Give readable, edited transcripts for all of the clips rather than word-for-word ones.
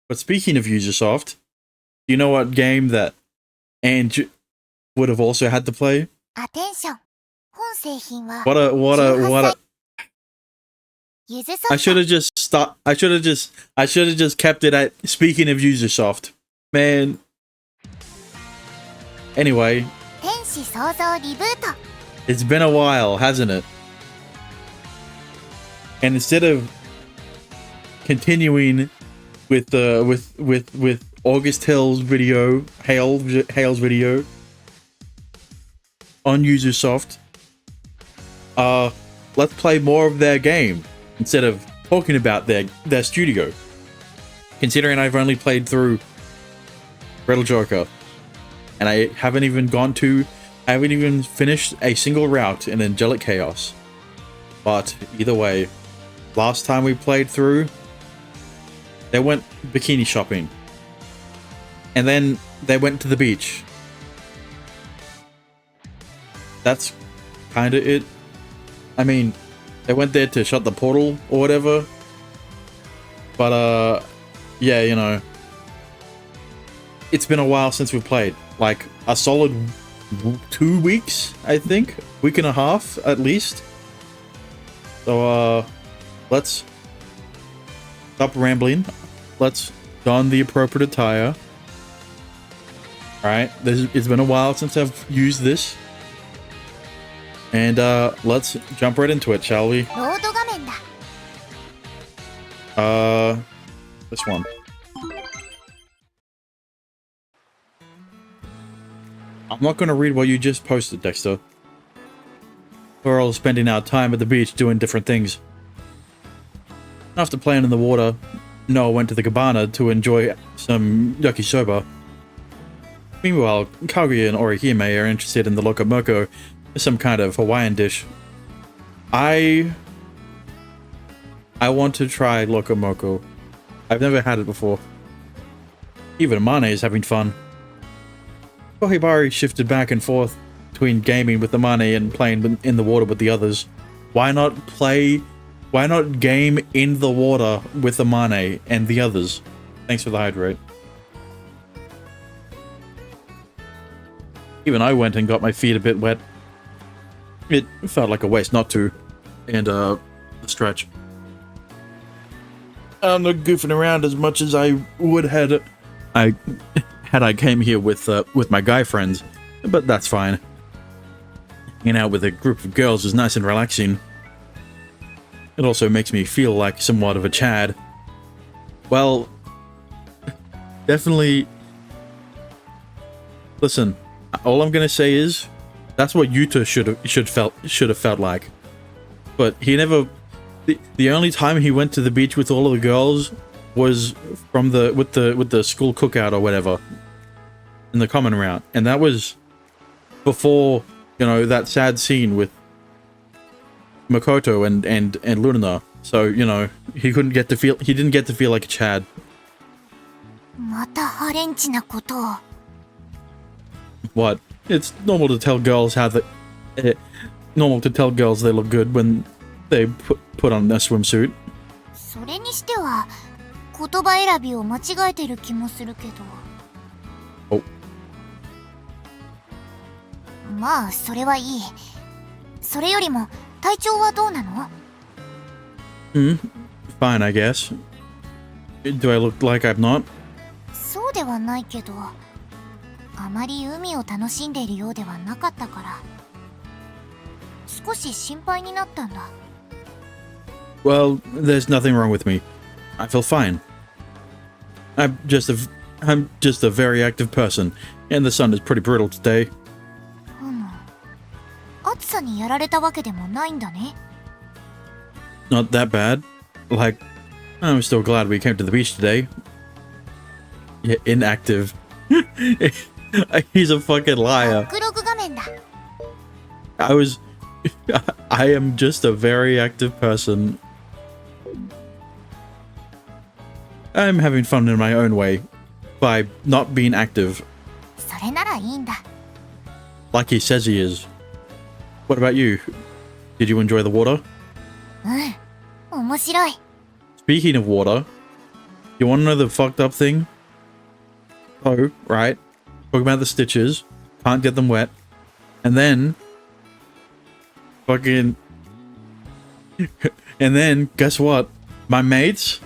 But speaking of Ubisoft, you know what game that Ange would have also had to play? What a I should have just kept it at speaking of Ubisoft. Man. Anyway. It's been a while, hasn't it? And instead of continuing with August Hale's video on Ubisoft, let's play more of their game instead of talking about their studio. Considering I've only played through Rattle Joker, and I haven't even finished a single route in Angelic Chaos. But either way, last time we played through, they went bikini shopping. And then they went to the beach. That's kind of it. I mean, they went there to shut the portal or whatever. But, yeah, you know. It's been a while since we played. Like, a solid 2 weeks, I think. Week and a half, at least. So, let's stop rambling. Let's don the appropriate attire. Alright, it's been a while since I've used this. And, let's jump right into it, shall we? This one. I'm not gonna read what you just posted, Dexter. We're all spending our time at the beach doing different things. After playing in the water, Noah went to the cabana to enjoy some yakisoba. Meanwhile, Kaguya and Orihime are interested in the lokomoko, some kind of Hawaiian dish. I want to try lokomoko. I've never had it before. Even Mane is having fun. Kohibari shifted back and forth between gaming with the Mane and playing in the water with the others. Why not game in the water with the Mane and the others? Thanks for the hydrate. Even I went and got my feet a bit wet. It felt like a waste not to. And, the stretch. I'm not goofing around as much as I would had I came here with my guy friends, but that's fine. Hanging out with a group of girls is nice and relaxing. It also makes me feel like somewhat of a Chad. Well, definitely. Listen, all I'm gonna say is that's what Yuta should have felt like. But he never. The only time he went to the beach with all of the girls was from with the school cookout or whatever in the common route, and that was before, you know, that sad scene with Makoto and Luna. So, you know, he didn't get to feel like a Chad. What? It's normal to tell girls normal to tell girls they look good when they put on their swimsuit. それにしては言葉選びを間違えてる気もするけど。お。まあそれはいい。それよりも体調はどうなの？ Fine, I guess. Do I look like I'm not? そうではないけど、あまり海を楽しんでいるようではなかったから、少し心配になったんだ。Well, there's nothing wrong with me. I feel fine. I'm just a very active person, and the sun is pretty brutal today. 暑さにやられたわけでもないんだね。Not that bad. Like, I'm still glad we came to the beach today. Yeah, inactive. He's a fucking liar. 録録画面だ。I am just a very active person. I'm having fun in my own way by not being active. それならいいんだ。Like he says he is. What about you? Did you enjoy the water? 面白い。 Speaking of water, You want to know the fucked up thing? Oh, right. Talk about the stitches. Can't get them wet. And then... fucking... and then, guess what? My mates...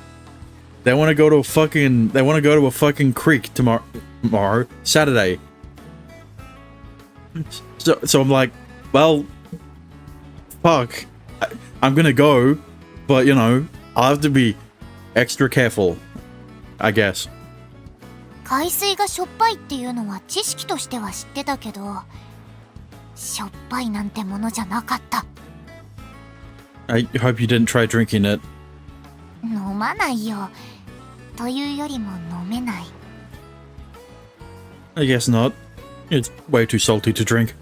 They want to go to a fucking... They want to go to a fucking creek tomorrow. Saturday. So I'm like, well... Fuck. I'm gonna go. But, you know, I'll have to be extra careful. I guess. 海水がしょっぱいっていうのは知識としては知ってたけど、しょっぱいなんてものじゃなかった。I hope you didn't try drinking it. 飲まないよ。というよりも飲めない。I guess not. It's way too salty to drink.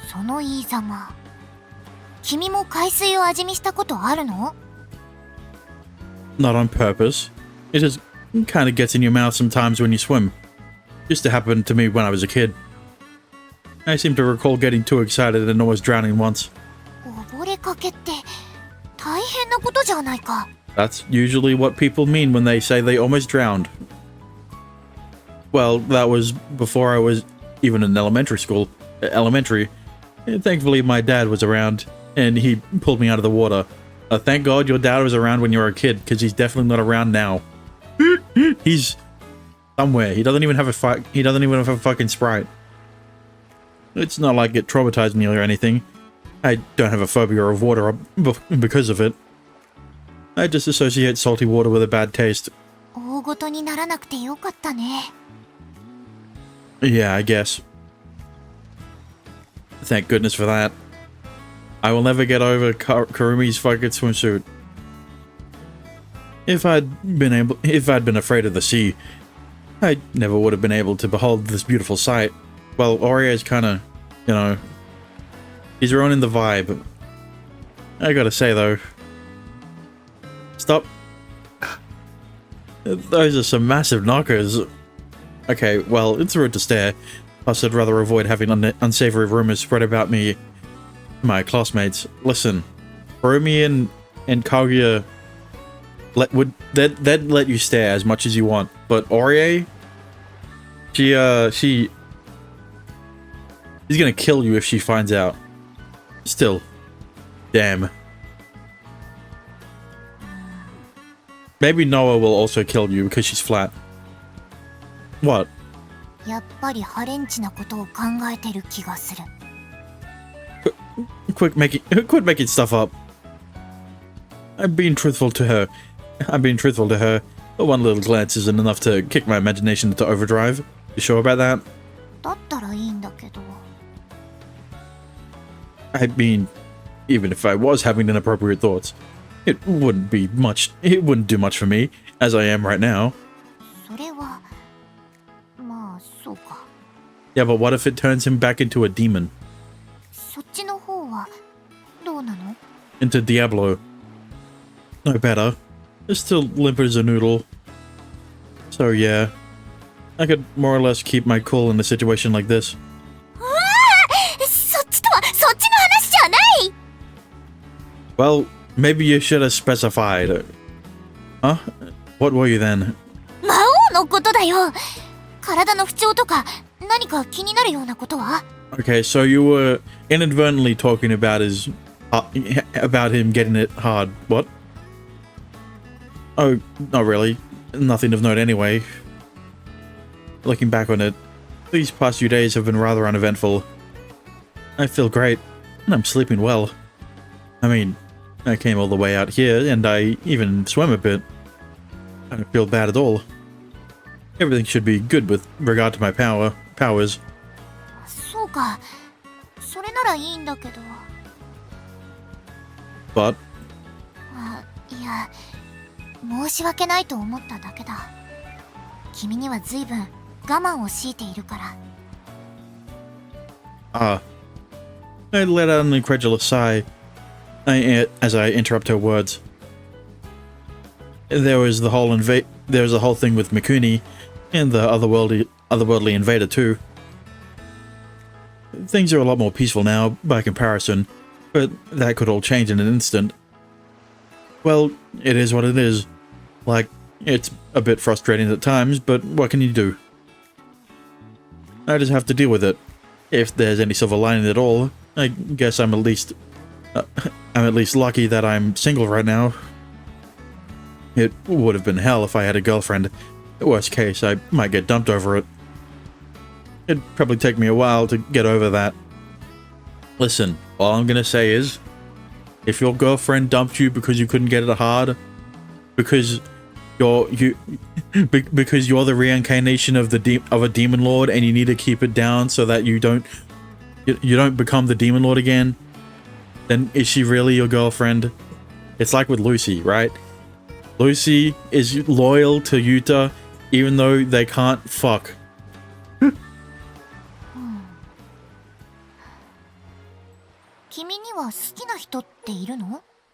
その言いざま。君も海水を味見したことあるの？ Not on purpose. It just kind of gets in your mouth sometimes when you swim. Used to happen to me when I was a kid. I seem to recall getting too excited and almost drowning once. 溺れかけって大変なことじゃないか。That's usually what people mean when they say they almost drowned. Well, that was before I was even in elementary school. Elementary. Thankfully, my dad was around, and he pulled me out of the water. Thank God your dad was around when you were a kid, because he's definitely not around now. He's somewhere. He doesn't even have a fucking sprite. It's not like it traumatized me or anything. I don't have a phobia of water because of it. I just associate salty water with a bad taste. 大ごとにならなくてよかったね。Yeah, I guess. Thank goodness for that. I will never get over Karumi's fucking swimsuit. If I'd been afraid of the sea, I never would have been able to behold this beautiful sight. Well, Orio's kind of, you know, he's ruining the vibe. I gotta say though, stop. Those are some massive knockers. Okay, well, it's rude to stare. Plus, I'd rather avoid having unsavory rumors spread about me to my classmates. Listen, Harumi and Kaguya they'd let you stare as much as you want, but Orie, she's gonna kill you if she finds out. Still, damn. Maybe Noah will also kill you because she's flat. What? やっぱりハレンチなことを考えてる気がする。Quit making stuff up. I'm being truthful to her. But one little glance isn't enough to kick my imagination into overdrive. You sure about that? だったらいいんだけど。I mean, even if I was having inappropriate thoughts, it wouldn't do much for me, as I am right now. それは、まあそうか。Yeah, but what if it turns him back into a demon? そっちの方はどうなの？ Into Diablo. No better. It's still limp as a noodle. So yeah, I could more or less keep my cool in a situation like this. そっちの話じゃない。 Well, maybe you should have specified. Huh? What were you then? 魔王のことだよ。体の不調とか何か気になるようなことは？ Okay, so you were inadvertently talking about about him getting it hard. What? Oh, not really. Nothing of note anyway. Looking back on it, these past few days have been rather uneventful. I feel great, and I'm sleeping well. I mean, I came all the way out here, and I even swam a bit. I don't feel bad at all. Everything should be good with regard to my powers. そうか。それならいいんだけど。But? いや、申し訳ないと思っただけだ。君には随分我慢を強いているから。I let out an incredulous sigh as I interrupt her words. There was the whole thing with Mikuni and the otherworldly invader too. Things are a lot more peaceful now by comparison, but that could all change in an instant. Well, it is what it is. Like, it's a bit frustrating at times, but what can you do? I just have to deal with it. If there's any silver lining at all, I guess I'm at least lucky that I'm single right now. It would have been hell if I had a girlfriend. Worst case, I might get dumped over it. It'd probably take me a while to get over that. Listen, all I'm gonna say is, if your girlfriend dumped you because you couldn't get it hard, because because you're the reincarnation of a demon lord and you need to keep it down so that you don't become the demon lord again, then is she really your girlfriend? It's like with Lucy, right? Lucy is loyal to Yuta even though they can't fuck.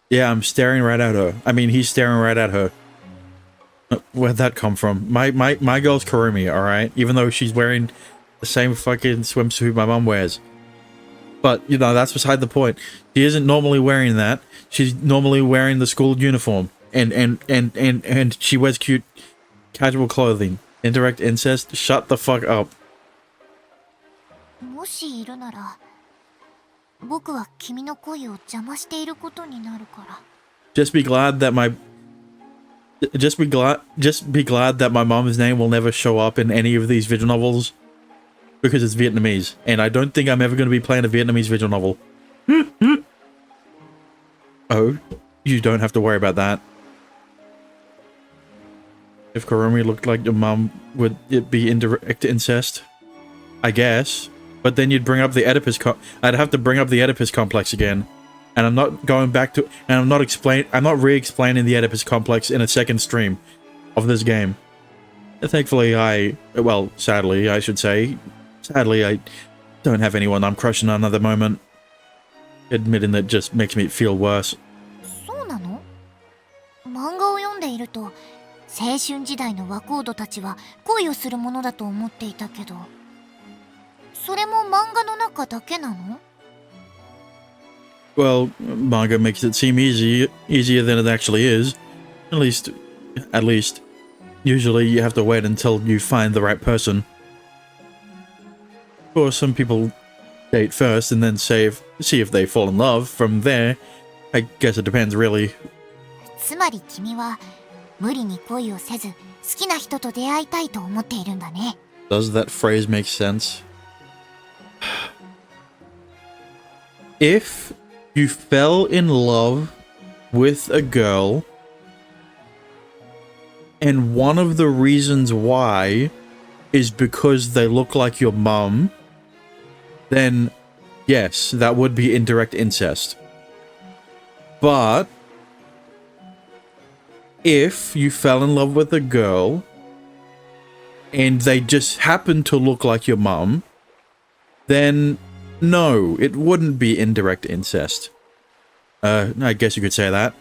Yeah, I'm staring right at her. I mean, he's staring right at her. Where'd that come from? My girl's Kurumi, alright? Even though she's wearing the same fucking swimsuit my mom wears. But, you know, that's beside the point. She isn't normally wearing that. She's normally wearing the school uniform. And she wears cute casual clothing. Indirect incest? Shut the fuck up. Just be glad that my mom's name will never show up in any of these visual novels because it's Vietnamese, and I don't think I'm ever going to be playing a Vietnamese visual novel. Oh, you don't have to worry about that. If Kurumi looked like your mom, would it be indirect incest? I guess, but then you'd bring up the Oedipus. I'd have to bring up the Oedipus complex again. And I'm not going back to, and I'm not re-explaining the Oedipus complex in a second stream of this game. Thankfully, sadly, I should say, I don't have anyone I'm crushing on at the moment. Admitting that just makes me feel worse. Well, manga makes it seem easier than it actually is. At least, usually you have to wait until you find the right person. Of course, some people date first and then see if they fall in love. From there, I guess it depends, really. Does that phrase make sense? If you fell in love with a girl, and one of the reasons why is because they look like your mum, then yes, that would be indirect incest. But if you fell in love with a girl and they just happen to look like your mum, then no, it wouldn't be indirect incest. I guess you could say that.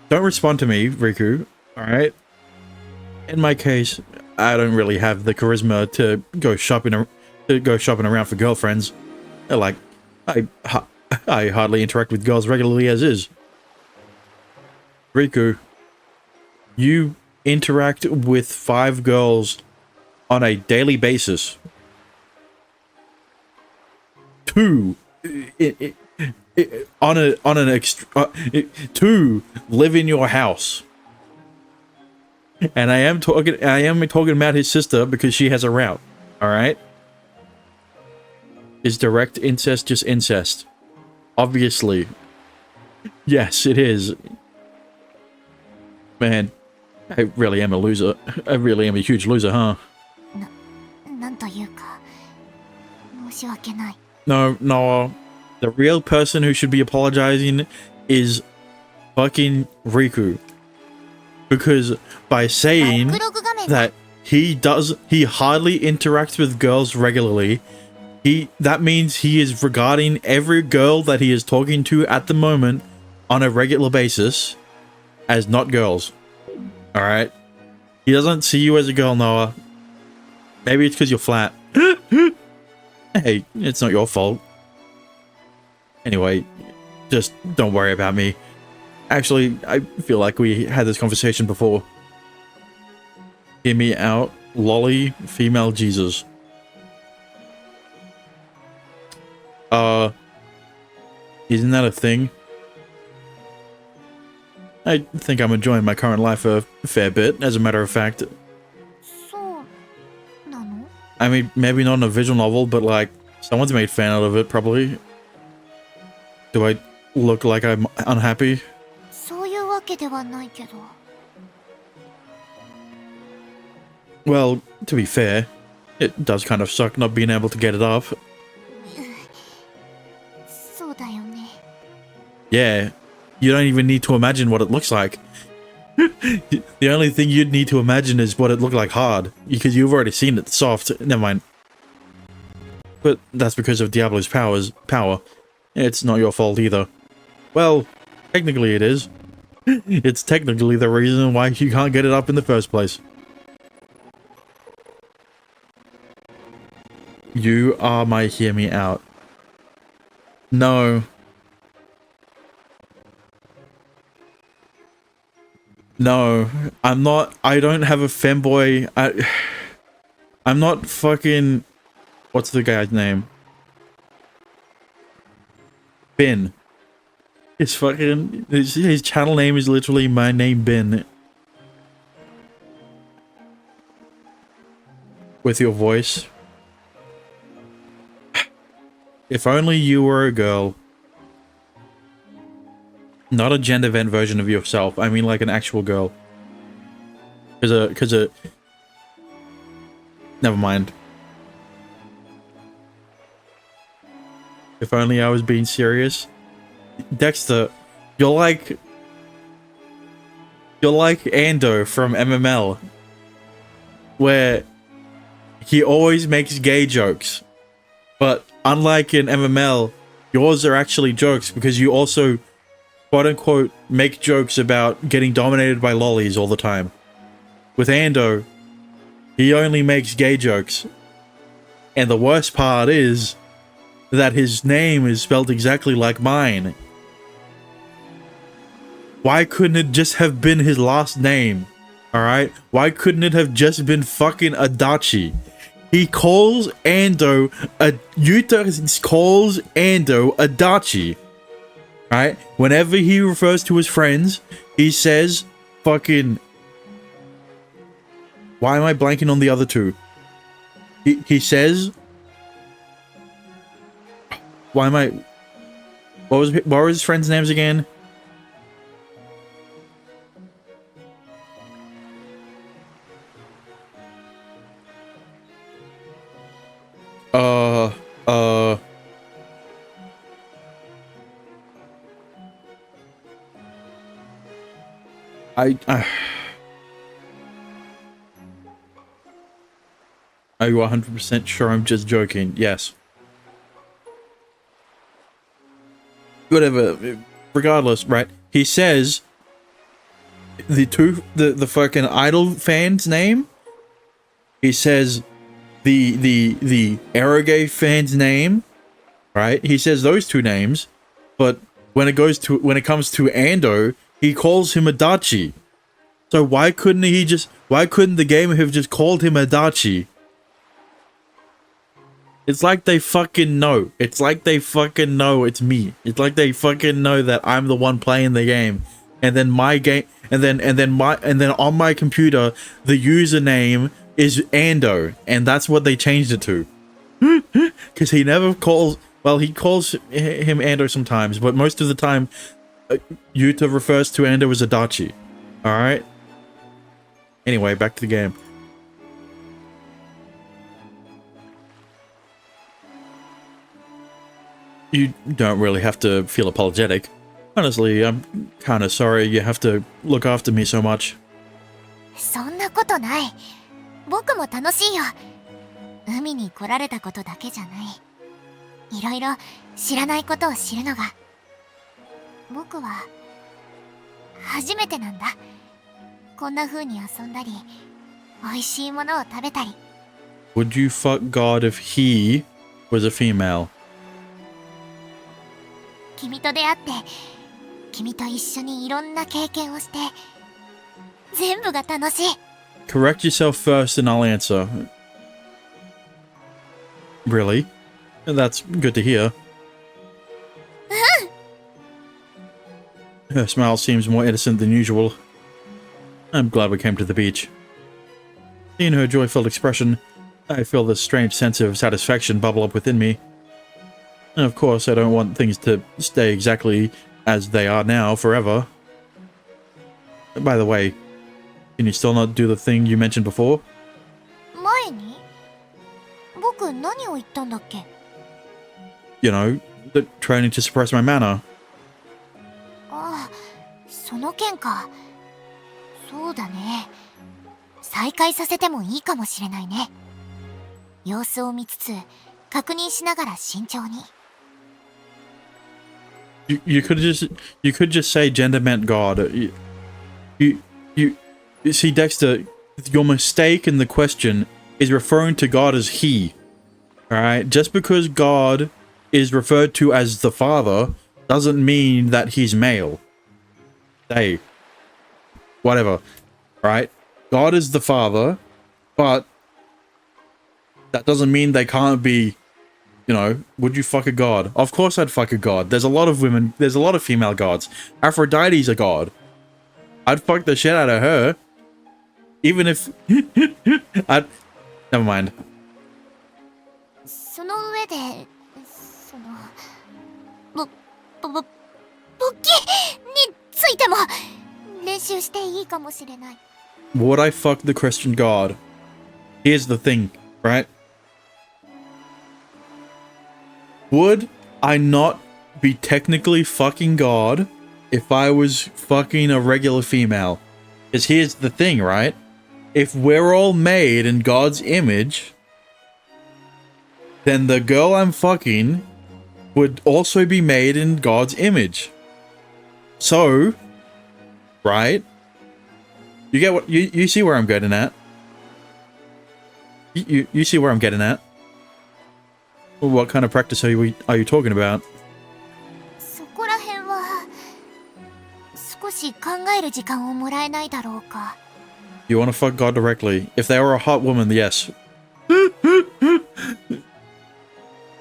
Don't respond to me, Riku, alright? In my case, I don't really have the charisma to go shopping around for girlfriends. Like, I hardly interact with girls regularly as is. Riku, you interact with 5 girls on a daily basis. 2 2 live in your house. And I am talking about his sister because she has a route. All right? Is direct incest just incest? Obviously. Yes, it is. Man, I really am a loser. I really am a huge loser, huh? No, Noah. The real person who should be apologizing is fucking Riku. Because by saying that he hardly interacts with girls regularly, that means he is regarding every girl that he is talking to at the moment on a regular basis as not girls. Alright? He doesn't see you as a girl, Noah. Maybe it's because you're flat. Hey, it's not your fault. Anyway, just don't worry about me. Actually, I feel like we had this conversation before. Hear me out. Lolly, female Jesus. Isn't that a thing? I think I'm enjoying my current life a fair bit, as a matter of fact. そうなの？ I mean, maybe not in a visual novel, but like, someone's made fan out of it, probably. Do I look like I'm unhappy? そういうわけではないけど。Well, to be fair, it does kind of suck not being able to get it up. そうだよね。 Yeah, you don't even need to imagine what it looks like. The only thing you'd need to imagine is what it looked like hard, because you've already seen it soft. Never mind. But that's because of Diablo's power. It's not your fault either. Well, technically it is. It's technically the reason why you can't get it up in the first place. You are my hear me out. No. No, I'm not. I don't have a femboy. I'm not fucking. What's the guy's name? Ben. His channel name is literally my name, Ben. With your voice. If only you were a girl. Not a gender bent version of yourself. I mean like an actual girl. Never mind. If only I was being serious. Dexter, you're like Ando from MML. Where he always makes gay jokes. But unlike in MML, yours are actually jokes because you also quote-unquote make jokes about getting dominated by lollies all the time. With Ando, he only makes gay jokes. And the worst part is that his name is spelled exactly like mine. Why couldn't it just have been his last name? Alright? Why couldn't it have just been fucking Adachi? He calls Ando Yuta calls Ando Adachi. Right? Whenever he refers to his friends, he says fucking... Why am I blanking on the other two? He says... Why am I... What were his friends' names again? Are you 100% sure I'm just joking? Yes. Whatever. Regardless, right? He says the fucking idol fan's name. He says the Eroge fan's name, right? He says those two names, but when it comes to Ando, he calls him Adachi. So why couldn't the game have just called him Adachi? It's like they fucking know. It's like they fucking know it's me. It's like they fucking know that I'm the one playing the game. And then my game and then on my computer the username is Ando, and that's what they changed it to. Cuz he never calls, well, he calls him Ando sometimes, but most of the time Yuta refers to Ando as Adachi. All right? Anyway, back to the game. You don't really have to feel apologetic. Honestly, I'm kind of sorry you have to look after me so much. そんなことない。僕も楽しいよ。海に来られたことだけじゃない。いろいろ知らないことを知るのが。僕は初めてなんだ。こんな風に遊んだり、美味しいものを食べたり。Would you fuck God if he was a female? 君と出会って、君と一緒にいろんな経験をして、全部が楽しい。Correct yourself first and I'll answer. Really? That's good to hear. Her smile seems more innocent than usual. I'm glad we came to the beach. Seeing her joy-filled expression, I feel this strange sense of satisfaction bubble up within me. And of course, I don't want things to stay exactly as they are now forever. By the way, can you still not do the thing you mentioned before? 前に僕何を言ったんだっけ You know, the training to suppress my manner. ああ、その件か。そうだね。再開させてもいいかもしれないね。様子を見つつ、確認しながら慎重に。You could just say gender meant God. You see, Dexter, your mistake in the question is referring to God as he. Alright? Just because God is referred to as the Father doesn't mean that he's male. Hey. Whatever. Right? God is the Father, but that doesn't mean they can't be, you know, would you fuck a god? Of course I'd fuck a god. There's a lot of women, there's a lot of female gods. Aphrodite's a god. I'd fuck the shit out of her. Even if... I'd... Never mind. その上で、その、勃起についても練習していいかもしれない。Would I fuck the Christian god? Here's the thing, right? Would I not be technically fucking God if I was fucking a regular female? Because here's the thing, right? If we're all made in God's image, then the girl I'm fucking would also be made in God's image. So, right? You get what you see where I'm getting at? You see where I'm getting at? What kind of practice are you talking about? そこら辺は少し考える時間をもらえないだろうか。You want to fuck God directly? If they were a hot woman, yes.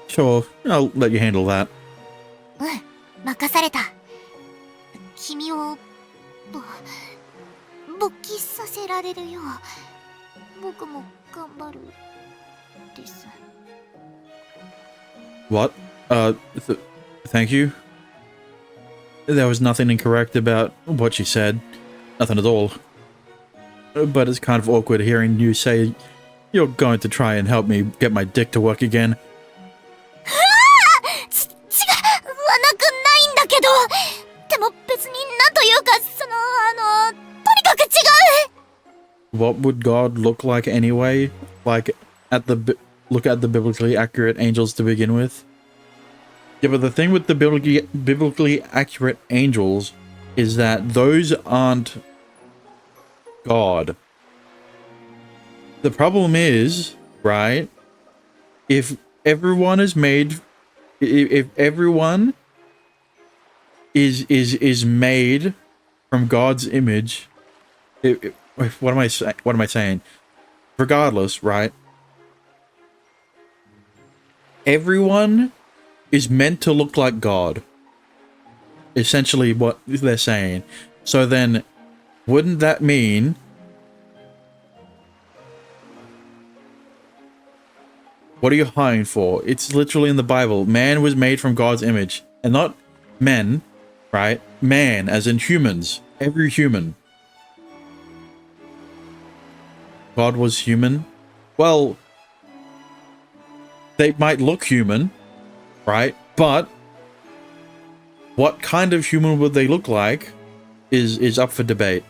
Sure, I'll let you handle that. 任された。君を勃起させられるよう僕も頑張るです。What? Thank you? There was nothing incorrect about what she said. Nothing at all. But it's kind of awkward hearing you say you're going to try and help me get my dick to work again. 違わなくないんだけど、でも別になんというかとにかく違う。 What would God look like anyway? Like look at the biblically accurate angels to begin with. Yeah, but the thing with the biblically accurate angels is that those aren't God. The problem is, right, if everyone is made, if everyone is made from God's image, what am I saying? Regardless, right? Everyone is meant to look like God. Essentially what they're saying. So then, wouldn't that mean what are you hiring for? It's literally in the Bible. Man was made from God's image. And not men, right? Man, as in humans. Every human. God was human. Well, they might look human, right? But what kind of human would they look like is up for debate.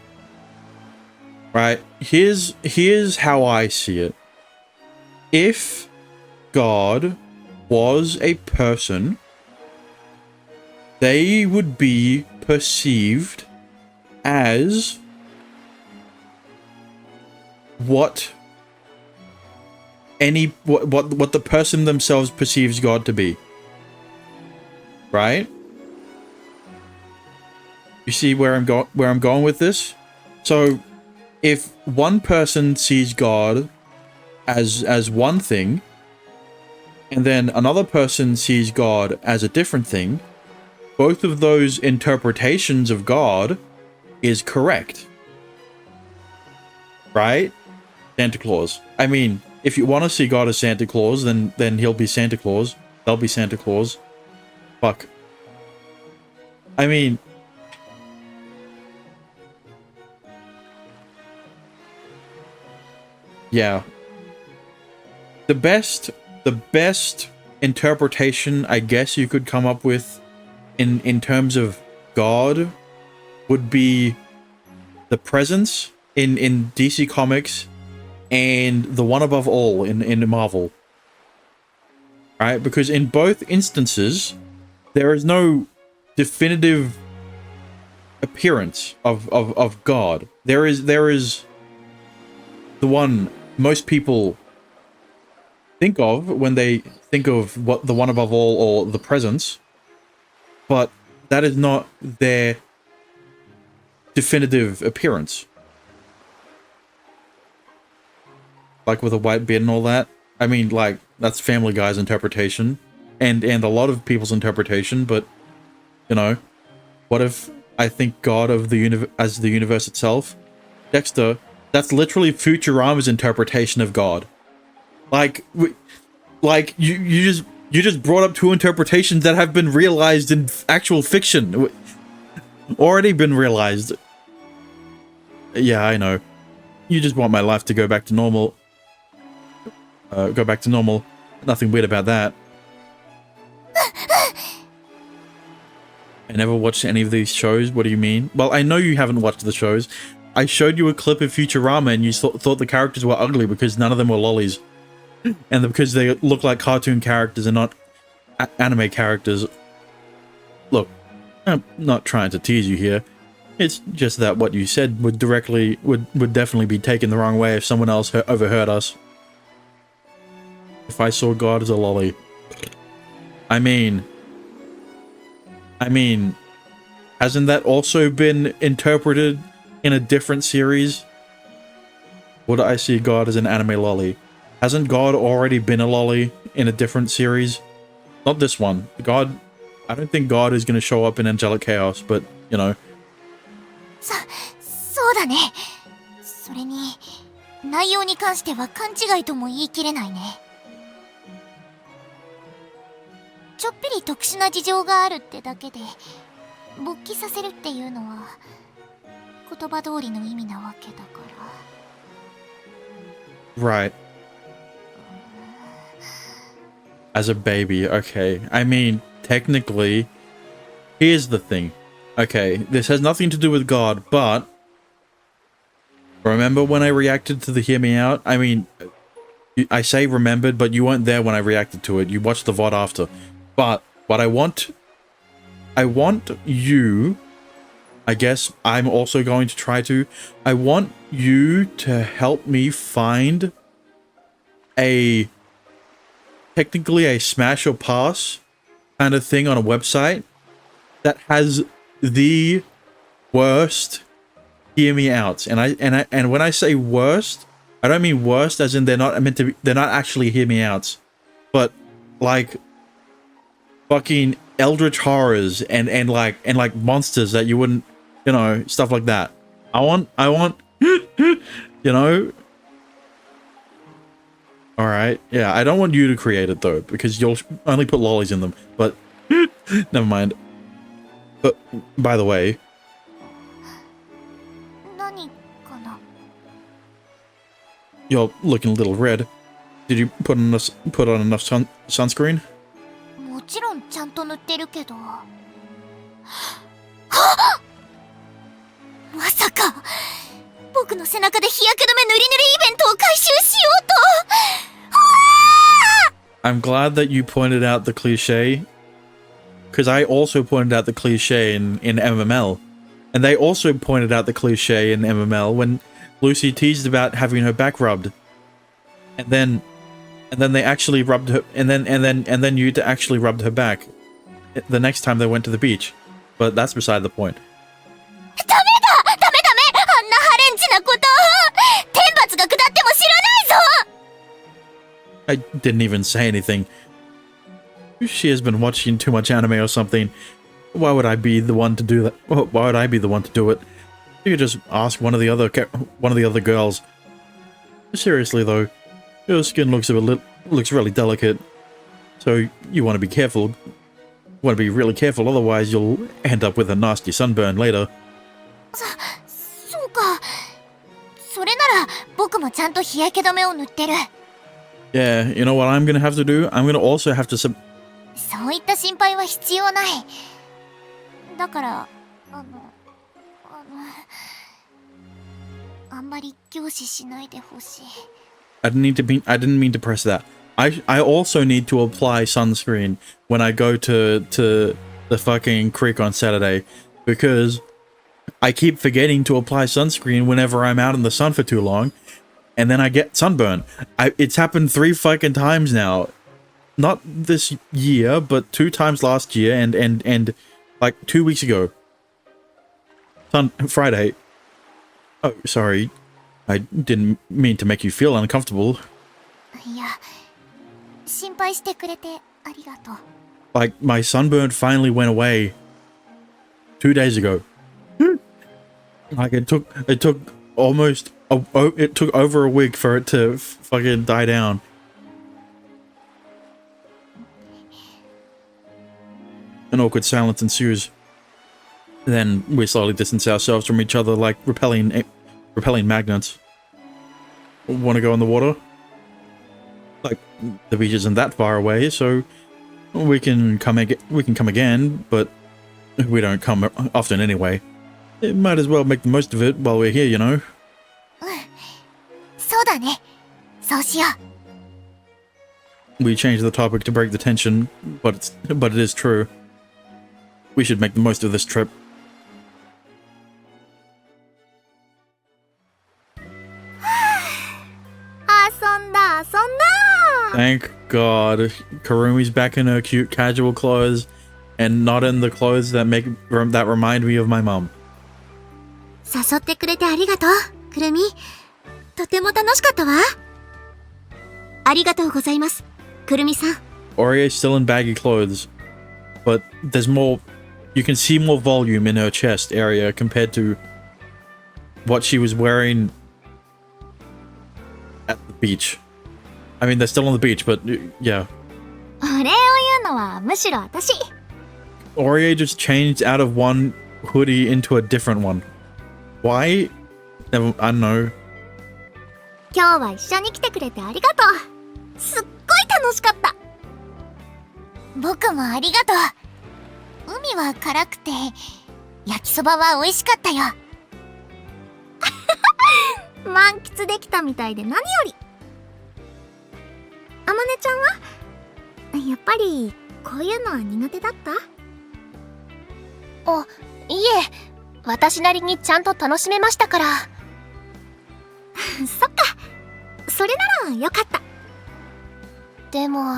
Right? Here's how I see it. If God was a person, they would be perceived as what the person themselves perceives God to be. Right? You see where I'm going with this? So if one person sees God as one thing, and then another person sees God as a different thing, both of those interpretations of God is correct. Right? Santa Claus. I mean, if you want to see God as Santa Claus, then he'll be Santa Claus. They'll be Santa Claus. Fuck. I mean... yeah. The best interpretation I guess you could come up with in terms of God would be the presence in DC Comics and the one above all in Marvel. Right? Because in both instances, there is no definitive appearance of God. There is the one most people think of when they think of what the one above all or the presence, but that is not their definitive appearance. Like with a white beard and all that. I mean, like, that's Family Guy's interpretation, and a lot of people's interpretation, but, you know, what if I think God of the as the universe itself? Dexter, that's literally Futurama's interpretation of God. Like you just brought up two interpretations that have been realized in actual fiction. Already been realized. Yeah, I know. You just want my life to go back to normal. Go back to normal. Nothing weird about that. I never watched any of these shows. What do you mean? Well, I know you haven't watched the shows. I showed you a clip of Futurama and you thought the characters were ugly because none of them were lollies. And because they look like cartoon characters and not anime characters. Look, I'm not trying to tease you here. It's just that what you said would definitely be taken the wrong way if someone else overheard us. If I saw God as a lolly. I mean, hasn't that also been interpreted in a different series? Would I see God as an anime lolly? Hasn't God already been a lolly in a different series? Not this one. God, I don't think God is going to show up in Angelic Chaos, but, you know. そうだね。それに、内容に関しては勘違いとも言い切れないね。ちょっぴり特殊な事情があるってだけで、勃起させるっていうのは、言葉通りの意味なわけだから。Right. As a baby, okay. I mean, technically, here's the thing. Okay, this has nothing to do with God, but remember when I reacted to the Hear Me Out? I mean, I say remembered, but you weren't there when I reacted to it. You watched the VOD after. But what I want you, I guess I'm also going to try to, I want you to help me find technically a smash or pass kind of thing on a website that has the worst Hear Me Outs. And when I say worst, I don't mean worst as in they're not actually Hear Me Outs, but like fucking eldritch horrors and like monsters that you wouldn't, you know, stuff like that. I want you know. All right, yeah, I don't want you to create it though, because you'll only put lollies in them. But never mind. But by the way, 何かな? you're looking a little red. Did you put on enough sunscreen? もちろんちゃんと塗ってるけど。はっ! まさか僕の背中で日焼け止め塗り塗りイベントを回収しようと。 I'm glad that you pointed out the cliche, because I also pointed out the cliche in MML, and they also pointed out the cliche in MML when Lucy teased about having her back rubbed, and then they actually rubbed her, and then Yuta actually rubbed her back the next time they went to the beach. But that's beside the point. ダメだあんなハレンチなこと。I didn't even say anything. She has been watching too much anime or something. Why would I be the one to do that? Why would I be the one to do it? You could just ask one of the other girls. Seriously though, your skin looks really delicate. So you want to be careful. Want to be really careful, otherwise you'll end up with a nasty sunburn later. そうか。それなら僕もちゃんと日焼け止めを塗ってる。Yeah, you know what I'm gonna have to do? I'm gonna also have to そういった心配は必要ない。だから、あんまり凝視しないでほしい。I didn't mean to press that. I also need to apply sunscreen when I go to the fucking creek on Saturday, because I keep forgetting to apply sunscreen whenever I'm out in the sun for too long, and then I get sunburn. It's happened 3 fucking times now. Not this year, but 2 times last year and like 2 weeks ago. Friday. Oh, sorry. I didn't mean to make you feel uncomfortable. いや、心配してくれてありがとう。Like, my sunburn finally went away 2 days ago. Like, it took almost it took over a week for it to fucking die down. An awkward silence ensues. Then we slowly distance ourselves from each other like repelling magnets. Want to go in the water? Like, the beach isn't that far away, so we can come again, but we don't come often anyway. It might as well make the most of it while we're here, you know? そうだね。そうしよう。 We changed the topic to break the tension, but it is true. We should make the most of this trip. 遊んだ。 Thank God. Karumi's back in her cute casual clothes and not in the clothes that remind me of my mom. 誘ってくれてありがとう、くるみ。とても楽しかったわ。ありがとうございます、くるみさん。 Orie's still in baggy clothes, but there's more. You can see more volume in her chest area compared to what she was wearing at the beach. I mean, they're still on the beach, but yeah. お礼を言うのはむしろ私。 Orie just changed out of one hoodie into a different one. Why? I don't know. 今日は一緒に来てくれてありがとう。すっごい楽しかった。僕もありがとう。海は辛くて、焼きそばは美味しかったよ。満喫できたみたいで何より。あまねちゃんはやっぱりこういうのは苦手だった？あ、いえ、私なりにちゃんと楽しめましたから。そっか、それならよかった。でも、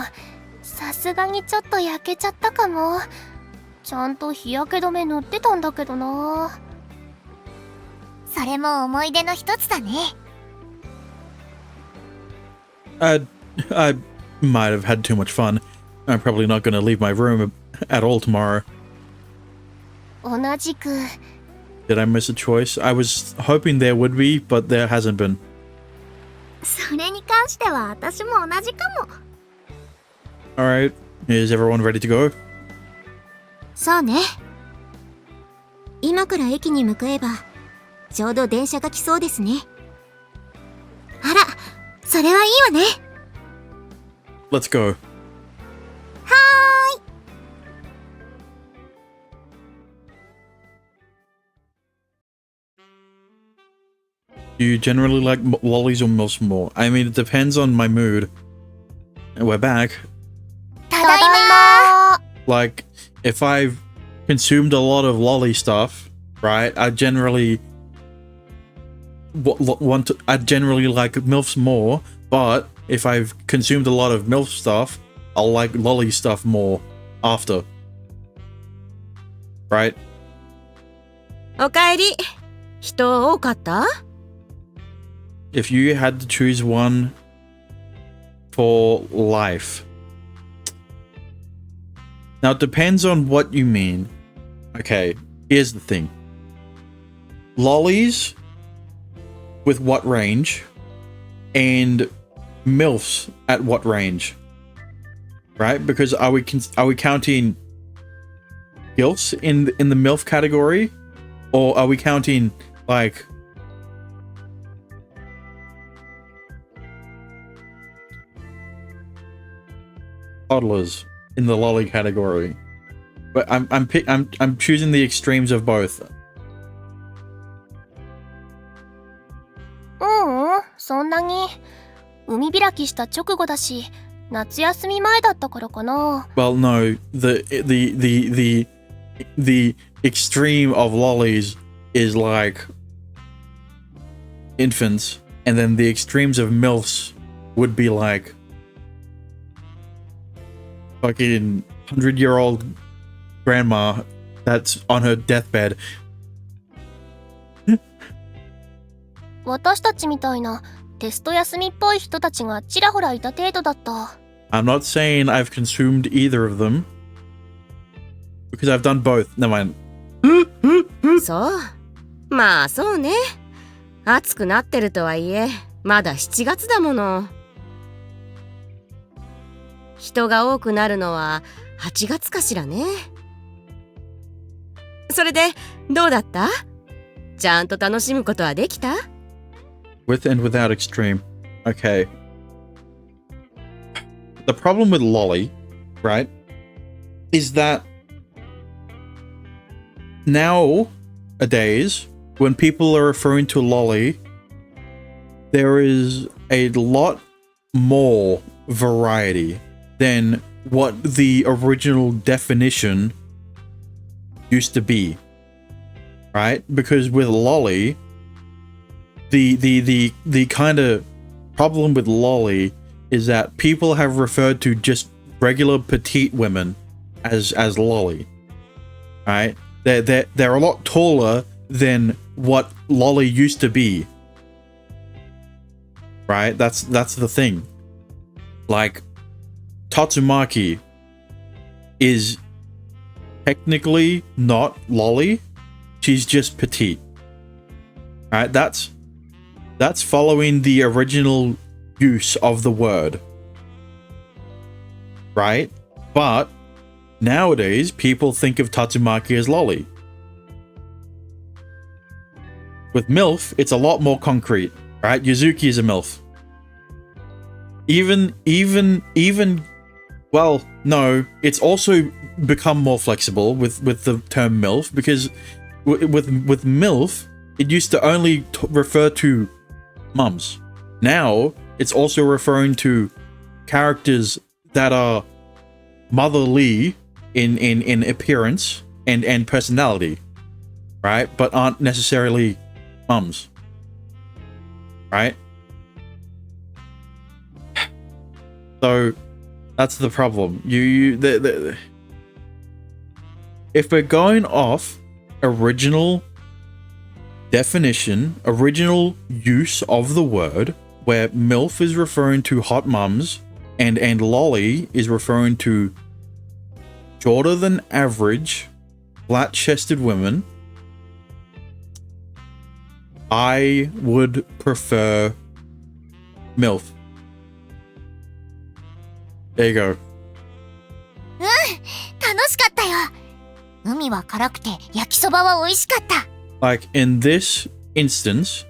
さすがにちょっと焼けちゃったかも。ちゃんと日焼け止め塗ってたんだけどな。それも思い出の一つだね。I might have had too much fun. I'm probably not going to leave my room at all tomorrow. 同じく。 Did I miss a choice? I was hoping there would be, but there hasn't been. それに関しては私も同じかも。Alright, is everyone ready to go? そうね。今から駅に向かえばちょうど電車が来そうですね。あら、それはいいわね。Let's go. はーい。Do you generally like lollies or milfs more? I mean, it depends on my mood. And we're back. ただいま。 Like, if I've consumed a lot of lolly stuff, right, I generally I generally like milfs more, but if I've consumed a lot of milf stuff, I'll like lolly stuff more after. Right? おかえり。人多かった？ If you had to choose one for life. Now, it depends on what you mean. Okay, here's the thing. Lollies with what range? And MILFs at what range? Right? Because are we counting GILFs in the MILF category? Or are we counting, like, toddlers in the lolly category? But I'm choosing the extremes of both. そんなに海開きした直後だし、夏休み前だったからかな。Well, no, the extreme of lollies is like infants, and then the extremes of MILFs would be like fucking 100-year-old grandma that's on her deathbed. 私たちみたいなテスト休みっぽい人たちがちらほらいた程度だった。I'm not saying I've consumed either of them, because I've done both. Never mind. そう。まあそうね。暑くなってるとはいえ、まだ7月だもの。人が多くなるのは8月かしらね。それで、どうだった？ちゃんと楽しむことはできた？ With and without extreme. Okay. The problem with lolly, right, is that nowadays, when people are referring to lolly, there is a lot more variety than what the original definition used to be, right? Because with lolly, the kind of problem with lolly is that people have referred to just regular petite women as lolly, right? They're a lot taller than what lolly used to be, right? That's the thing. Like, Tatsumaki is technically not lolly, she's just petite, right? That's following the original use of the word, right? But nowadays people think of Tatsumaki as lolly. With MILF, it's a lot more concrete, right? Yuzuki is a MILF. Even well, no, it's also become more flexible with the term MILF, because with MILF, it used to only refer to mums. Now, it's also referring to characters that are motherly in appearance and personality, right? But aren't necessarily mums, right? So that's the problem. If we're going off original definition, original use of the word, where MILF is referring to hot mums and lolly is referring to shorter than average flat-chested women, I would prefer MILF. There you go. 楽しかったよ。海は辛くて焼きそばは美味しかった。Like in this instance,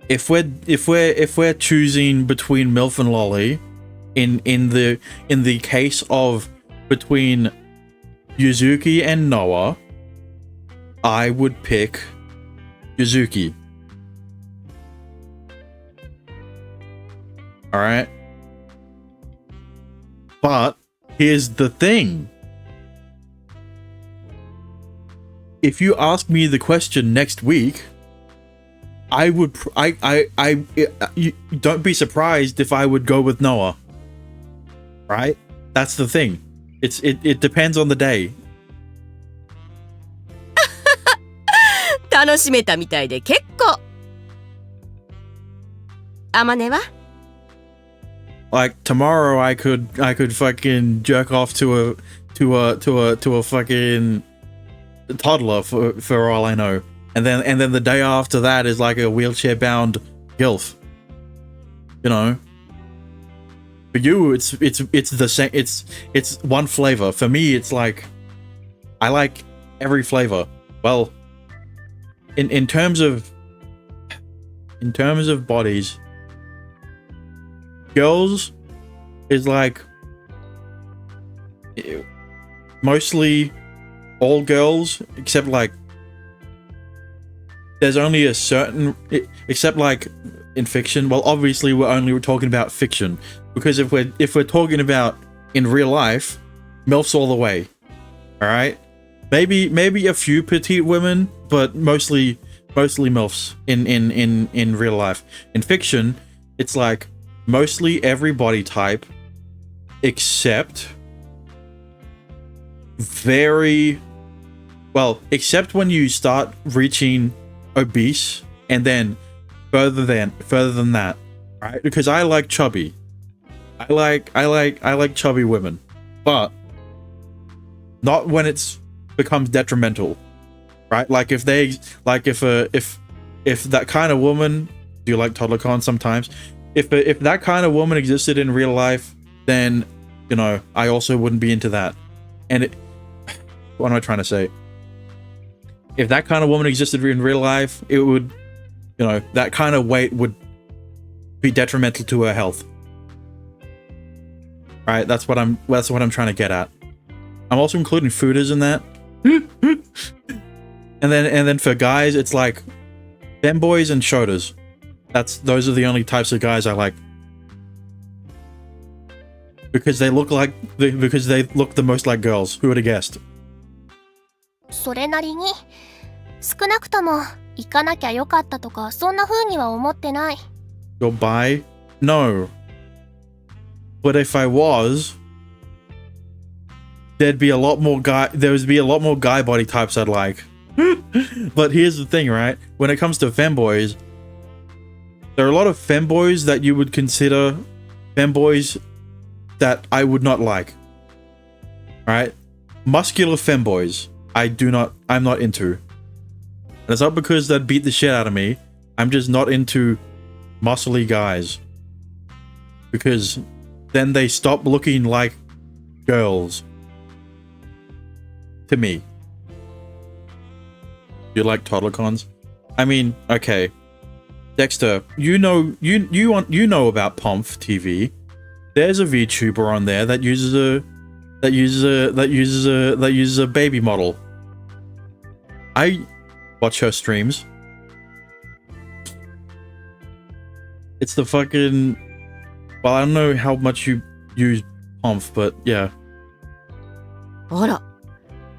if we're choosing between MILF and lolly, in the case of between Yuzuki and Noah, I would pick Yuzuki. All right. But here's the thing. If you ask me the question next week, I would don't be surprised if I would go with Noah. Right? That's the thing. It depends on the day. 楽しめたみたいで結構。あまねは？ like tomorrow I could fucking jerk off to a fucking toddler for all I know. And then the day after that is like a wheelchair bound gilf. You know? For you it's the same, it's one flavor. For me it's like I like every flavor. Well, in terms of bodies, girls is like mostly all girls, except like there's only a certain, except like in fiction. Well, obviously we're talking about fiction, because if we're talking about in real life, MILFs all the way. All right, maybe a few petite women, but mostly MILFs in real life. In fiction, it's like mostly every body type, except except when you start reaching obese, and then further than that, right? Because I like chubby. I like chubby women, but not when it's becomes detrimental, right? Like if that kind of woman, do you like toddlercon sometimes? If that kind of woman existed in real life, then you know I also wouldn't be into that. And what am I trying to say? If that kind of woman existed in real life, it would, you know, that kind of weight would be detrimental to her health. Right? That's what I'm trying to get at. I'm also including fooders in that. and then for guys, it's like femboys and shotas. Those are the only types of guys I like. Because they look the most like girls. Who would have guessed? それなりに少なくとも行かなきゃよかったとかそんな風には思ってない。 You're bi? No. But if I was, there would be a lot more guy body types I'd like. But here's the thing, right? When it comes to femboys, there are a lot of femboys that you would consider femboys that I would not like. Right? Muscular femboys, I'm not into. And it's not because they'd beat the shit out of me. I'm just not into muscly guys. Because then they stop looking like girls. To me. You like toddlercons? I mean, okay. Dexter, you know about Pomf TV. There's a VTuber on there that uses a baby model. I watch her streams. It's the fucking, well, I don't know how much you use Pomf, but yeah. あら、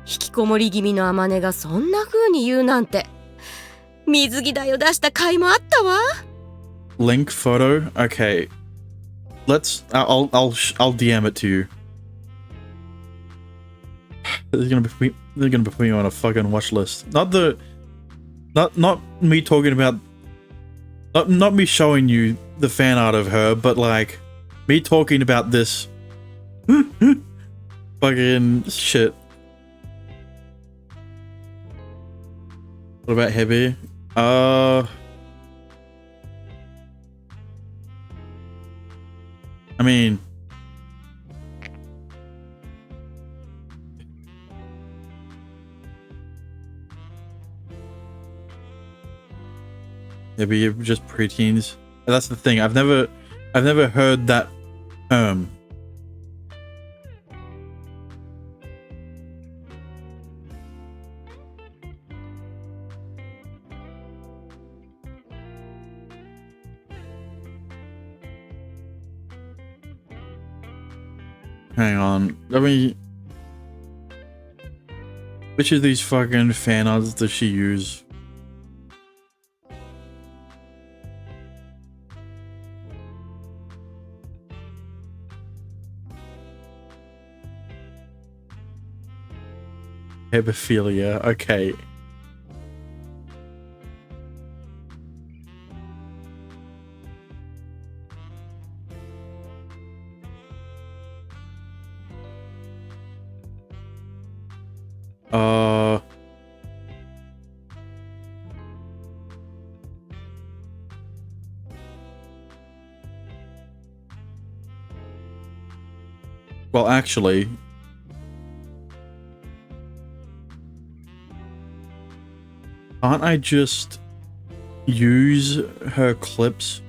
引きこもり気味の天音がそんな風に言うなんて。水着代を出した甲斐もあったわ。Link photo? Okay. I'll DM it to you. They're gonna put me on a fucking watch list. Not me talking about, not me showing you the fan art of her, but like me talking about this fucking shit. What about Heavy? I mean, maybe you're just preteens. That's the thing. I've never heard that term. Hang on, let me. Which of these fucking fan arts does she use? Hebephilia, okay. Uh... Well, actually... Can't I just use her clips?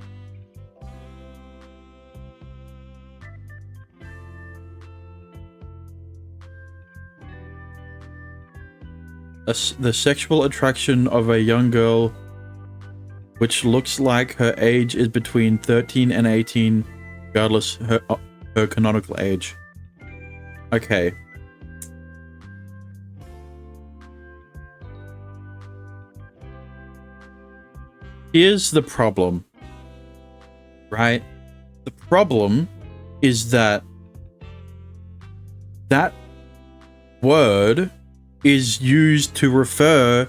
The sexual attraction of a young girl which looks like her age is between 13 and 18, regardless her canonical age. Okay. Here's the problem, right? The problem is that that word is used to refer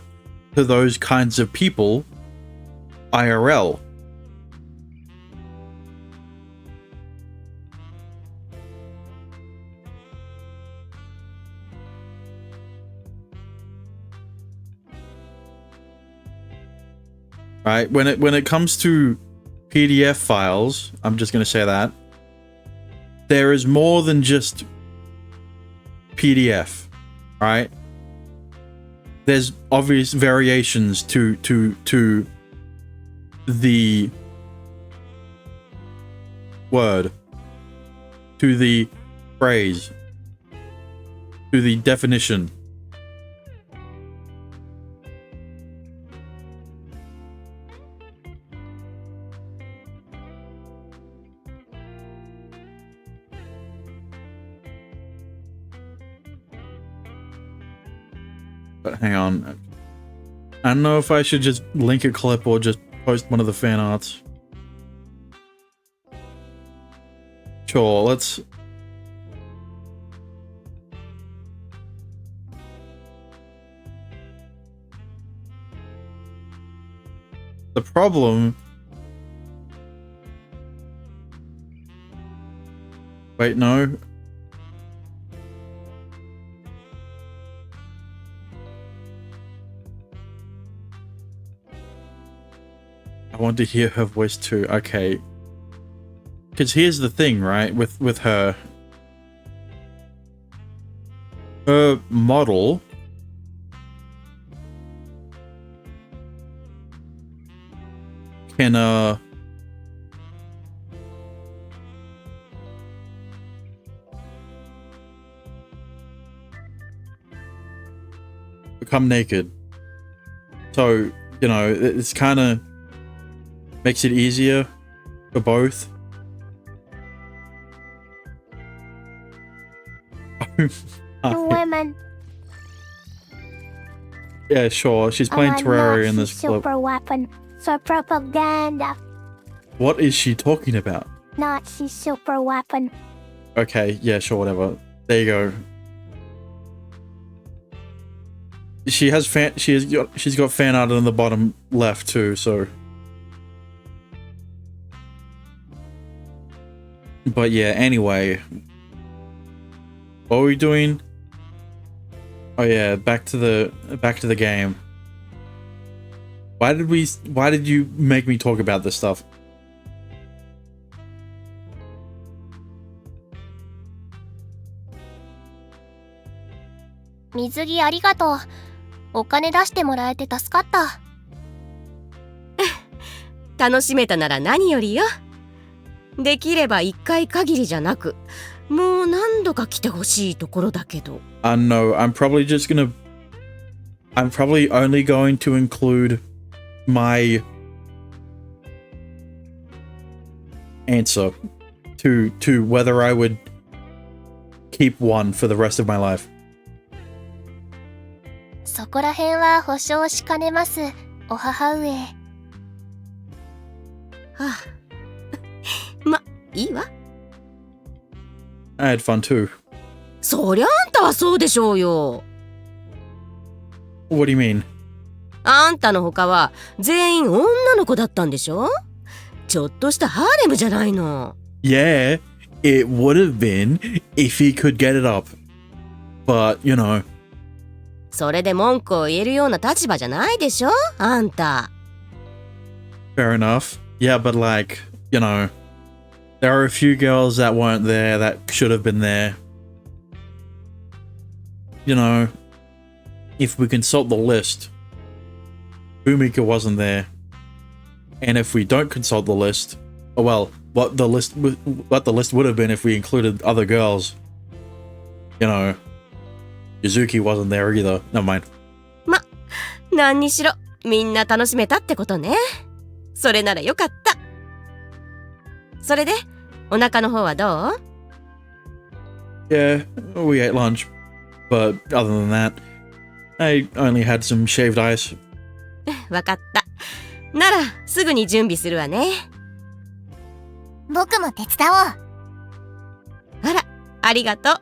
to those kinds of people IRL. Right? When it comes to PDF files, I'm just going to say that there is more than just PDF, right? There's obvious variations to the word, to the phrase, to the definition. But hang on. I don't know if I should just link a clip or just post one of the fan arts. Sure, let's... The problem... Wait, no. I want to hear her voice too. Okay. Because here's the thing, right? With her. Her model can become naked. So, you know, it's kind of makes it easier for both. Women. Yeah, sure. She's playing Terraria in this clip. Super weapon for propaganda. What is she talking about? Nazi super weapon. Okay, yeah, sure, whatever. There you go. She's got fan art on the bottom left too, so. But yeah, anyway. What were we doing? Oh yeah, back to the game. Why did you make me talk about this stuff? Mizugi ありがとう。お金出してもらえて助かった。楽しめたなら何よりよ。できれば一回限りじゃなく、もう何度か来てほしいところだけど。No, I'm probably only going to include my answer to whether I would keep one for the rest of my life. そこら辺は保証しかねます。お母上。はあ、ま、いいわ。I had fun too. そりゃあんたはそうでしょうよ。What do you mean? あんたの他は全員女の子だったんでしょ？ちょっとしたハーレムじゃないの。Yeah, it would have been if he could get it up. But, you know, それで文句を言えるような立場じゃないでしょあんた。 Fair enough. Yeah, but like, you know, there are a few girls that weren't there that should have been there. You know, if we consult the list, Bhumika wasn't there. And if we don't consult the list, oh well, what the list would have been if we included other girls. You know, Yuzuki wasn't there either. Never mind. ま、何にしろみんな楽しめたってことね。それならよかった。それでお腹の方はどう？ Yeah, we ate lunch. But other than that, I only had some shaved ice. わかった。ならすぐに準備するわね。僕も手伝おう。あら、ありがとう。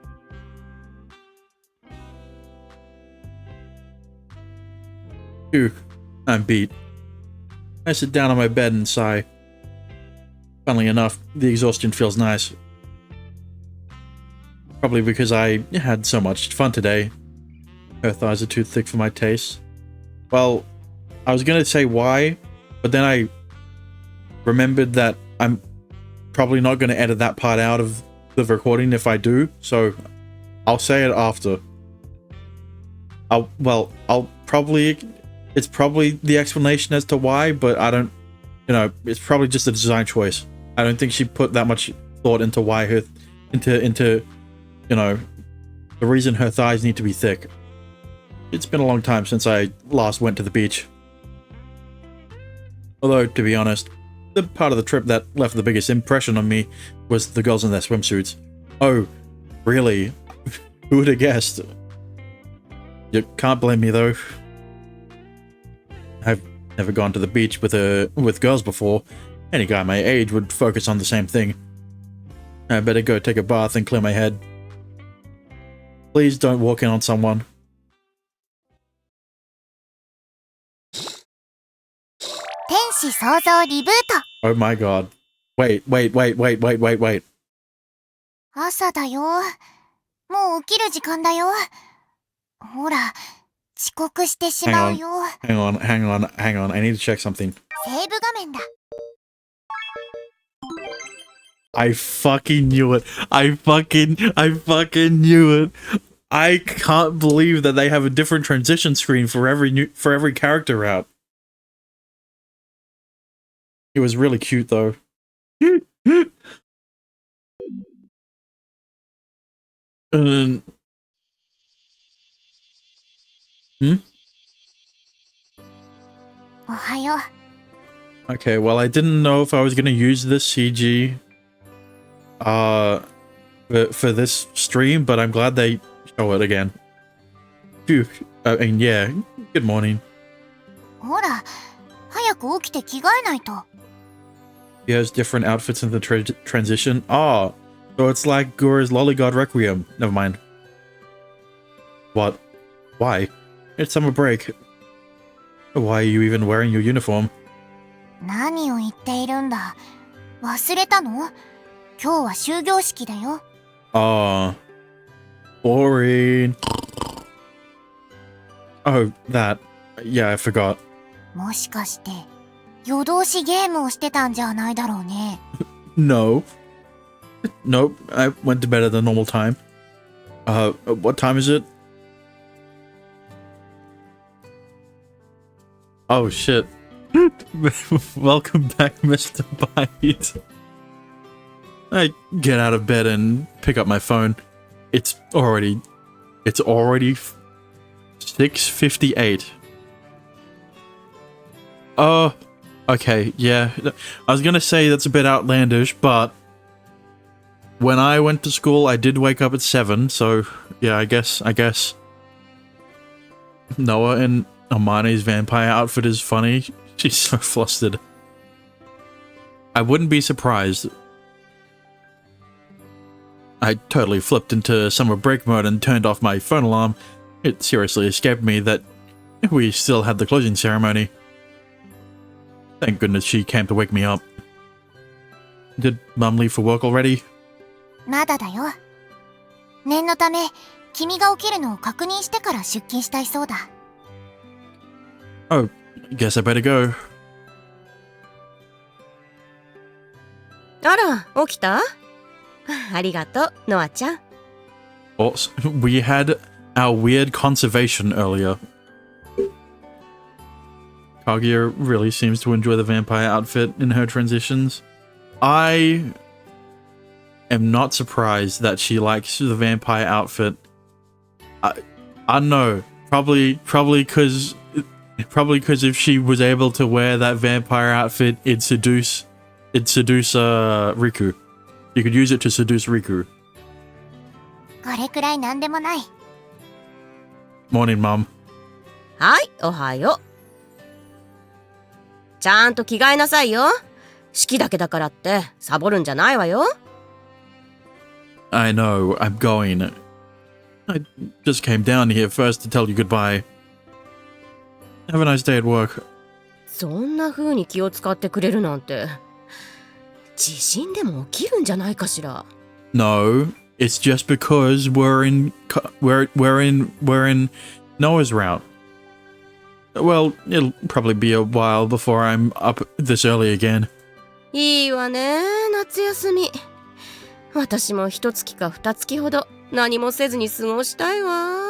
Phew, I'm beat. I sit down on my bed and sigh. Funnily enough, the exhaustion feels nice. Probably because I had so much fun today. Her thighs are too thick for my taste. Well, I was gonna say why, but then I remembered that I'm probably not gonna edit that part out of the recording if I do, so I'll say it after. It's probably the explanation as to why, but I don't, you know, it's probably just a design choice. I don't think she put that much thought into why her, into, you know, the reason her thighs need to be thick. It's been a long time since I last went to the beach. Although, to be honest, the part of the trip that left the biggest impression on me was the girls in their swimsuits. Oh, really? Who would have guessed? You can't blame me though. I've never gone to the beach with girls before. Any guy my age would focus on the same thing. I better go take a bath and clear my head. Please don't walk in on someone. 天使創造リブート。 Oh my god. Wait. 朝だよ。もう起きる時間だよ。ほら、遅刻してしまうよ。Hang on. I need to check something. セーブ画面だ。I fucking knew it. I fucking knew it. I can't believe that they have a different transition screen for every character route. It was really cute though.おはよう。 Okay, well, I didn't know if I was gonna use this CG for this stream, but I'm glad they show it again. Phew. I mean, yeah. Good morning. ほら、早く起きて着替えないと。 He has different outfits in the transition. Ah, so it's like Gura's Lollygod Requiem. Never mind. What? Why? It's summer break. Why are you even wearing your uniform? 何を言っているんだ。忘れたの？今日は終業式だよ。Ah, boring. Oh, that. Yeah, I forgot. もしかして夜通しゲームをしてたんじゃないだろうね。No. Nope, I went to bed at the normal time. What time is it? Oh shit. Welcome back, Mr. Bite. I get out of bed and pick up my phone. It's already 6:58. Oh, okay, yeah. I was gonna say that's a bit outlandish, but when I went to school, I did wake up at 7, so yeah, I guess Noah in Amane's vampire outfit is funny. She's so flustered. I wouldn't be surprised. I totally flipped into summer break mode and turned off my phone alarm. It seriously escaped me that we still had the closing ceremony. Thank goodness she came to wake me up. Did Mum leave for work already? まだだよ。念のため君が起きるのを確認してから出勤したいそうだ。 Oh, guess I better go. あら、起きた？ありがとう、ノアちゃん。Oh, we had our weird conservation earlier. Kaguya really seems to enjoy the vampire outfit in her transitions. I am not surprised that she likes the vampire outfit. I don't know. Probably because if she was able to wear that vampire outfit, it'd seduce Riku. You could use it to seduce Riku. これくらいなんでもない。 Morning, Mom. はい、おはよう。ちゃんと着替えなさいよ。式だけだからってサボるんじゃないわよ。I know, I'm going. I just came down here first to tell you goodbye. Have a nice day at work. そんな風に気を使ってくれるなんて、地震でも起きるんじゃないかしら。No, it's just because we're in Noah's route. Well, it'll probably be a while before I'm up this early again. いいわね、夏休み。私も1月か2月ほど何もせずに過ごしたいわ。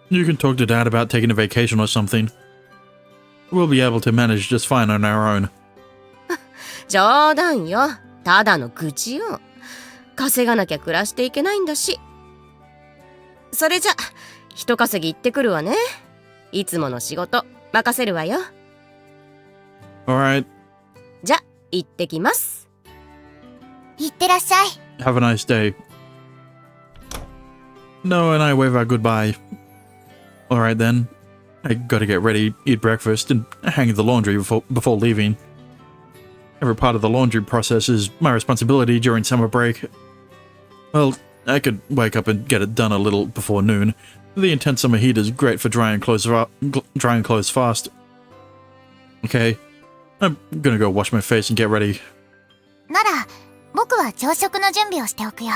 You can talk to Dad about taking a vacation or something. We'll be able to manage just fine on our own. 冗談よ。ただの愚痴よ。稼がなきゃ暮らしていけないんだし。それじゃ、一稼ぎ行ってくるわね。いつもの仕事任せるわよ。Alright, じゃ、行ってきます。いってらっしゃい。 have a nice day. Noah and I wave our goodbye. Alright then. I gotta get ready, eat breakfast, and hang the laundry before leaving. Every part of the laundry process is my responsibility during summer break. Well, I could wake up and get it done a little before noon. The intense summer heat is great for drying clothes fast. Okay, I'm gonna go wash my face and get ready. なら、僕は朝食の準備をしておくよ。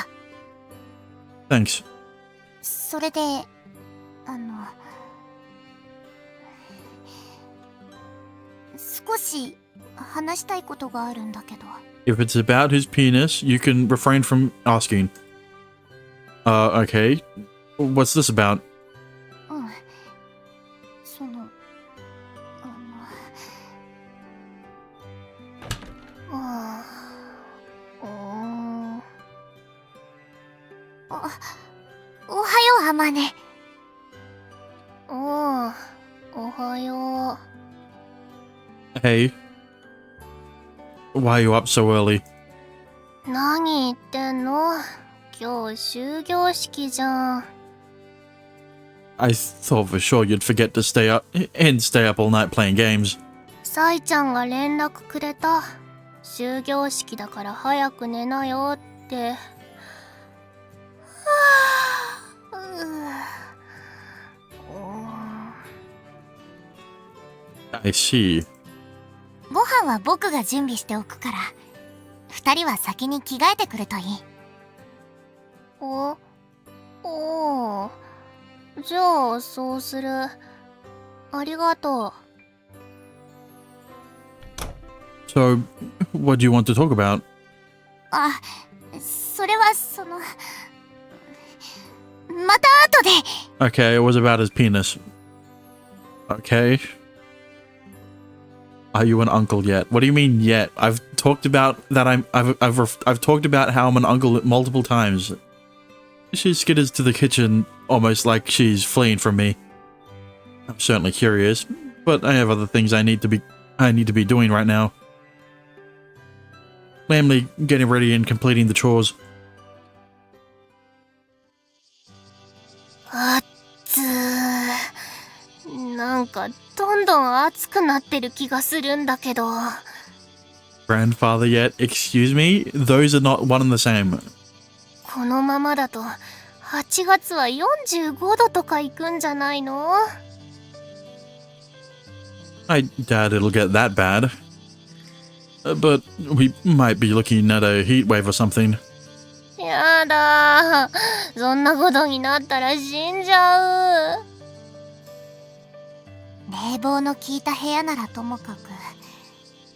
Thanks. それで、少し話したいことがあるんだけど。 If it's about his penis, you can refrain from asking. Okay. What's this about? うん。その、おはよう、アマネ。おはよ Hey. Why are you up so early? う。何言ってんの？今日終業式じゃん。I thought for sure you'd forget to stay up all night playing games. サイちゃんが連絡くれた。終業式だから早く寝なよって。I see. ご飯は僕が準備しておくから、二人は先に着替えてくるといい。おお。じゃあそうする。ありがとう。 So, what do you want to talk about? あ、それはまた後で。 Okay, it was about his penis. Okay. Are you an uncle yet? What do you mean yet? I've talked about that. I've talked about how I'm an uncle multiple times. She skitters to the kitchen almost like she's fleeing from me. I'm certainly curious, but I have other things I need to be doing right now. Namely, getting ready and completing the chores. あっつー。なんかどんどん暑くなってる気がするんだけど。 Grandfather yet? Excuse me? Those are not one and the same. このままだと8月は45度とかいくんじゃないの？ I doubt it'll get that bad. But we might be looking at a heat wave or something. ややだ、そんなことになったら死んじゃう。冷房の効いた部屋ならともかく、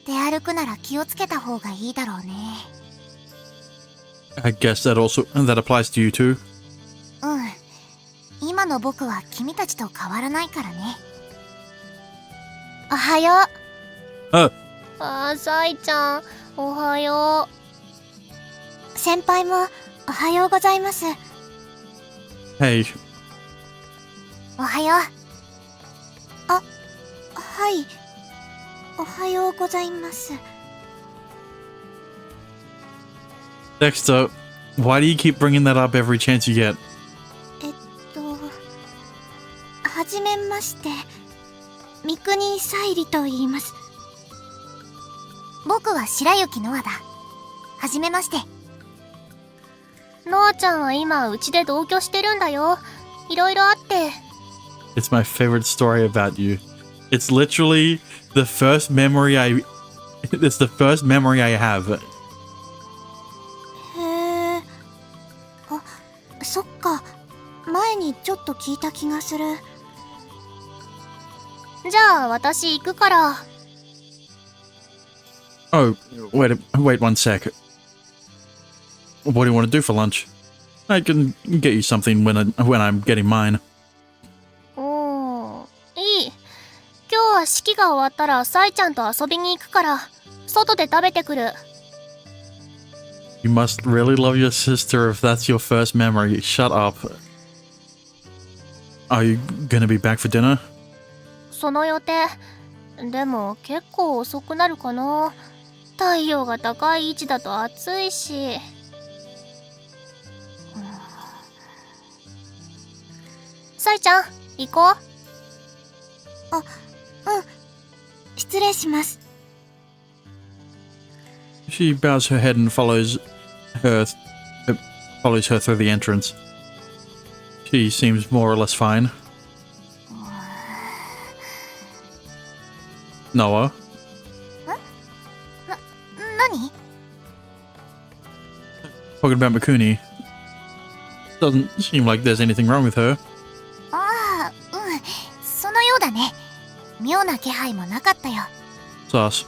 出歩くなら気をつけた方がいいだろうね。I guess that applies to you too. うん。今の僕は君たちと変わらないからね。おはよう。サイちゃん、おはよう。先輩もおはようございます。Hey, おはよう。あ、はい。おはようございます。Dexter, why do you keep bringing that up every chance you get? はじめまして。三国沙莉と言います。僕は白雪ノアだ。はじめまして。ノアちゃんは今うちで同居してるんだよ。いろいろあって。It's my favorite story about you. It's literally the first memory I have. へえ。あ、そっか。前にちょっと聞いた気がする。じゃあ私行くから。Oh, wait one sec. What do you want to do for lunch? I can get you something when I'm getting mine. いい。今日は式が終わったらサイちゃんと遊びに行くから、外で食べてくる。You must really love your sister if that's your first memory. Shut up. Are you gonna be back for dinner? その予定。でも結構遅くなるかな。太陽が高い位置だと暑いし。サイちゃん、行こう。失礼します。She bows her head and follows her through the entrance. She seems more or less fine. Noah? 何？ Talking about Mikuni. Doesn't seem like there's anything wrong with her. ああ、そのようだね。妙な気配もなかったよ。Sus.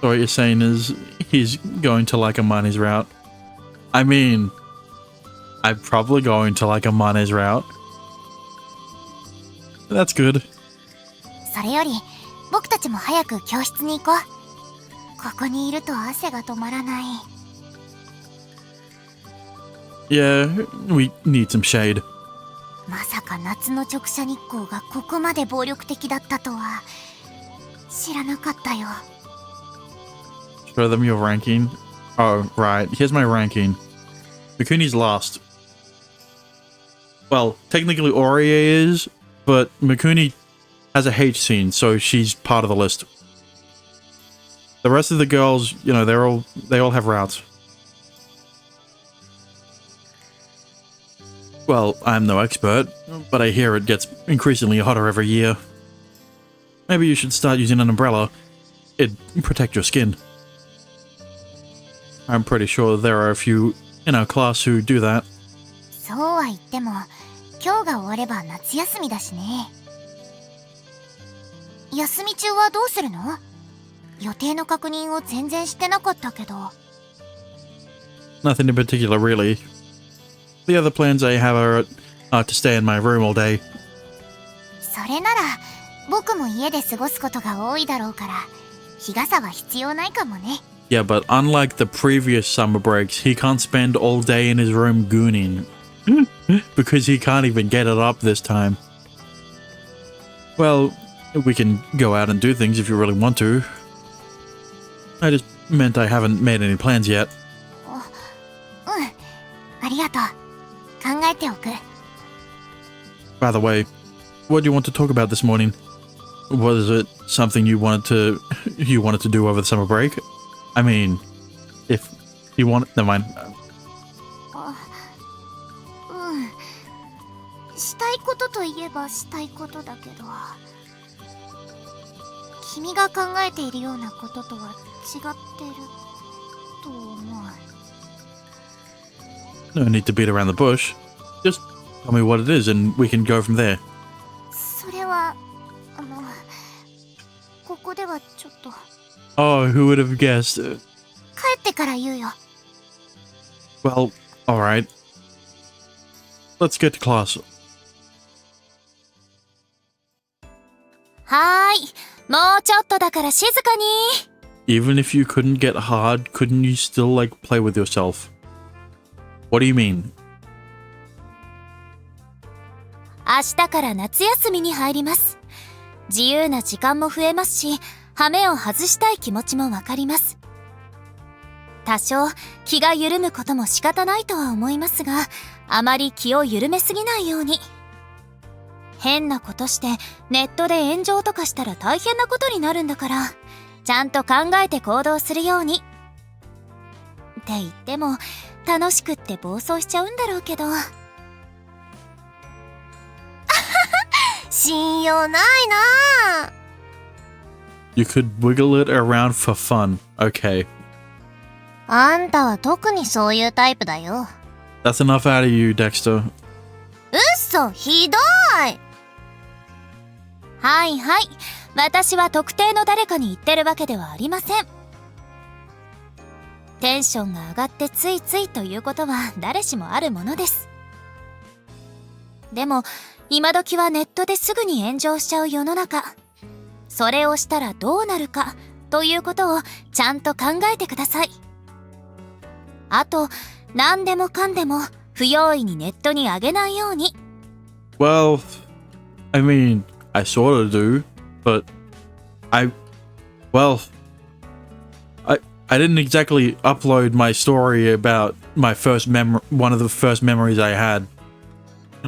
So what you're saying is he's going to like a money's route. I mean, I'm probably going to like a money's route. That's good. それより、僕たちも早く教室に行こう。ここにいると汗が止まらない。Yeah, we need some shade. まさか夏の直射日光がここまで暴力的だったとは知らなかったよ。Show them your ranking. Oh, right. Here's my ranking. Mikuni's last. Well, technically Orie is, but Mikuni has a H scene, so she's part of the list. The rest of the girls, you know, they all have routes. Well, I'm no expert, but I hear it gets increasingly hotter every year. Maybe you should start using an umbrella. It'd protect your skin. I'm pretty sure there are a few in our class who do that. そうは言っても、今日が終われば夏休みだしね。休み中はどうするの？予定の確認を全然してなかったけど。Nothing in particular, really. The other plans I have are to stay in my room all day. それなら、僕も家で過ごすことが多いだろうから、日傘は必要ないかもね。Yeah, but unlike the previous summer breaks, he can't spend all day in his room gooning. Because he can't even get it up this time. Well, we can go out and do things if you really want to. I just meant I haven't made any plans yet. ありがとう。考えておく。By the way, what do you want to talk about this morning? Was it something you wanted to do over the summer break? I mean, if you want, never mind. したいことといえばしたいことだけど、君が考えているようなこととは違ってると思う。No need to beat around the bush. Just tell me what it is and we can go from there. それはここではちょっと Oh, who would have guessed? 帰ってから言うよ。 Well, alright. Let's get to class. はーい、もうちょっとだから静かに。 Even if you couldn't get hard, couldn't you still, like, play with yourself? What do you mean? 明日から夏休みに入ります。自由な時間も増えますし、羽目を外したい気持ちもわかります。多少気が緩むことも仕方ないとは思いますが、あまり気を緩めすぎないように。変なことしてネットで炎上とかしたら大変なことになるんだから、ちゃんと考えて行動するように。って言っても楽しくって暴走しちゃうんだろうけど。信用ないな。 You could wiggle it around for fun. Okay. あんたは特にそういうタイプだよ。 That's enough out of you, Dexter. 嘘、ひどい。はいはい、私は特定の誰かに言ってるわけではありません。テンションが上がってついついということは誰しもあるものです。でも今時はネットですぐに炎上しちゃう世の中。それをしたらどうなるかということをちゃんと考えてください。あと何でもかんでも不用意にネットに上げないように。 Well, I mean, I sort of do, but I didn't exactly upload my story about my first one of the first memories I had.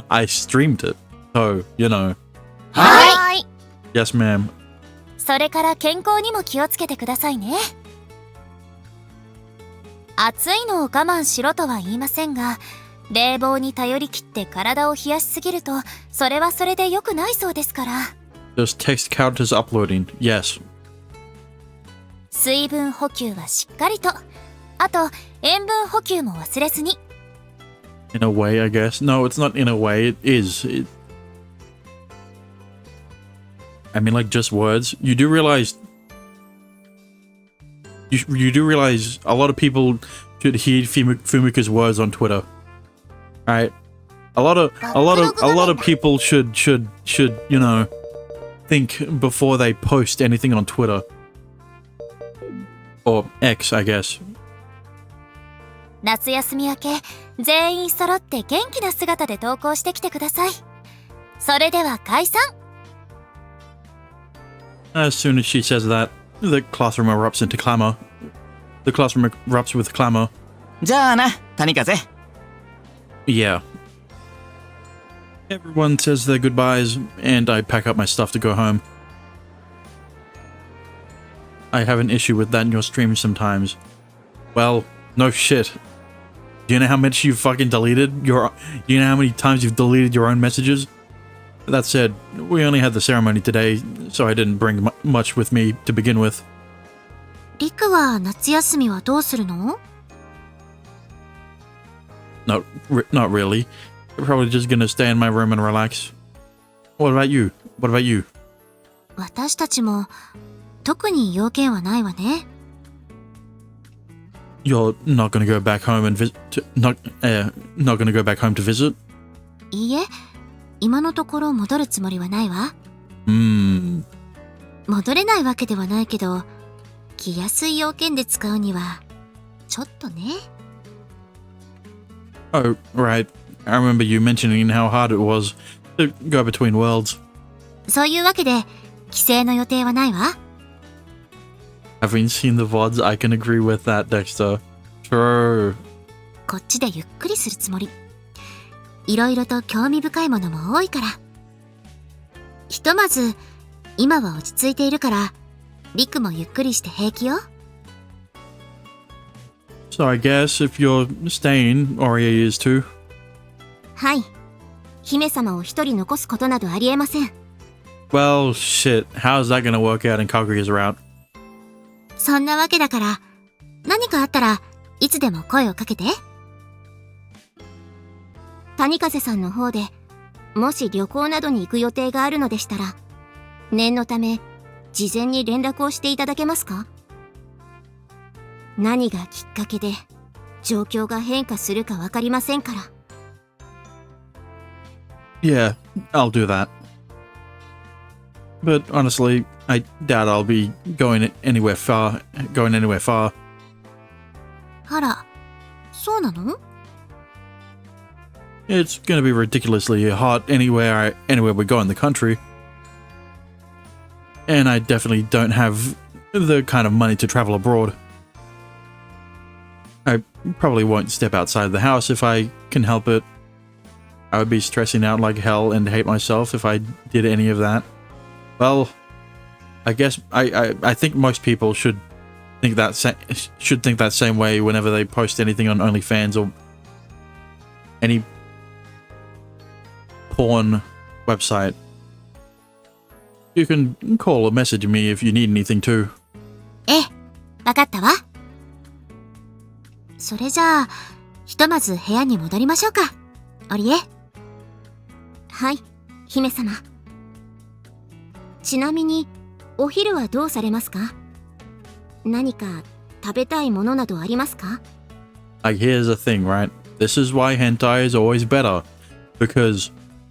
I streamed it, so, you know. はい。 Yes, ma'am. それから健康にも気をつけてくださいね。暑いのを我慢しろとは言いませんが、冷房に頼り切って体を冷やしすぎると、それはそれで良くないそうですから。 Does text count as uploading? Yes. 水分補給はしっかりと。あと塩分補給も忘れずに。 In a way, I guess. No, it's not in a way. It is. I mean, like, just words. You do realize... You do realize a lot of people should heed Fumika's words on Twitter. Right? A lot of people should, you know, think before they post anything on Twitter. Or X, I guess. 夏休み明け、全員揃って元気な姿で投稿してきてください。それでは解散。 As soon as she says that, the classroom erupts into clamor. The classroom erupts with clamor. じゃあな、谷風。 Yeah. Everyone says their goodbyes, and I pack up my stuff to go home. I have an issue with that in your stream sometimes. Well, no shit. Do you know how much you fucking deleted your... Do you know how many times you've deleted your own messages? That said, we only had the ceremony today, so I didn't bring much with me to begin with. リクは夏休みはどうするの？ Not really. We're probably just gonna stay in my room and relax. What about you? What about you? 私たちも特に要件はないわね。 You're not gonna go back home and visit... Not gonna go back home to visit? いいえ、今のところ戻るつもりはないわ。戻れないわけではないけど、来やすい要件で使うにはちょっとね。 Oh, right. I remember you mentioning how hard it was to go between worlds. そういうわけで帰省の予定はないわ。 Having seen the VODs, I can agree with that, Dexter. True. こっちでゆっくりするつもり。いろいろと興味深いものも多いから。ひとまず今は落ち着いているから、リクもゆっくりして平気よ。 So I guess if you're staying, Oria is too. はい。姫様を一人残すことなどありえません。 Well, shit. How's that gonna work out in Kaguya's route? そんなわけだから、何かあったらいつでも声をかけて。谷風さんの方でもし旅行などに行く予定があるのでしたら、念のため事前に連絡をしていただけますか？何がきっかけで状況が変化するかわかりませんから。Yeah, I'll do that. But honestly, I doubt I'll be going anywhere far. あら、そうなの？ It's gonna be ridiculously hot anywhere we go in the country. And I definitely don't have the kind of money to travel abroad. I probably won't step outside the house if I can help it. I would be stressing out like hell and hate myself if I did any of that. Well, I guess I think most people should think that same way whenever they post anything on OnlyFans or any porn website. You can call or message me if you need anything too. ええ、わかったわ。それじゃあ、ひとまず部屋に戻りましょうか。オリエ。はい、姫様。ちなみに、お昼はどうされますか？何か食べたいものなどありますか？ Like, here's the thing, right? This is why hentai is always better. Because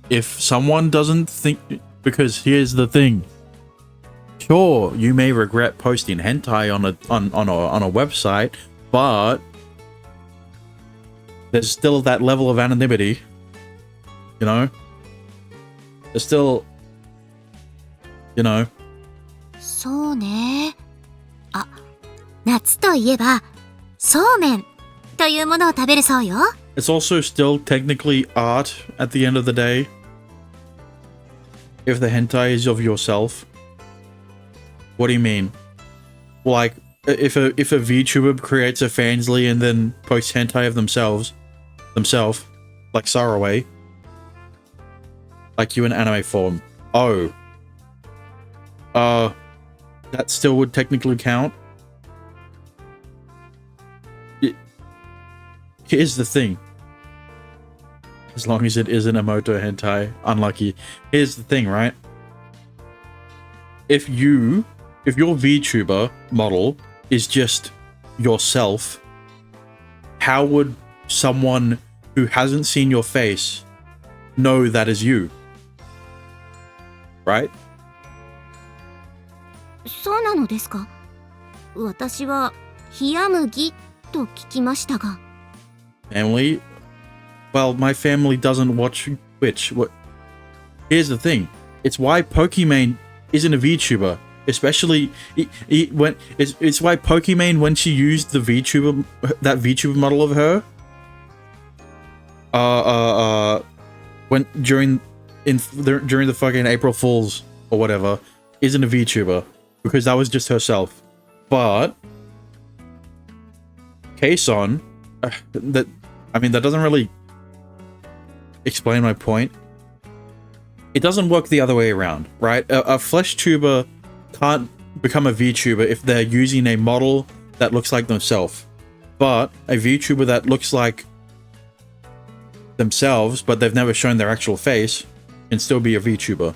if someone doesn't think... Because here's the thing. Sure, you may regret posting hentai on a website, but there's still that level of anonymity. You know? There's still... You know? そうね。あ、夏といえば、そうめんというものを食べるそうよ。It's also still technically art at the end of the day. If the hentai is of yourself. What do you mean? Like, if a VTuber creates a fansly and then posts hentai of themselves, like Saraway, like you in anime form. Oh. That still would technically count? Here's the thing. As long as it isn't a moto hentai, unlucky. Here's the thing, right? If your VTuber model is just yourself, how would someone who hasn't seen your face know that is you? Right? そうなのですか。私は冷麦と聞きましたが。Family? Well, my family doesn't watch Twitch. What? Here's the thing. It's why Pokimane isn't a VTuber. Especially when it's why Pokimane, when she used the that VTuber model of her, when during the fucking April Fools or whatever, isn't a VTuber because that was just herself. But Kason, that doesn't really explain my point. It doesn't work the other way around, right? A flesh tuber can't become a VTuber if they're using a model that looks like themselves. But a VTuber that looks like themselves, but they've never shown their actual face, can still be a VTuber.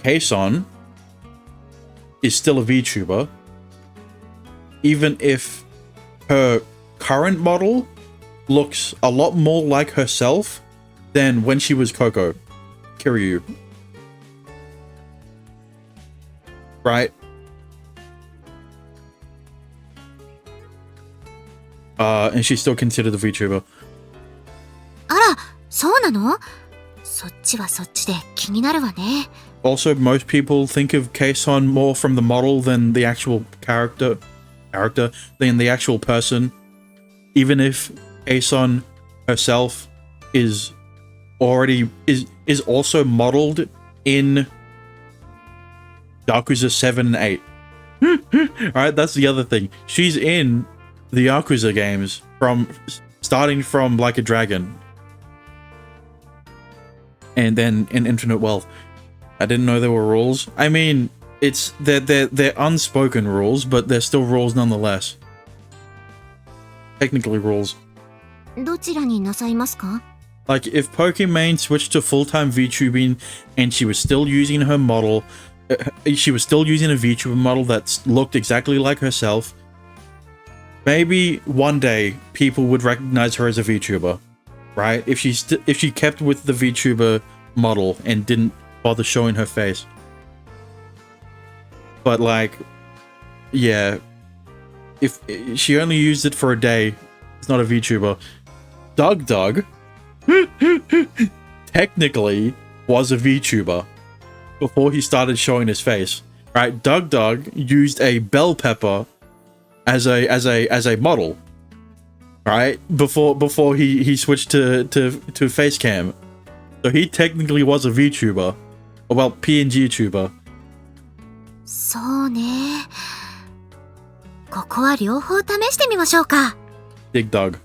Kason is still a VTuber, even if her current model looks a lot more like herself than when she was Coco Kiryu. Right? And she's still considered a VTuber. あら、そうなの？そっちはそっちで気になるわね。Also, most people think of Kason more from the model than the actual character than the actual person. Even if Kason herself is also modeled in Yakuza 7 and 8. Alright, that's the other thing. She's in the Yakuza games starting from Like a Dragon. And then in Infinite Wealth. I didn't know there were rules. I mean, they're unspoken rules, but they're still rules nonetheless. Technically rules. どちらになさいますか？ Like, if Pokimane switched to full-time VTubing and she was still using her model, she was still using a VTuber model that looked exactly like herself, maybe one day people would recognize her as a VTuber, right? If she kept with the VTuber model and didn't bother showing her face. But like, yeah, if she only used it for a day, it's not a VTuber. Doug technically was a VTuber before he started showing his face, right? Doug used a bell pepper as a model, right? Before he switched to face cam, so he technically was a VTuber, or well, PNG tuber. そうね。ここは両方試してみましょうか。 Dig Dug.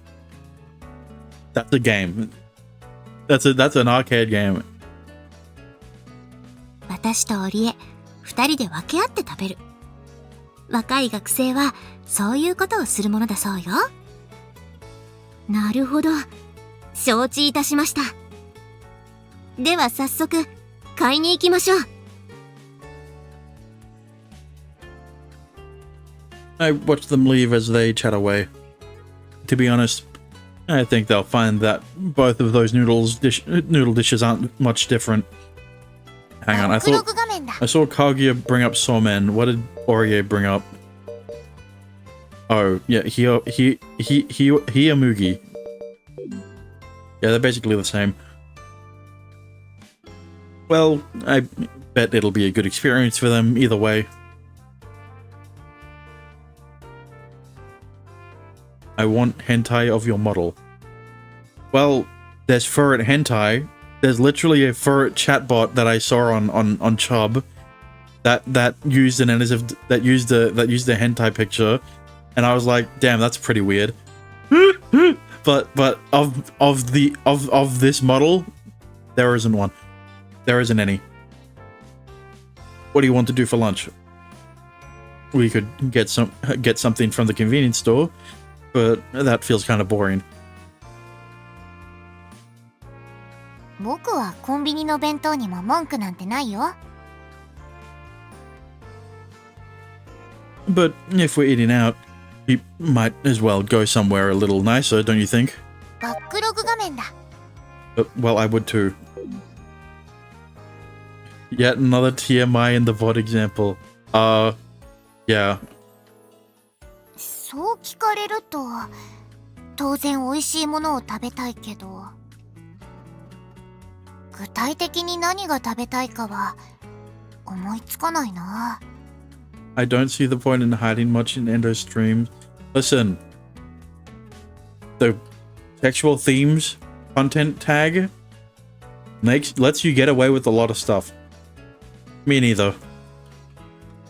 That's a game. That's an arcade game. 私と織江、二人で分け合って食べる。若い学生はそういうことをするものだそうよ。なるほど。承知いたしました。では早速、買いに行きましょう。I watch them leave as they chat away. To be honest, I think they'll find that both of those noodle dishes aren't much different. Hang on, I saw Kaguya bring up Somen. What did Orie bring up? Oh, yeah, Hiyamugi. Yeah, they're basically the same. Well, I bet it'll be a good experience for them either way. I want hentai of your model. Well, there's Furret hentai. There's literally a Furret chatbot that I saw on Chubb that used an that used a hentai picture, and I was like, damn, that's pretty weird. but of this model, there isn't one. There isn't any. What do you want to do for lunch? We could get something from the convenience store, but that feels kind of boring. 僕はコンビニの弁当にも文句なんてないよ。But if we're eating out, we might as well go somewhere a little nicer, don't you think? バックログ画面だ。Well, I would too. Yet another TMI in the VOD example. Yeah. そう聞かれると、当然美味しいものを食べたいけど、具体的に何が食べたいかは思いつかないな。I don't see the point in hiding much in Endo's streams. Listen, the sexual themes content tag lets you get away with a lot of stuff. Me neither.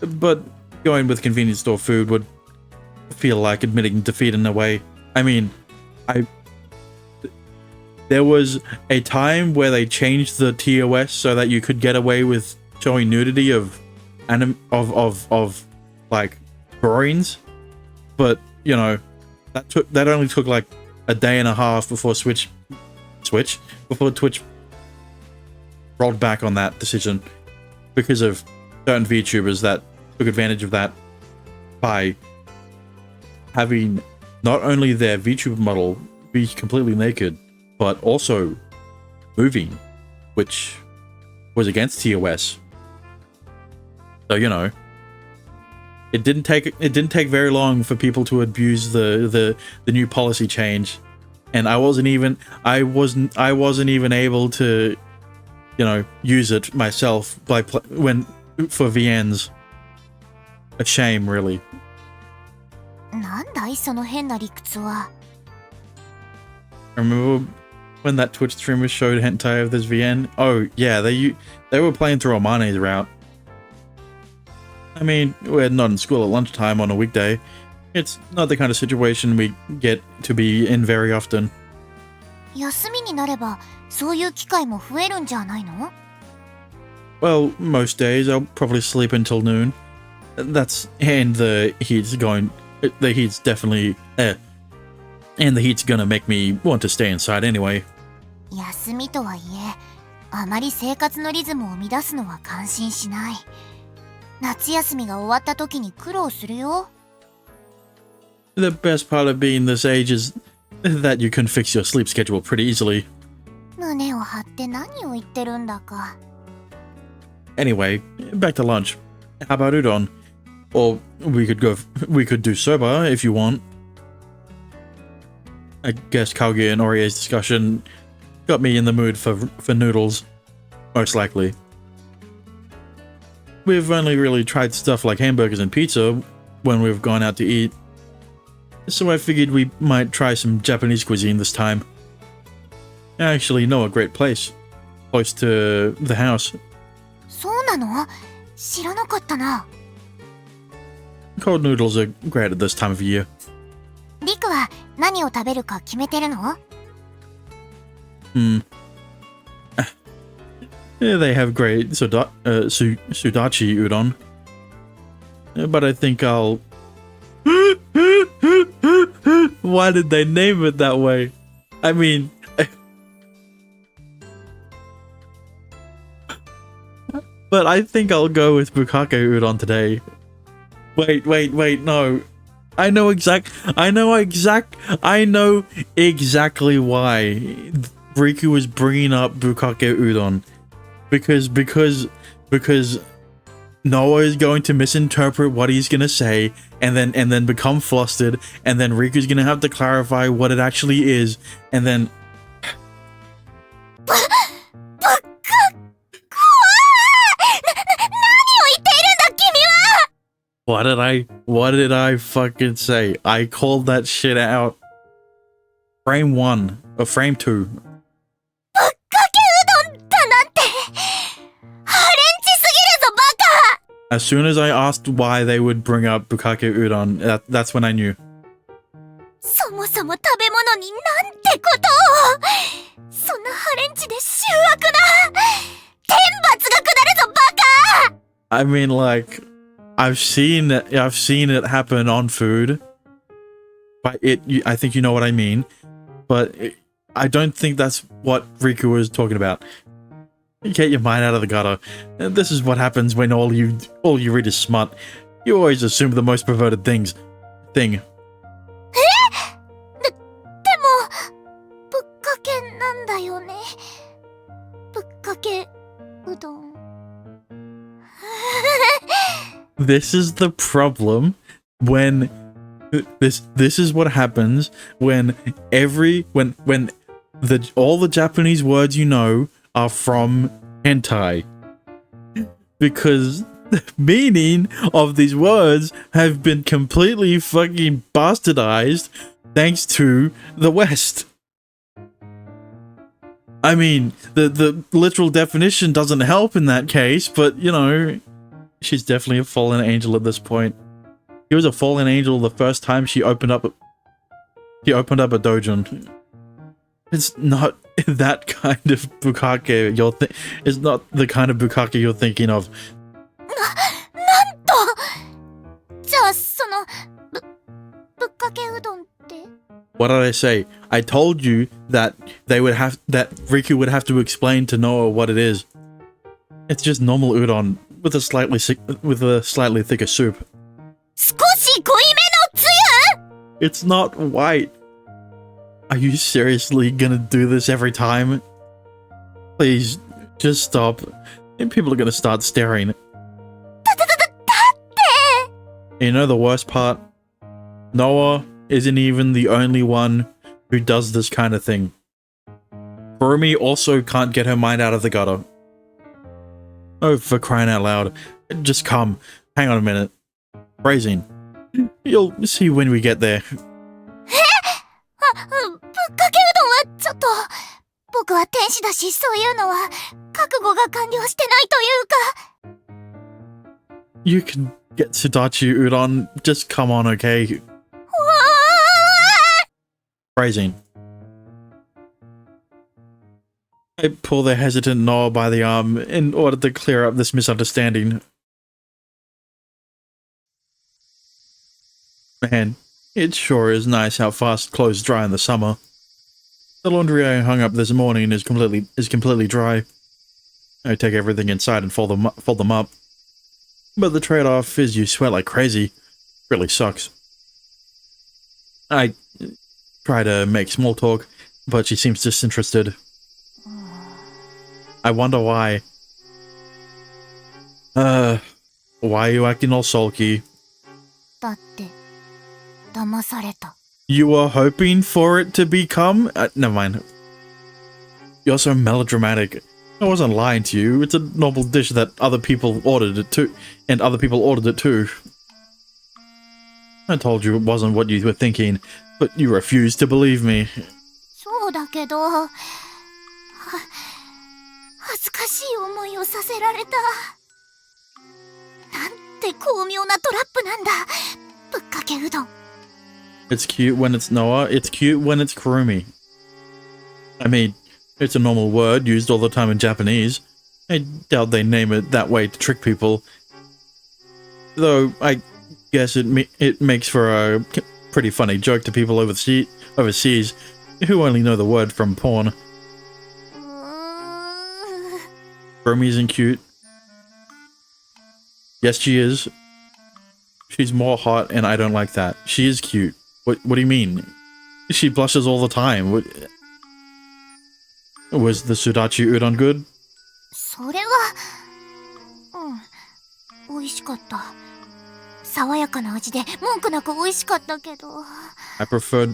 But going with convenience store food would feel like admitting defeat in a way. I mean, there was a time where they changed the TOS so that you could get away with showing nudity of like drawings, but you know that only took like a day and a half before Twitch rolled back on that decision because of certain VTubers that took advantage of that by having not only their VTuber model be completely naked, but also moving, which was against TOS. So you know, it didn't take very long for people to abuse the new policy change, and I wasn't even able to, you know, use it myself by for VNs. A shame, really. なんだいその変な理屈は。Remember when that Twitch streamer showed hentai of this VN? Oh yeah, they were playing through Amane's route. I mean, we're not in school at lunchtime on a weekday. It's not the kind of situation we get to be in very often. 休みになればそういう機会も増えるんじゃないの？ Well, most days I'll probably sleep until noon. And the heat's definitely and the heat's gonna make me want to stay inside anyway. 休みとはいえ、あまり生活のリズムを乱すのは感心しない。夏休みが終わった時に苦労するよ。The best part of being this age is that you can fix your sleep schedule pretty easily. 胸を張って何を言ってるんだか。Anyway, back to lunch. How about udon? Or we could do soba if you want. I guess Kaugi and Orie's discussion got me in the mood for noodles. Most likely. We've only really tried stuff like hamburgers and pizza when we've gone out to eat. So I figured we might try some Japanese cuisine this time. I actually know a great place. Close to the house. そうなの？知らなかったな。Cold noodles are great at this time of year. リクは何を食べるか決めてるの？ They have great sudachi udon. But I think I'll... Why did they name it that way? I mean... But I think I'll go with bukake udon today. Wait, no. I know exactly why Riku was bringing up bukake udon. Because Noah is going to misinterpret what he's gonna say and then become flustered, and then Riku's gonna have to clarify what it actually is, and then What did I fucking say? I called that shit out. Frame 1 or frame 2. As soon as I asked why they would bring up bukake udon, that's when I knew. そもそも食べ物になんてことを。そんなハレンチで醜悪な。天罰が下るぞバカ。 I mean, like, I've seen it happen on food. But I think you know what I mean. But I don't think that's what Riku was talking about. Get your mind out of the gutter. This is what happens when all you read is smut. You always assume the most perverted thing. でもぶっかけなんだよね。ぶっかけうどん。This is the problem when this is what happens when all the Japanese words you know are from hentai, because the meaning of these words have been completely fucking bastardized thanks to the West. I mean, the literal definition doesn't help in that case, but you know, she's definitely a fallen angel at this point. She was a fallen angel the first time she opened up a dojin. It's not that kind of bukake it's not the kind of bukake you're thinking of. なんと。じゃあそのぶっかけうどんって。 What did I say? I told you that Riku would have to explain to Noah what it is. It's just normal udon with a slightly thicker soup. 少し濃いめのつゆ。 It's not white. Are you seriously gonna do this every time? Please, just stop. And people are gonna start staring. You know the worst part? Noah isn't even the only one who does this kind of thing. Furumi also can't get her mind out of the gutter. Oh, for crying out loud. Just come. Hang on a minute. Phrasing. You'll see when we get there. ぶっかけうどんはちょっと。僕は天使だし、そういうのは覚悟が完了してないというか。 You can get Sudachi udon. Just come on, okay? Phrasing. I pull the hesitant Noah by the arm in order to clear up this misunderstanding. Man, it sure is nice how fast clothes dry in the summer. The laundry I hung up this morning is completely dry. I take everything inside and fold them up. But the trade-off is you sweat like crazy. Really sucks. I try to make small talk, but she seems disinterested. I wonder why. Why are you acting all sulky? だって騙された。 You were hoping for it to become? Never mind. You're so melodramatic. I wasn't lying to you. It's a normal dish that other people ordered it too. And other people ordered it too. I told you it wasn't what you were thinking, but you refused to believe me. そうだけど、恥ずかしい思いをさせられた。なんて巧妙なトラップなんだ。ぶっかけうどん。 It's cute when it's Noah, it's cute when it's Kurumi. I mean, it's a normal word used all the time in Japanese. I doubt they name it that way to trick people. Though, I guess it makes for a pretty funny joke to people overseas who only know the word from porn. Kurumi isn't cute. Yes, she is. She's more hot and I don't like that. She is cute. What do you mean? She blushes all the time. Was the Sudachi udon good? それは、美味しかった。爽やかな味で文句なく美味しかったけど。I prefer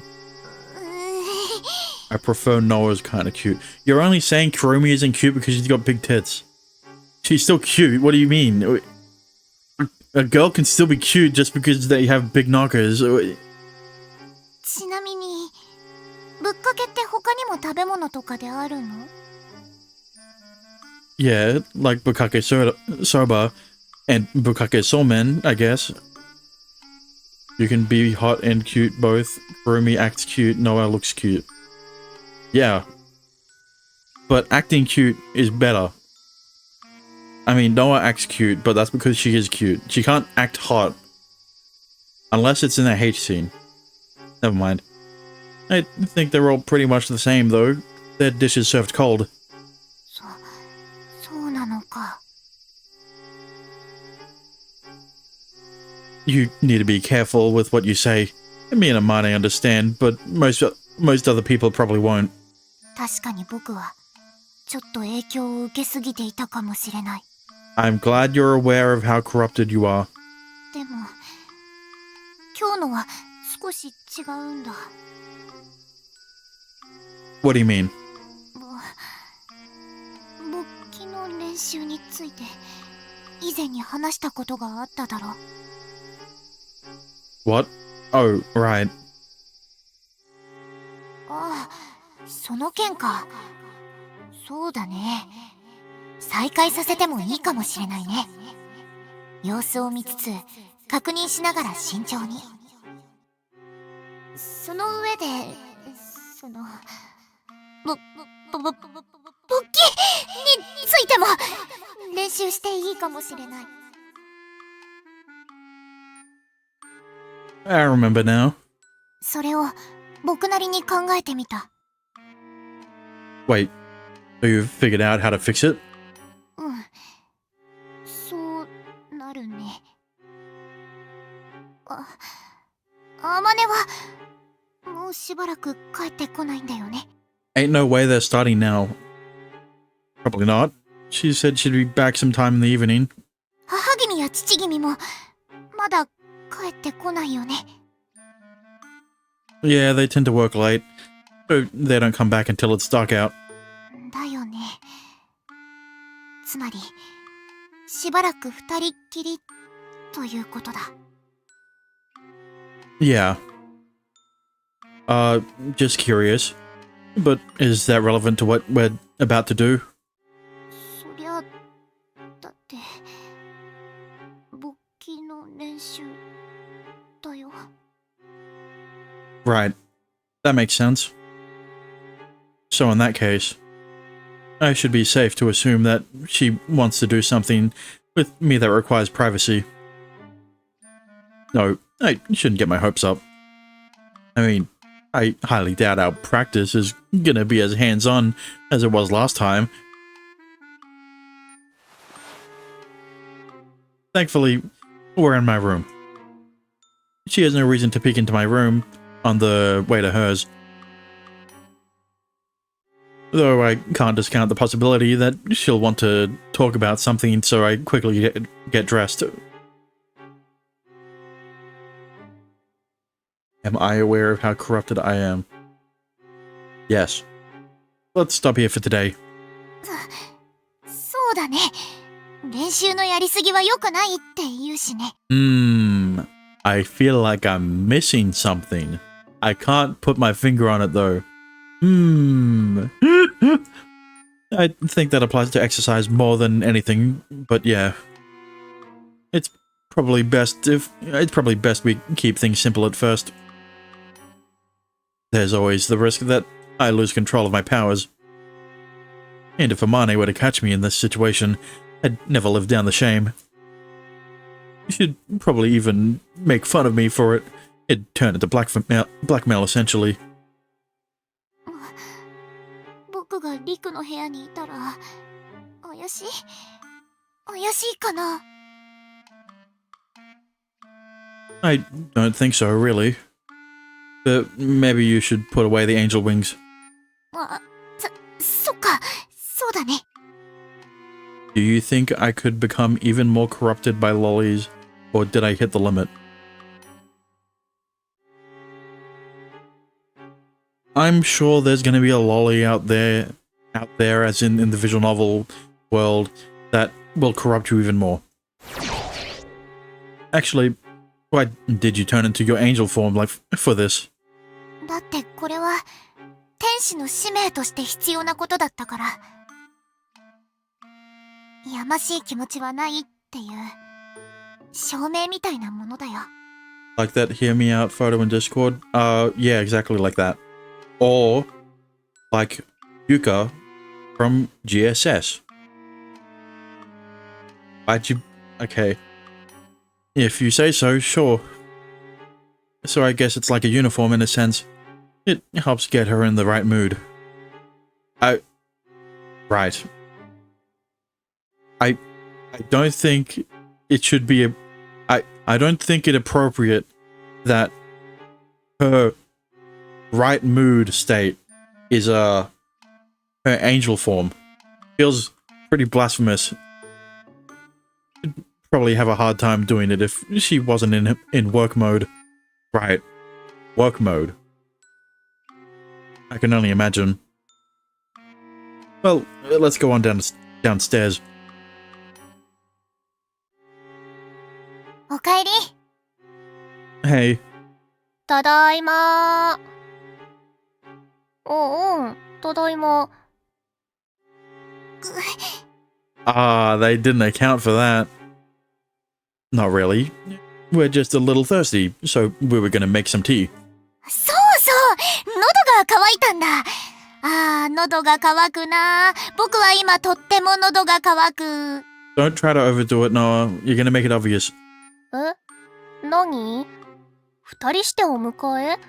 Noah's kind of cute. You're only saying Kurumi isn't cute because she's got big tits. She's still cute. What do you mean? A girl can still be cute just because they have big knockers. ちなみに、ぶっかけって他にも食べ物とかであるの？ Yeah, like bukkake soba and bukkake somen, I guess. You can be hot and cute both. Kurumi acts cute, Noah looks cute. Yeah. But acting cute is better. I mean, Noah acts cute, but that's because she is cute. She can't act hot. Unless it's in a H scene. Never mind. I think they're all pretty much the same, though. Their dishes served cold. そうなのか。 You need to be careful with what you say. Me and Amane understand, but most other people probably won't. 確かに僕は、ちょっと影響を受けすぎていたかもしれない。 I'm glad you're aware of how corrupted you are. でも、今日のは少し違うんだ。 What do you mean? 勃起の練習について以前に話したことがあっただろ。 What? Oh, right. ああ、その件か。そうだね。再開させてもいいかもしれないね。様子を見つつ確認しながら慎重に。その上で、その勃起についても練習していいかもしれない。 I remember now. それを僕なりに考えてみた。 Wait, so you've figured out how to fix it? うん、そうなるね。あまねはもうしばらく帰ってこないんだよね。 Ain't no way they're starting now. Probably not. She said she'd be back sometime in the evening. 母君や父君もまだ帰ってこないよね。 Yeah, they tend to work late, so they don't come back until it's dark out. だよね。つまりしばらく二人っきりということだ。 Yeah. Just curious. But is that relevant to what we're about to do? そりゃだって勃起の練習だよ。 Right. That makes sense. So in that case, I should be safe to assume that she wants to do something with me that requires privacy. No, I shouldn't get my hopes up. I mean, I highly doubt our practice is gonna be as hands-on as it was last time. Thankfully, we're in my room. She has no reason to peek into my room on the way to hers. Though I can't discount the possibility that she'll want to talk about something, so I quickly get dressed. Am I aware of how corrupted I am? Yes. Let's stop here for today. そうだね。練習のやりすぎは良くないって言うしね。I feel like I'm missing something. I can't put my finger on it though. I think that applies to exercise more than anything, but yeah. It's probably best we keep things simple at first. There's always the risk that I lose control of my powers. And if Amane were to catch me in this situation, I'd never live down the shame. She'd probably even make fun of me for it. It'd turn into blackmail essentially. 僕がリクの部屋にいたら怪しいかな。 I don't think so, really. But maybe you should put away the angel wings. そっか、そうだね。 Do you think I could become even more corrupted by lollies, or did I hit the limit? I'm sure there's going to be a lolly out there as in the visual novel world, that will corrupt you even more. Actually, why did you turn into your angel form like for this? だってこれは天使の使命として必要なことだったから。やましい気持ちはないっていう証明みたいなものだよ。 Like that hear me out photo in Discord? Yeah, exactly like that. Or like Yuka from GSS. Why'd you... Okay. If you say so, sure. So I guess it's like a uniform in a sense. It helps get her in the right mood. Right. I don't think it should be I don't think it appropriate that her right mood state is her angel form. Feels pretty blasphemous. She'd probably have a hard time doing it if she wasn't in work mode. Right. Work mode. I can only imagine. Well, let's go on downstairs. おかえり。 Hey. ただいま。ただいま。 They didn't account for that. Not really. We're just a little thirsty, so we were gonna make some tea. そうそう、喉が渇いたんだ。喉が渇くな。僕は今とっても喉が渇く。 Don't try to overdo it, Noah. You're gonna make it obvious. 何？二人してお迎え？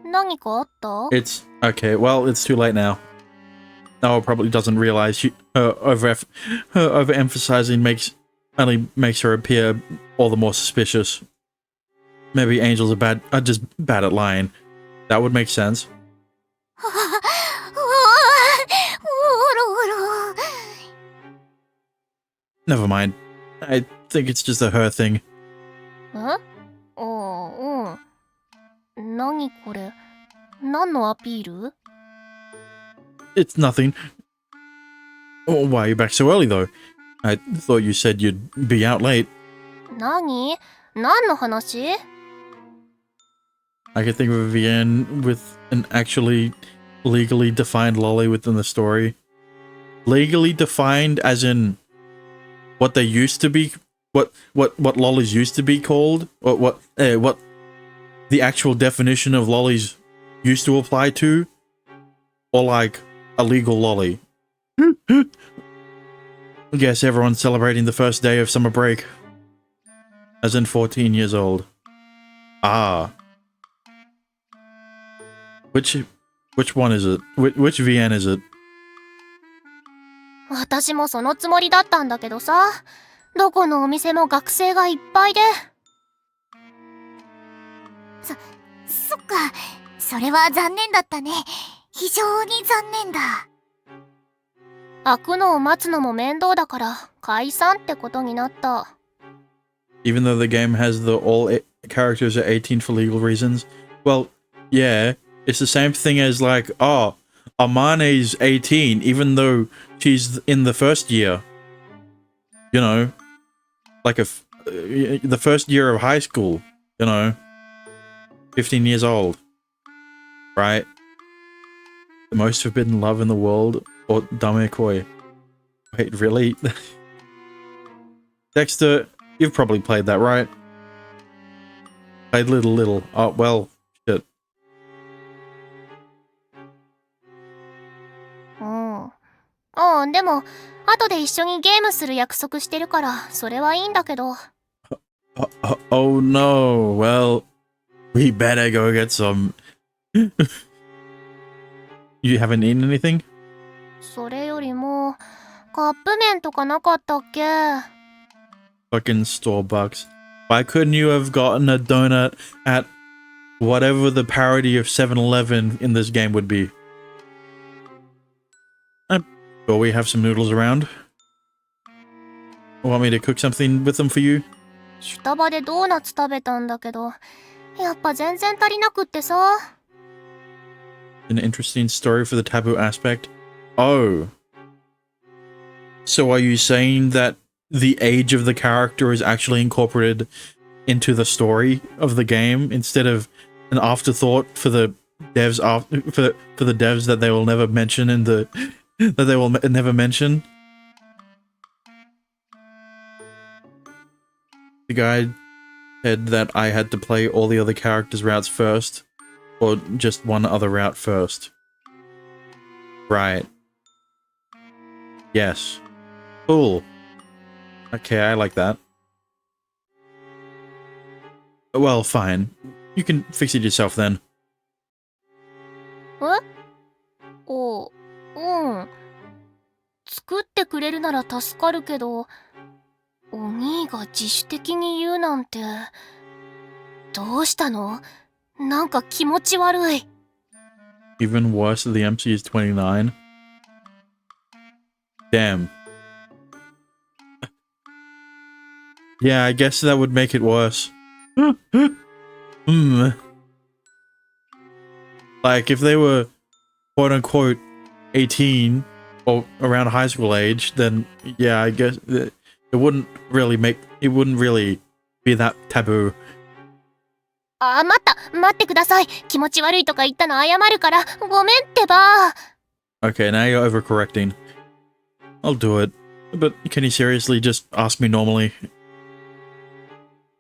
何かあった？ It's okay. Well, it's too late now. Noah probably doesn't realize her overemphasizing only makes her appear all the more suspicious. Maybe angels are just bad at lying. That would make sense. Never mind. I think it's just a her thing. 何これ？何のアピール？ It's nothing. Oh, why are you back so early, though? I thought you said you'd be out late. 何の話？ I could think of a VN with an actually legally defined lolly within the story. Legally defined as in what they used to be, what lollies used to be called, or what the actual definition of lollies used to apply to, or like a legal lolly. I guess everyone's celebrating the first day of summer break. As in 14 years old. Which one is it? Which VN is it? 私もそのつもりだったんだけどさ、どこのお店も学生がいっぱいで。そっか。それは残念だったね。非常に残念だ。開くのを待つのも面倒だから解散ってことになった。Even though the game has the characters are 18 for legal reasons. Well, yeah, it's the same thing as like, oh, Amane's 18 even though she's in the first year. You know, like the first year of high school, you know, 15 years old, right? The most forbidden love in the world, or Dame Koi. Wait, really? Dexter, you've probably played that, right? Played Little. Oh, well, shit. でも後で一緒にゲームする約束してるからそれはいいんだけど。Oh no, well, we better go get some. You haven't eaten anything? それよりもカップ麺とかなかったっけ？ Fucking Starbucks. Why couldn't you have gotten a donut at whatever the parody of 7-Eleven in this game would be? I'm sure we have some noodles around. Want me to cook something with them for you? シュタバでドーナツ食べたんだけど、やっぱ全然足りなくってさ。An interesting story for the taboo aspect. Oh. So are you saying that the age of the character is actually incorporated into the story of the game instead of an afterthought for the devs for the devs that they will never mention in the that they will never mention? The guy said that I had to play all the other characters' routes first, or just one other route first. Right. Yes. Cool. Okay, I like that. Well, fine. You can fix it yourself then. 作ってくれるなら助かるけど、お兄が自主的に言うなんて。どうしたの？なんか気持ち悪い。Even worse, the MC is 29. Damn. Yeah, I guess that would make it worse. Like, if they were quote-unquote 18 or around high school age, then yeah, I guess it wouldn't really be that taboo. 待ってください。気持ち悪いとか言ったの謝るから、ごめんってば。 Okay, now you're overcorrecting. I'll do it. But can you seriously just ask me normally?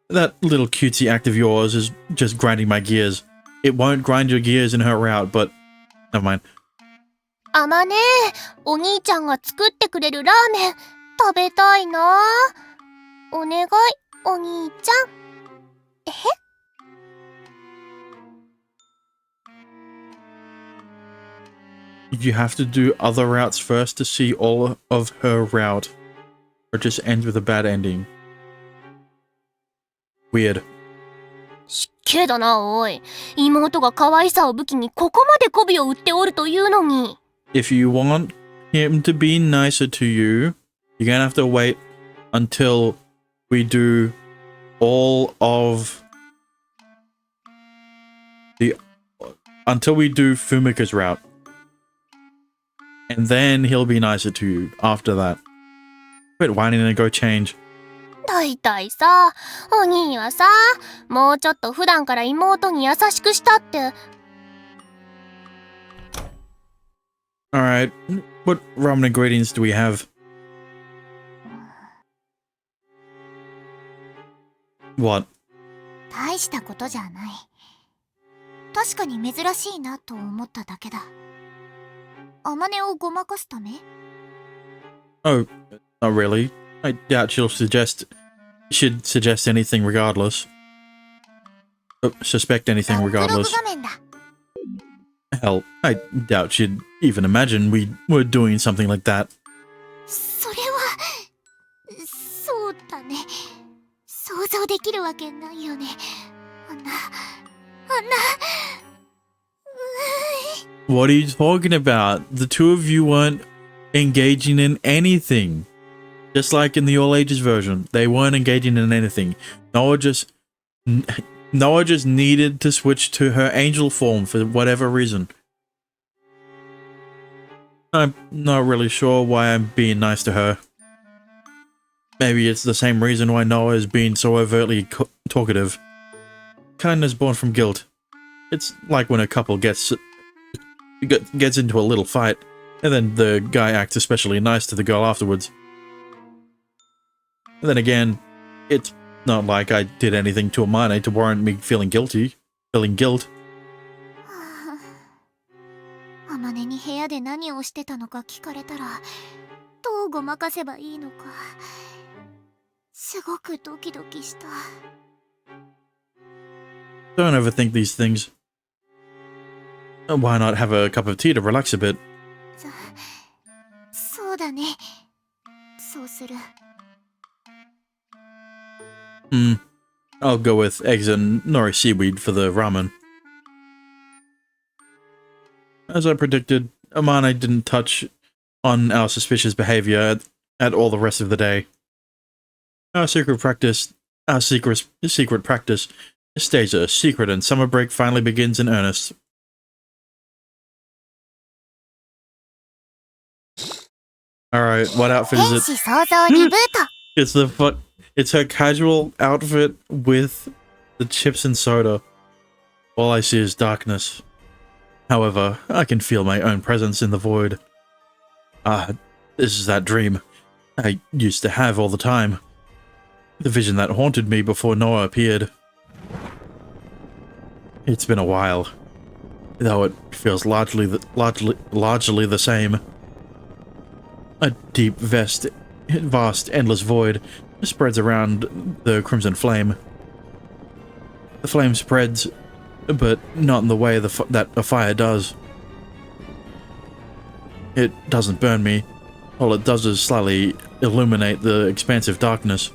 That little cutesy act of yours is just grinding my gears. It won't grind your gears in her route, but never mind. あまね、お兄ちゃんが作ってくれるラーメン食べたいな。お願い、お兄ちゃん。えへ？ You have to do other routes first to see all of her route, or it just ends with a bad ending. Weird. 失敬だな、おい。妹が可愛さを武器にここまで媚びを売っておるというのに。If you want him to be nicer to you, you're gonna have to wait until we do all of until we do Fumika's route. And then he'll be nicer to you after that. Quit whining and go change. だいたいさ、お兄はさ、もうちょっと普段から妹に優しくしたって。Alright, what ramen ingredients do we have? What? 大したことじゃない。確かに珍しいなと思っただけだ。あまねをごまかすため？ Oh, not really. I doubt she'd suggest anything regardless. Suspect anything regardless. アップログ画面だ。Hell, I doubt she'd even imagine we were doing something like that. それはそうだね。想像できるわけないよね。あんな What are you talking about? The two of you weren't engaging in anything. Just like in the All Ages version, they weren't engaging in anything. Noah just needed to switch to her angel form for whatever reason. I'm not really sure why I'm being nice to her. Maybe it's the same reason why Noah is being so overtly talkative. Kindness born from guilt. It's like when a couple gets into a little fight, and then the guy acts especially nice to the girl afterwards. And then again, it's not like I did anything to Amane to warrant me feeling guilt. あまねに部屋で何をしてたのか聞かれたらどうごまかせばいいのかすごくドキドキした。 Don't overthink these things. Why not have a cup of tea to relax a bit? そうだね。そうする。 I'll go with eggs and nori seaweed for the ramen. As I predicted, Amane didn't touch on our suspicious behavior at all the rest of the day. Our secret practice stays a secret, and summer break finally begins in earnest. Alright, what outfit is 天 it? 使創造リブート。 It's her casual outfit with the chips and soda. All I see is darkness. However, I can feel my own presence in the void. Ah, this is that dream I used to have all the time. The vision that haunted me before Noah appeared. It's been a while, though it feels largely the same. A deep, vast, endless void spreads around the crimson flame. The flame spreads, but not in the way that a fire does. It doesn't burn me. All it does is slightly illuminate the expansive darkness.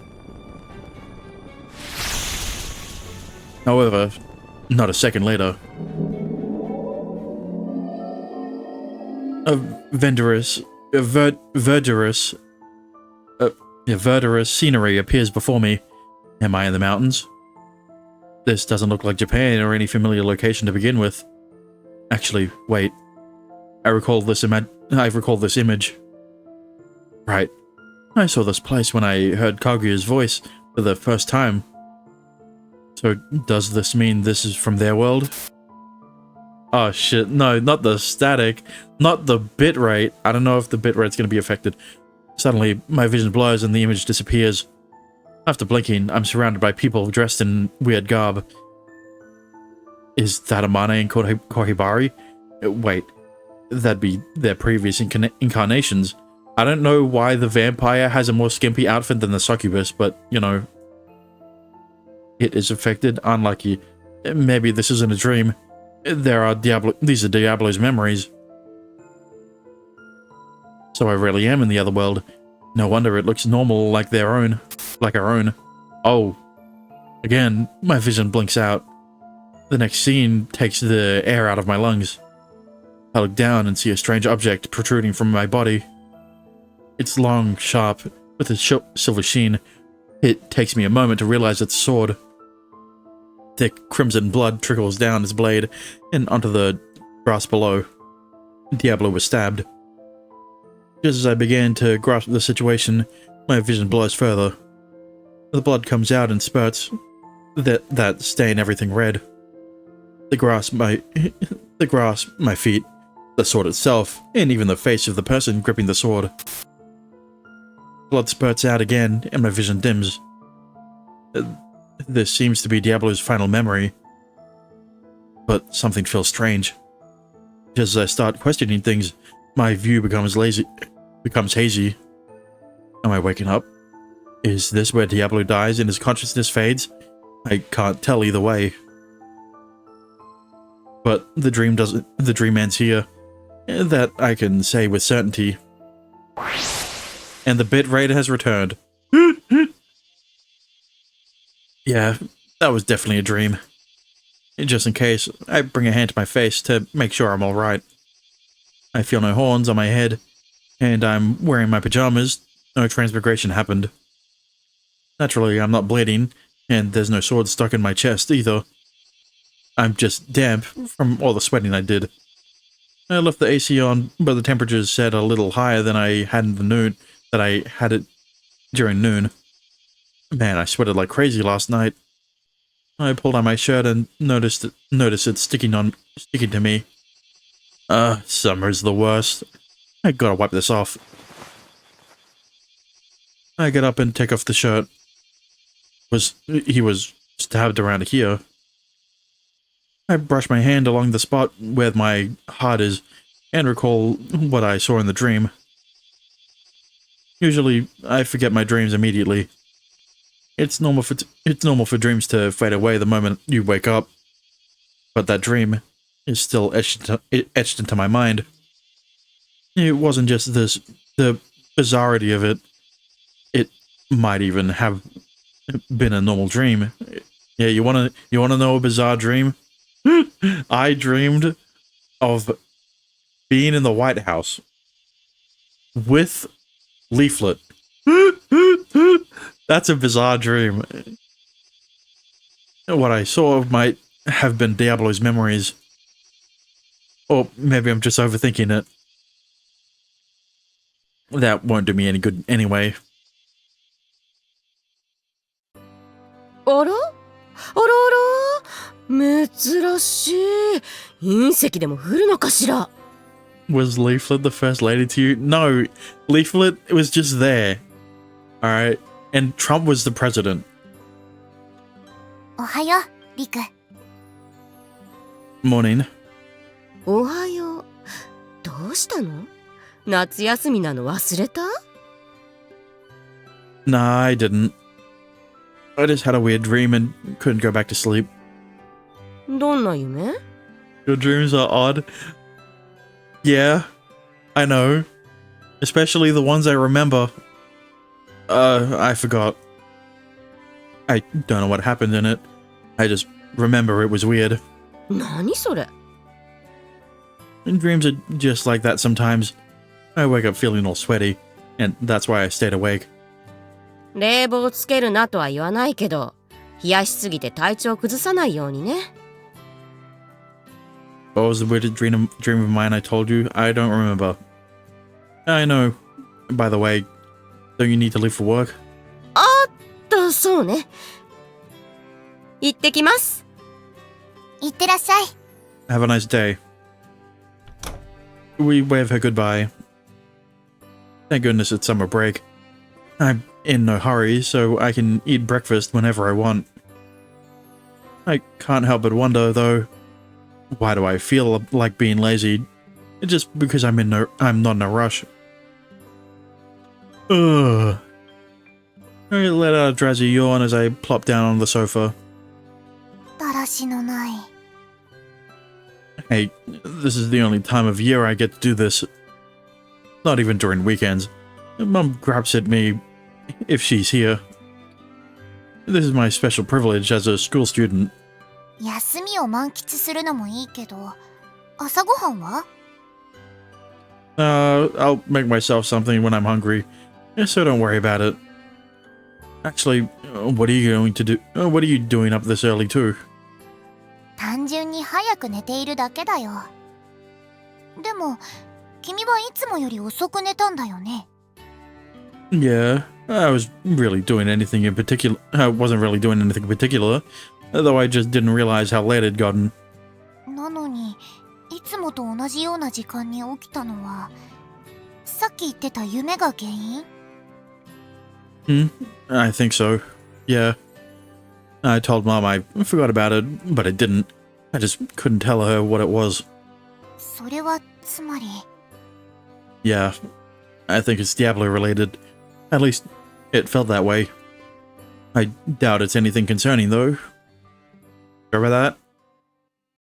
However, not a second later, a verdurous scenery appears before me. Am I in the mountains? This doesn't look like Japan or any familiar location to begin with. Actually, wait. I recall this image. Right. I saw this place when I heard Kaguya's voice for the first time. So, does this mean this is from their world? Oh shit, no, not the static, not the bitrate. I don't know if the bitrate's gonna be affected. Suddenly, my vision blurs and the image disappears. After blinking, I'm surrounded by people dressed in weird garb. Is that Amane and Kohibari? Wait, that'd be their previous incarnations. I don't know why the vampire has a more skimpy outfit than the succubus, but, you know, it is affected. Unlucky. Maybe this isn't a dream. These are Diablo's memories. So I really am in the other world. No wonder it looks normal like our own. Oh. Again, my vision blinks out. The next scene takes the air out of my lungs. I look down and see a strange object protruding from my body. It's long, sharp, with a silver sheen. It takes me a moment to realize it's a sword. Thick crimson blood trickles down its blade and onto the grass below. Diablo was stabbed. Just as I began to grasp the situation, my vision blurs further. The blood comes out in spurts that stain everything red. The grass, my feet, the sword itself, and even the face of the person gripping the sword. Blood spurts out again, and my vision dims. This seems to be Diablo's final memory. But something feels strange. Just as I start questioning things, my view becomes hazy. Am I waking up? Is this where Diablo dies and his consciousness fades? I can't tell either way. But the dream ends here. That I can say with certainty. And the bit rate has returned. Yeah, that was definitely a dream. Just in case, I bring a hand to my face to make sure I'm alright. I feel no horns on my head, and I'm wearing my pajamas. No transmigration happened. Naturally, I'm not bleeding, and there's no sword stuck in my chest either. I'm just damp from all the sweating I did. I left the AC on, but the temperature's set a little higher than I had it during noon. Man, I sweated like crazy last night. I pulled on my shirt and noticed it sticking to me. Summer's the worst. I gotta wipe this off. I get up and take off the shirt. He was stabbed around here. I brush my hand along the spot where my heart is and recall what I saw in the dream. Usually, I forget my dreams immediately. It's normal for dreams to fade away the moment you wake up, but that dream is still etched into my mind. It wasn't just the bizarrety of it. It might even have been a normal dream. Yeah, you wanna know a bizarre dream? I dreamed of being in the White House with Leaflet. That's a bizarre dream. What I saw might have been Diablo's memories. Or maybe I'm just overthinking it. That won't do me any good anyway. あら珍しい。隕石でも降るのかしら。 Was Leaflet the first lady to you? No, Leaflet was just there. Alright, and Trump was the president. おはよう、リク。 Morning. おはよう。どうしたの？夏休みなの忘れた？ Nah, I didn't. I just had a weird dream and couldn't go back to sleep. どんな夢？ Your dreams are odd. Yeah, I know. Especially the ones I remember. I forgot. I don't know what happened in it. I just remember it was weird. 何それ？ And dreams are just like that sometimes. I wake up feeling all sweaty, and that's why I stayed awake. 冷房つけるなとは言わないけど、冷やしすぎて体調崩さないようにね。What was the weirdest dream of mine I told you? I don't remember. I know. By the way, don't you need to leave for work? そうね。行ってきます。いってらっしゃい。 Have a nice day. We wave her goodbye. Thank goodness it's summer break. I'm in no hurry, so I can eat breakfast whenever I want. I can't help but wonder, though, why do I feel like being lazy? Just because I'm not in a rush. Ugh. I let out a drowsy yawn as I plop down on the sofa. だらしのない。 Hey, this is the only time of year I get to do this. Not even during weekends. Mum grabs at me if she's here. This is my special privilege as a school student. 休みを満喫するのもいいけど、朝ごはんは？ I'll make myself something when I'm hungry, so don't worry about it. Actually, what are you going to do? What are you doing up this early too? 単純に早く寝ているだけだよ。でも、君はいつもより遅く寝たんだよね。Yeah, I wasn't really doing anything in particular, though I just didn't realize how late it'd gotten. なのに、いつもと同じような時間に起きたのは、さっき言ってた夢が原因？ I think so. Yeah. I told Mom I forgot about it, but I didn't. I just couldn't tell her what it was. それはつまり。 Yeah, I think it's Diablo related. At least, it felt that way. I doubt it's anything concerning, though. Sure about that?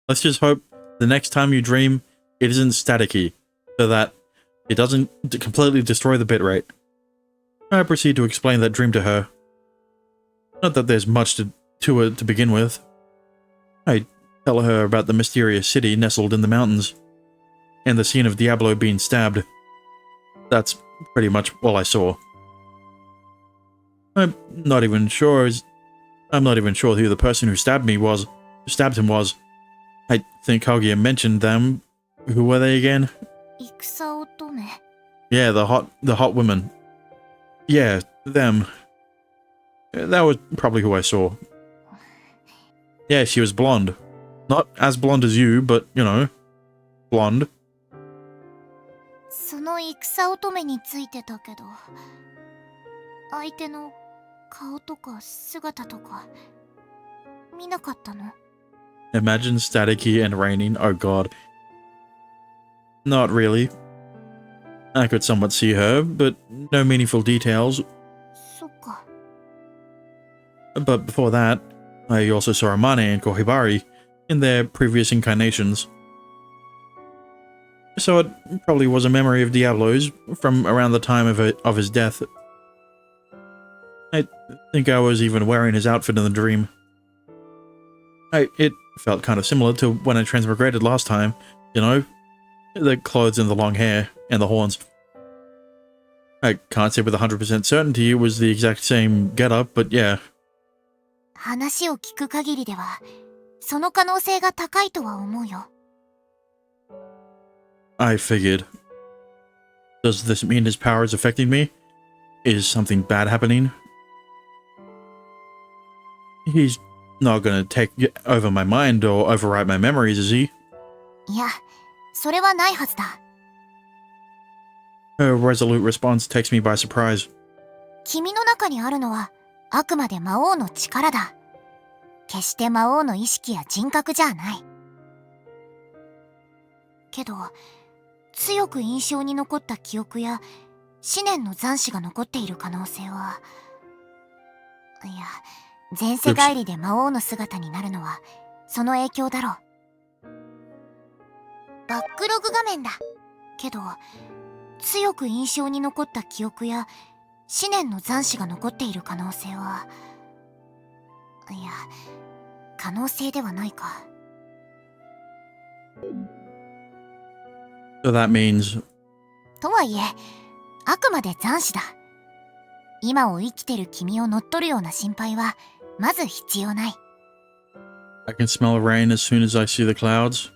Let's just hope The next time you dream, it isn't staticky, so that it doesn't completely destroy the bitrate. I proceed to explain that dream to her. Not that there's much to it to begin with. I tell her about the mysterious city nestled in the mountains, and the scene of Diablo being stabbed. That's pretty much all I saw. I'm not even sure who the person who stabbed him was. I think Kaguya mentioned them. Who were they again? 戦乙女 Yeah, the hot women. Yeah, them. That was probably who I saw. Yeah, she was blonde. Not as blonde as you, but, you know, blonde. その戦乙女についてだけど、相手の顔とか姿とか見なかったの？ Imagine staticky and raining. Oh god. Not really. I could somewhat see her, but no meaningful details. そっか。 But before that, I also saw Amane and Kohibari in their previous incarnations. So it probably was a memory of Diablo's from around the time of his death. I think I was even wearing his outfit in the dream. It felt kind of similar to when I transmigrated last time, you know? The clothes and the long hair and the horns. I can't say with 100% certainty it was the exact same getup, but yeah. 話を聞く限りでは、その可能性が高いとは思うよ。 I figured. Does this mean his power is affecting me? Is something bad happening? He's not gonna take over my mind or overwrite my memories, is he? いや、それはないはずだ。 Her resolute response takes me by surprise. 君の中にあるのは、あくまで魔王の力だ。決して魔王の意識や人格じゃない。けど、強く印象に残った記憶や思念の残滓が残っている可能性は、いや、前世帰りで魔王の姿になるのはその影響だろう。バックログ画面だ。けど、強く印象に残った記憶や思念の残滓が残っている可能性は、いや、可能性ではないか。So that means... とはいえ、あくまで残滓だ。今を生きてる君を乗っ取るような心配はまず必要ない。 I can smell rain as soon as I see the clouds.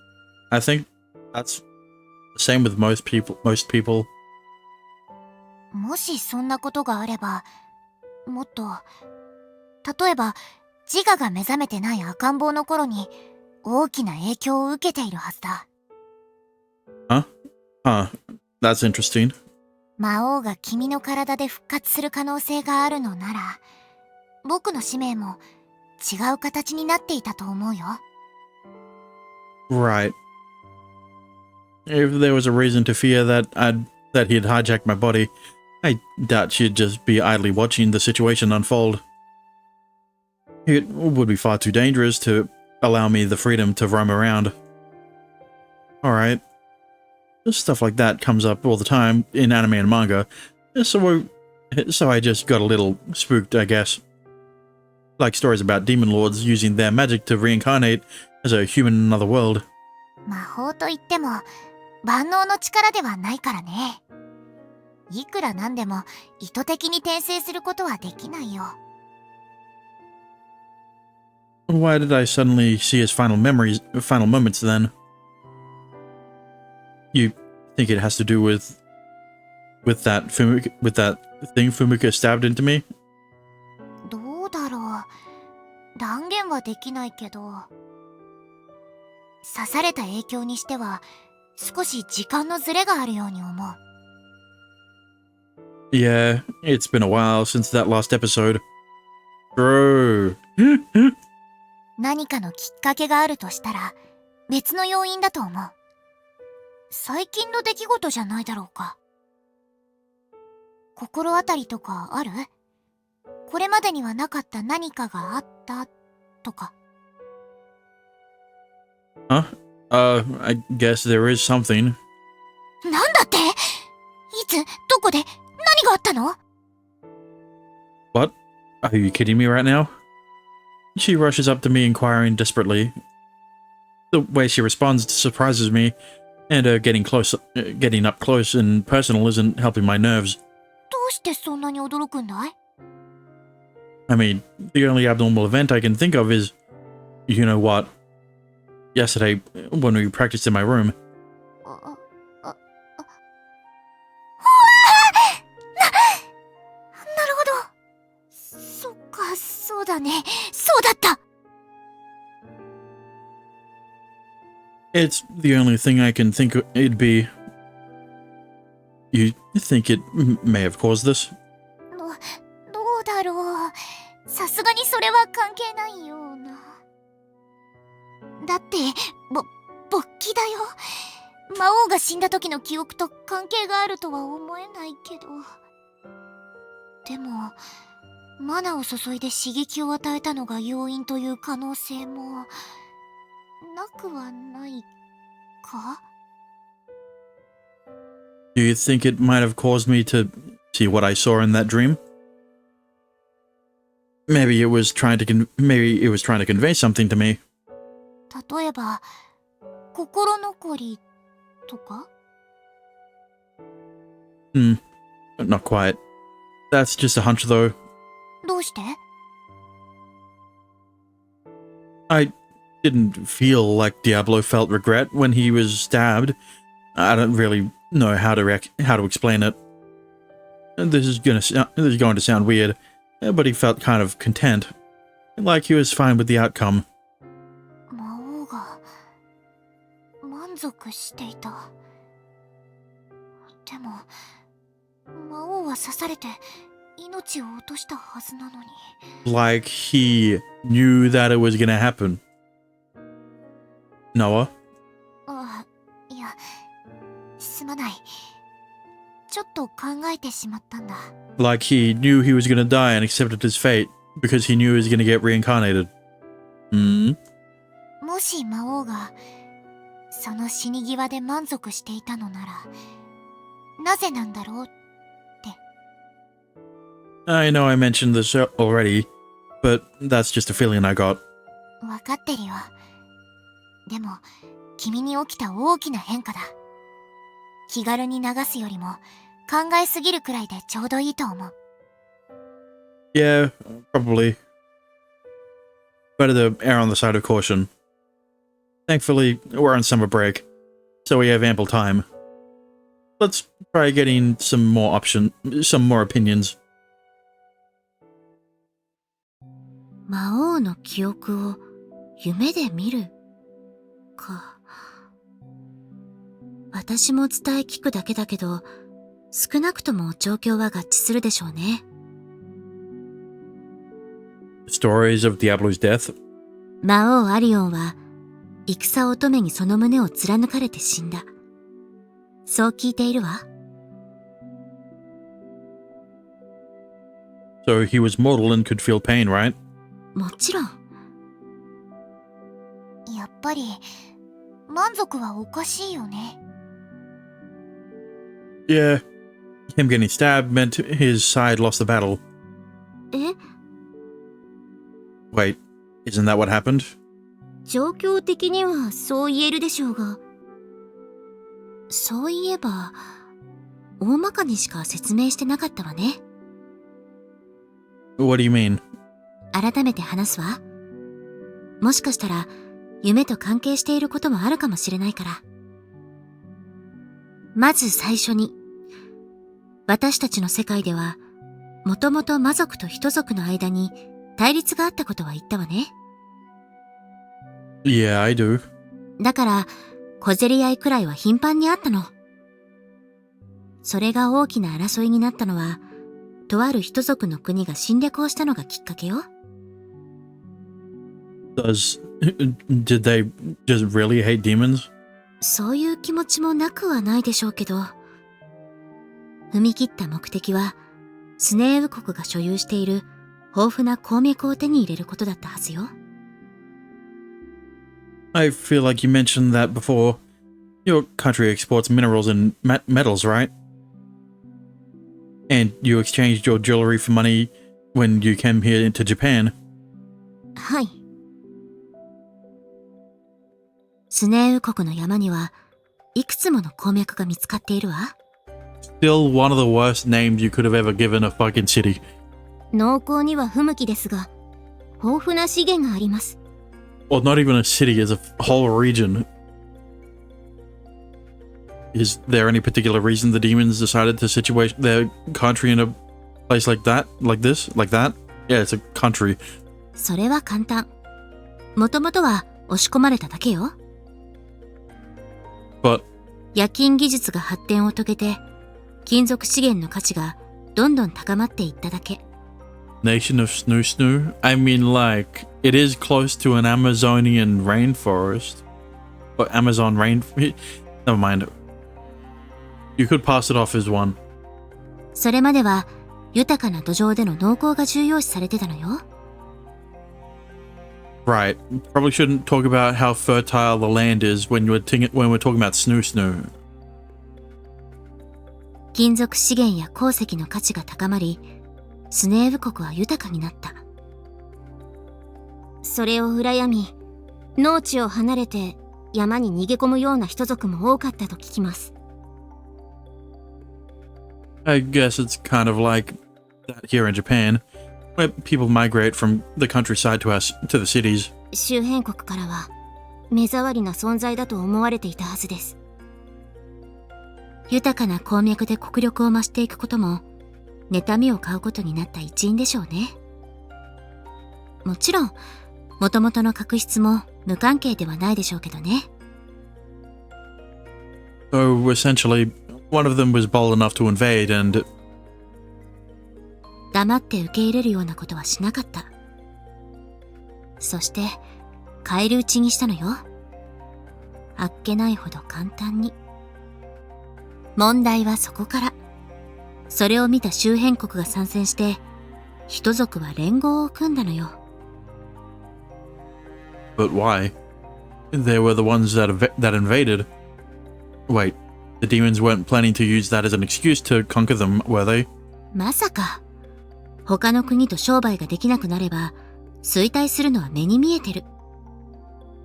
I think that's the same with most people. もしそんなことがあれば、もっと、例えば自我が目覚めてない赤ん坊の頃に大きな影響を受けているはずだ。 Huh. That's interesting. 魔王が君の体で復活する可能性があるのなら、僕の使命も違う形になっていたと思うよ。 Right. If there was a reason to fear that he'd hijacked my body, I doubt she'd just be idly watching the situation unfold. It would be far too dangerous to allow me the freedom to roam around. Alright. Stuff like that comes up all the time in anime and manga, so I just got a little spooked, I guess. Like stories about demon lords using their magic to reincarnate as a human in another world. 魔法といっても万能の力ではないからね。いくらなんでも意図的に転生することはできないよ。 Why did I suddenly see his final moments then? You think it has to do with that thing Fumuka stabbed into me? どうだろう。断言はできないけど、刺された影響にしては少し時間のズレがあるように思う。 Yeah, it's been a while since that last episode. Bro. 何かのきっかけがあるとしたら別の要因だと思う。最近の出来事じゃないだろうか。心当たりとかある？これまでにはなかった何かがあったとか。Huh? I guess there is something. なんだって？いつどこで何があったの？ What? Are you kidding me right now? She rushes up to me, inquiring desperately. The way she responds surprises me, and getting up close and personal isn't helping my nerves. どうしてそんなに驚くんだい？ I mean, the only abnormal event I can think of is, you know what? Yesterday, when we practiced in my room. なるほど。そっか、そうだね。そうだった。 It's the only thing I can think it'd be. You think it may have caused this? どうだろう。さすがにそれは関係ないような。だって、勃起だよ。魔王が死んだ時の記憶と関係があるとは思えないけど。でも、マナを注いで刺激を与えたのが要因という可能性も、なくはないか？ Do you think it might have caused me to see what I saw in that dream? Maybe it was trying to convey something to me. 例えば、心残りとか？ Not quite. That's just a hunch, though. どうして？ I didn't feel like Diablo felt regret when he was stabbed. I don't really know how to explain it. This is going to sound weird, but he felt kind of content, like he was fine with the outcome. 魔王が満足していた。でも、魔王は刺されて命を落としたはずなのに。 Like he knew that it was gonna happen. Noah? あ、いや、すまない。ちょっと考えてしまったんだ。 Like he knew he was gonna die and accepted his fate because he knew he was gonna get reincarnated. もし魔王がその死に際で満足していたのなら、なぜなんだろうって。 I know I mentioned this already, but that's just a feeling I got. わかってるよ。でも、君に起きた大きな変化だ。気軽に流すよりも考えすぎるくらいでちょうどいいと思う。 Yeah, probably. Better to err on the side of caution. Thankfully, we're on summer break, so we have ample time. Let's try getting some more opinions. 魔王の記憶を夢で見るか。私も伝え聞くだけだけど、少なくとも状況は合致するでしょうね。Stories of Diablo's death? 魔王アリオンは、戦乙女にその胸を貫かれて死んだ。そう聞いているわ。So he was mortal and could feel pain, right? もちろん。やっぱり満足はおかしいよね。 Yeah. Him getting stabbed meant his side lost the battle. え？ Wait, isn't that what happened? 状況的にはそう言えるでしょうが。そういえば、大まかにしか説明してなかったわね。What do you mean? 改めて話すわ。もしかしたら、夢と関係していることもあるかもしれないから。まず最初に、私たちの世界では、もともと魔族と人族の間に対立があったことは言ったわね。Yeah, I do. だから、小競り合いくらいは頻繁にあったの。それが大きな争いになったのは、とある人族の国が侵略をしたのがきっかけよ。Did they just really hate demons? そういう気持ちもなくはないでしょうけど、踏み切った目的は、スネーウ国が所有している豊富な鉱脈を手に入れることだったはずよ。I feel like you mentioned that before. Your country exports minerals and metals, right? And you exchanged your jewelry for money when you came here into Japan. はい。スネーウ国の山にはいくつもの鉱脈が見つかっているわ。Still one of the worst names you could have ever given a fucking city. 農耕には不向きですが、豊富な資源があります。Or not even a city, as a whole region. Is there any particular reason the demons decided to situate their country in a place like that? Like this? Like that? Yeah, it's a country. それは簡単。もともとは押し込まれただけよ。But 冶金技術が発展を遂げて、金属資源の価値がどんどん高まっていっただけ。nation of Snoo Snoo? I mean, like, it is close to an Amazonian rainforest. Or Amazon rain... Never mind. You could pass it off as one. それまでは豊かな土壌での農耕が重要視されてたのよ。Right. Probably shouldn't talk about how fertile the land is when we're talking about Snoo Snoo. 金属資源や鉱石の価値が高まり、スネーブ国は豊かになった。それを羨み、農地を離れて山に逃げ込むような人族も多かったと聞きます。I guess it's kind of like that here in Japan, where people migrate from the countryside to the cities. 周辺国からは目障りな存在だと思われていたはずです。豊かな鉱脈で国力を増していくことも、妬みを買うことになった一因でしょうね。もちろん、元々の確執も無関係ではないでしょうけどね。So essentially, one of them was bold enough to invade and... 黙って受け入れるようなことはしなかった。そして、返り討ちにしたのよ。あっけないほど簡単に。問題はそこから。それを見た周辺国が参戦して、人族は連合を組んだのよ。But why? They were the ones that invaded. Wait, the demons weren't planning to use that as an excuse to conquer them, were they? まさか。他の国と商売ができなくなれば、衰退するのは目に見えてる。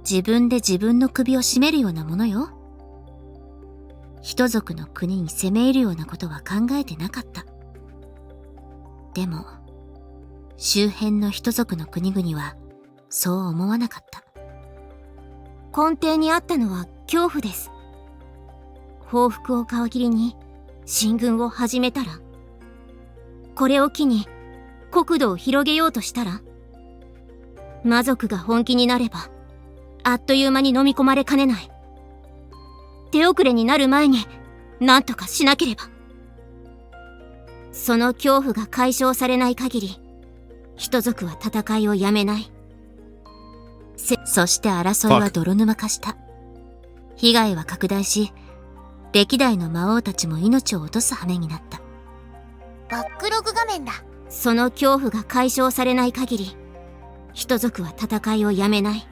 自分で自分の首を絞めるようなものよ。人族の国に攻め入るようなことは考えてなかった。でも、周辺の人族の国々はそう思わなかった。根底にあったのは恐怖です。報復を皮切りに進軍を始めたら、これを機に国土を広げようとしたら、魔族が本気になれば、あっという間に飲み込まれかねない。手遅れになる前に何とかしなければ。その恐怖が解消されない限り、人族は戦いをやめない。そして争いは泥沼化した。被害は拡大し、歴代の魔王たちも命を落とす羽目になった。バックログ画面だ。その恐怖が解消されない限り、人族は戦いをやめない。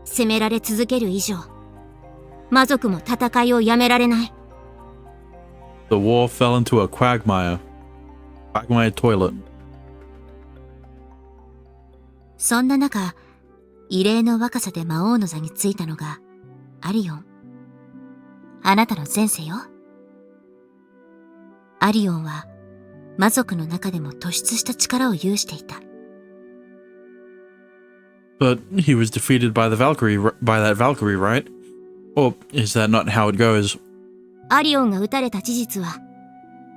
攻められ続ける以上、魔族も戦いをやめられない。The war fell into a quagmire toilet. そんな中、異例の若さで魔王の座についたのがアリオン。あなたの前世よ。アリオンは魔族の中でも突出した力を有していた。But he was defeated by that Valkyrie, right? Or is that not how it goes? アリオンが撃たれた事実は、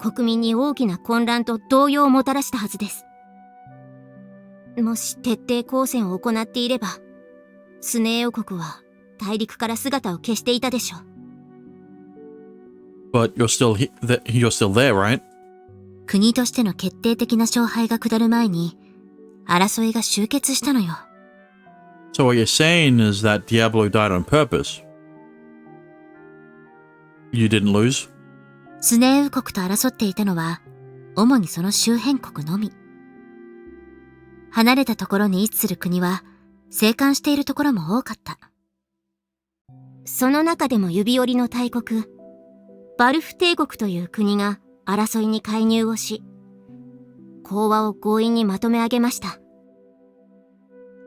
国民に大きな混乱と動揺をもたらしたはずです。もし徹底抗戦を行っていれば、スネー王国は大陸から姿を消していたでしょう。But you're still there, right? 国としての決定的な勝敗が下る前に、争いが終結したのよ。So what you're saying is that Diablo died on purpose. You didn't lose? スネーウ国と争っていたのは、主にその周辺国のみ。離れたところに位置する国は、静観しているところも多かった。その中でも指折りの大国、バルフ帝国という国が争いに介入をし、講和を強引にまとめ上げました。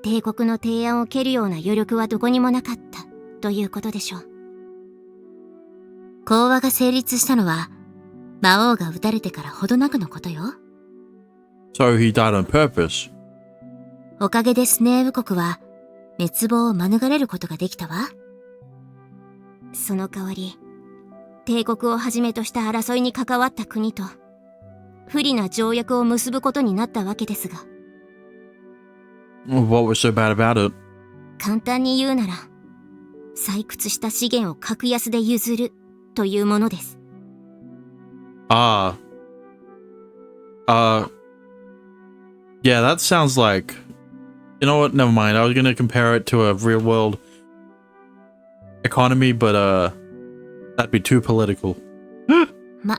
帝国の提案を蹴るような余力はどこにもなかったということでしょう。講和が成立したのは、魔王が撃たれてからほどなくのことよ。So he died on purpose. おかげでスネーブ国は滅亡を免れることができたわ。その代わり、帝国をはじめとした争いに関わった国と不利な条約を結ぶことになったわけですが。What was so bad about it? 簡単に言うなら、採掘した資源を格安で譲るというものです。Yeah, that sounds like... You know what? Never mind. I was gonna compare it to a real world economy, but that'd be too political. ま、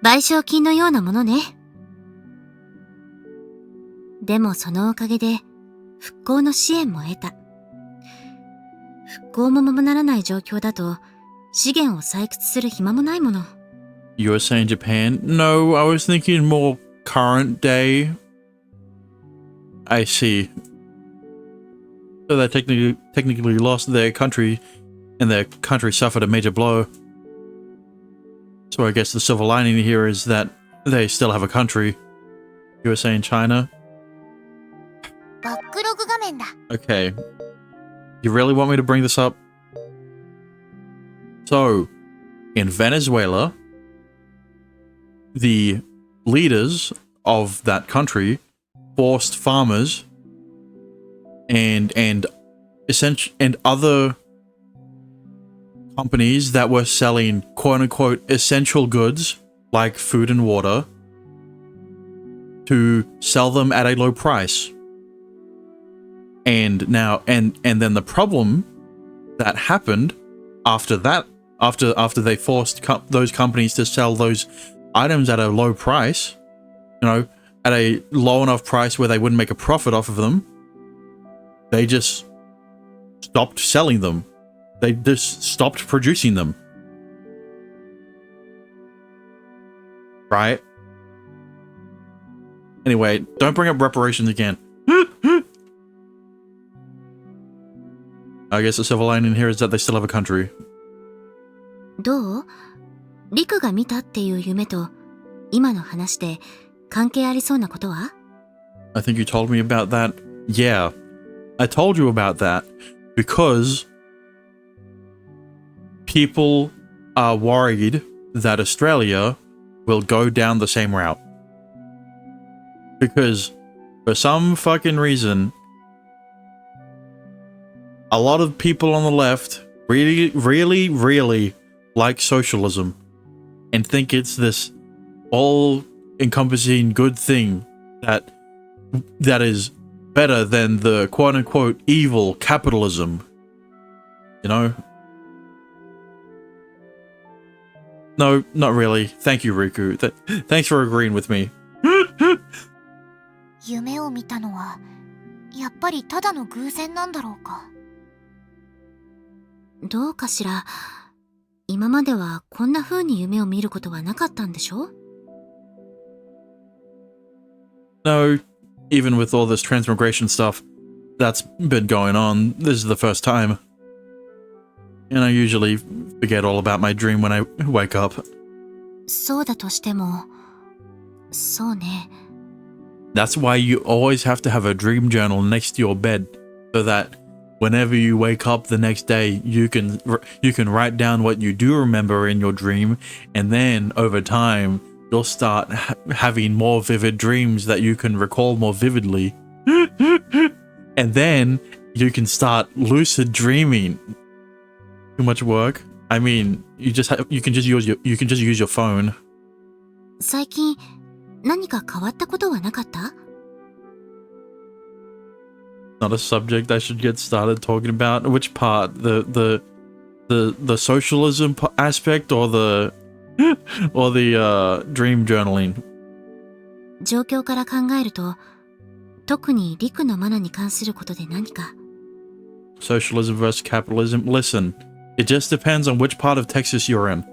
賠償金のようなものね。でもそのおかげで復興の支援も得た。復興もままならない状況だと資源を採掘する暇もないもの。You were saying Japan? No, I was thinking more current day. I see. So they technically lost their country, and their country suffered a major blow. So I guess the silver lining here is that they still have a country. You were saying China? バックログ画面だ。 Okay. You really want me to bring this up? So, in Venezuela, the leaders of that country forced farmers and other companies that were selling quote-unquote essential goods like food and water to sell them at a low price. And now and then the problem that happened after that, after they forced those companies to sell those items at a low price, you know, at a low enough price where they wouldn't make a profit off of them, they just stopped selling them. They just stopped producing them. Right? Anyway, don't bring up reparations again. I guess the silver lining here is that they still have a country. どう？リクが見たっていう夢と今の話で関係ありそうなことは？ I think you told me about that. Yeah, I told you about that because people are worried that Australia will go down the same route. Because for some fucking reason, a lot of people on the left really like socialism and think it's this all-encompassing good thing that is better than the quote-unquote evil capitalism. You know? No, not really. Thank you, Riku. Thanks for agreeing with me. 夢を見たのはやっぱりただの偶然なんだろうか。どうかしら。今まではこんな風に夢を見ることはなかったんでしょ？ No, even with all this transmigration stuff that's been going on, this is the first time. And I usually forget all about my dream when I wake up. そうだとしても、そうね。That's why you always have to have a dream journal next to your bed, so that whenever you wake up the next day, you can write down what you do remember in your dream, and then over time, you'll start having more vivid dreams that you can recall more vividly. And then you can start lucid dreaming. Too much work? I mean, you can just use your phone. 最近何か変わったことはなかった？ Not a subject I should get started talking about. Which part? The socialism aspect or the dream journaling? 状況から考えると、特に陸のマナに関することで何か。Socialism versus capitalism. Listen, it just depends on which part of Texas you're in.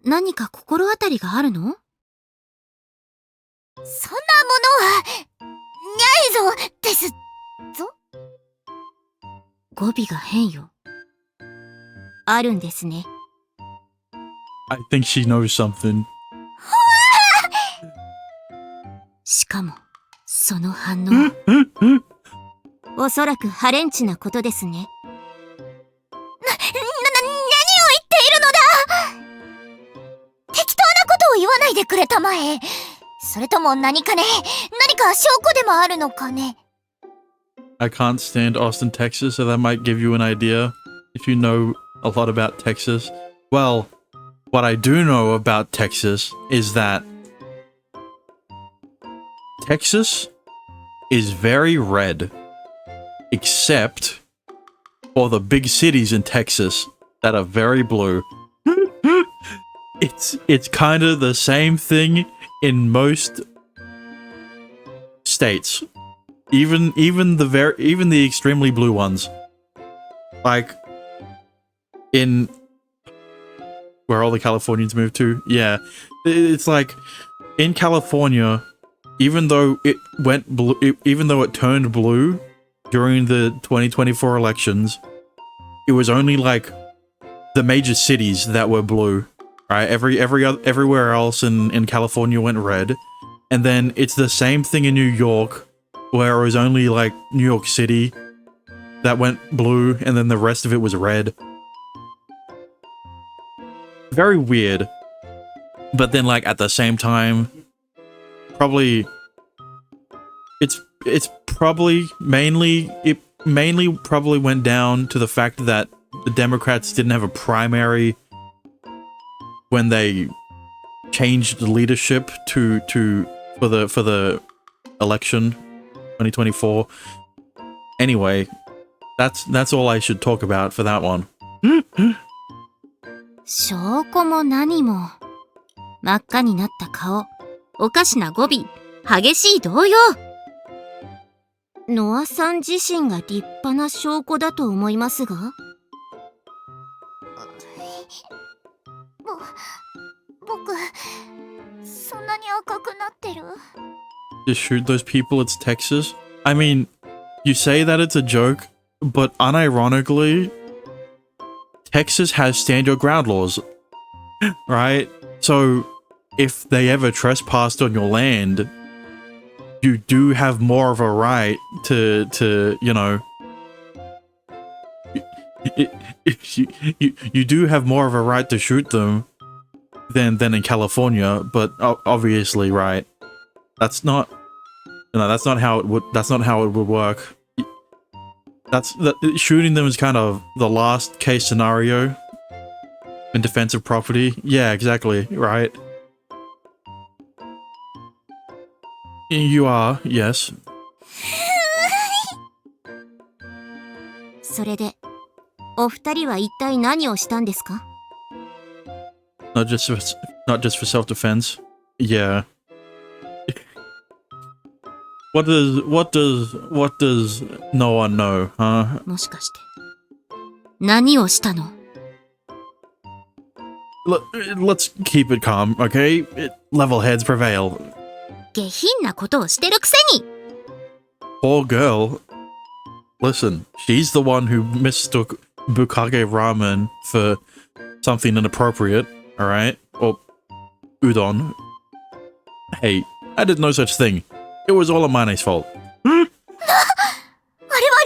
何か心当たりがあるの？そんなものは、にゃいぞですぞ。語尾が変よ。あるんですね。I think she knows something. しかも、その反応。おそらくハレンチなことですね。何を言っているのだ！適当なことを言わないでくれたまえ。それとも何か証拠でもあるのかね。I can't stand Austin, Texas, so that might give you an idea if you know a lot about Texas. Well, what I do know about Texas is that Texas is very red, except for the big cities in Texas that are very blue. It's kind of the same thing in most states, even the extremely blue ones. Like in where all the Californians move to, yeah, it's like in California, even though it went blue, even though it turned blue during the 2024 elections, it was only like the major cities that were blue. Right, everywhere else in California went red, and then it's the same thing in New York, where it was only like New York City that went blue, and then the rest of it was red. Very weird, but then like at the same time, probably it mainly probably went down to the fact that the Democrats didn't have a primary when they changed the leadership for the election 2024. Anyway, that's all I should talk about for that one. 証拠も何も。真っ赤になった顔、おかしな語尾、激しい動揺。ノアさん自身が立派な証拠だと思いますが。僕、そんなに赤くなってる？ Just shoot those people, it's Texas? I mean, you say that it's a joke, but unironically, Texas has stand your ground laws, right? So, if they ever trespassed on your land, you do have more of a right to you know, you do have more of a right to shoot them than in California, but obviously, right? That's not how it would work. Shooting them is kind of the last case scenario in defense of property. Yeah, exactly, right. You are, yes. それで、お二人は一体何をしたんですか？ Not just for self-defense. Yeah. What does no one know, huh? もしかして、何をしたの？ Let's keep it calm, okay? Level heads prevail. 下品なことをしてるくせに。 Poor girl. Listen, she's the one who mistook Bukage ramen for something inappropriate, alright? Or udon. Hey, I did no such thing. It was all Amane's fault. あれは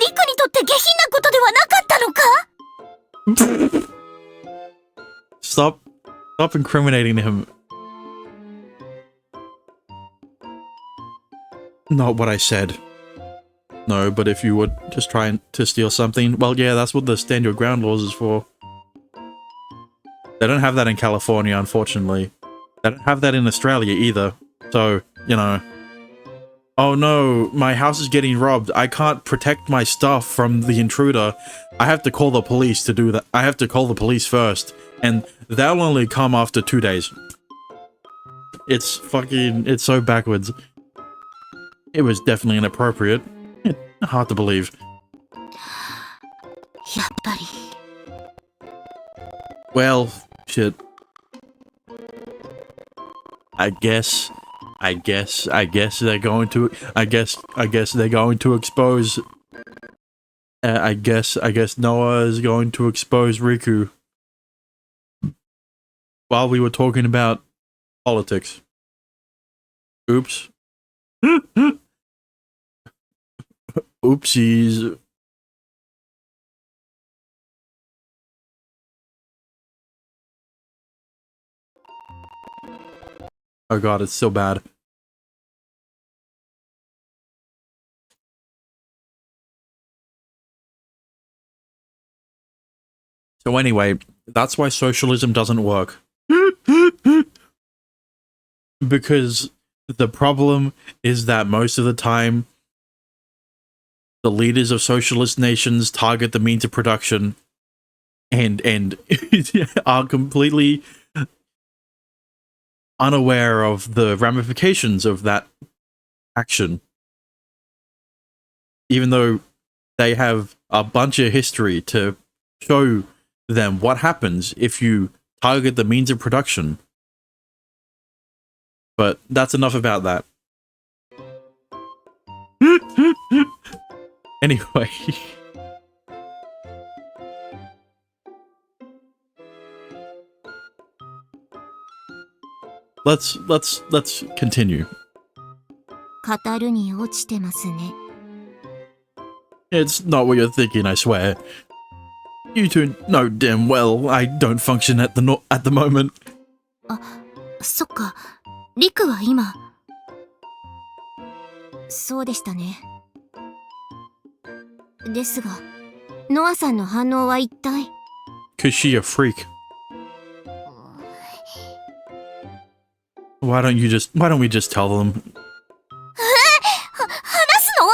リクにとって下品なことではなかったのか？ Stop incriminating him. Not what I said. No, but if you would just try to steal something, well, yeah, that's what the stand your ground laws is for. They don't have that in California, unfortunately. They don't have that in Australia either. So, you know. Oh no, my house is getting robbed. I can't protect my stuff from the intruder. I have to call the police to do that. I have to call the police first. And they'll only come after 2 days. It's so backwards. It was definitely inappropriate. Hard to believe. やっぱり Well, shit. I guess they're going to. I guess they're going to expose. I guess Noah is going to expose Riku. While we were talking about politics. Oops. Oopsies. Oh god, it's so bad. So anyway, that's why socialism doesn't work. Because the problem is that most of the time, the leaders of socialist nations target the means of production and are completely unaware of the ramifications of that action. Even though they have a bunch of history to show them what happens if you target the means of production. But that's enough about that. Anyway. Let's continue. 語るに落ちてますね It's not what you're thinking, I swear. You two know damn well I don't function at the moment. そっかリクは今そうでしたねですがノアさんの反応は一体 Cause she a freak. Why don't we just tell them? 話すの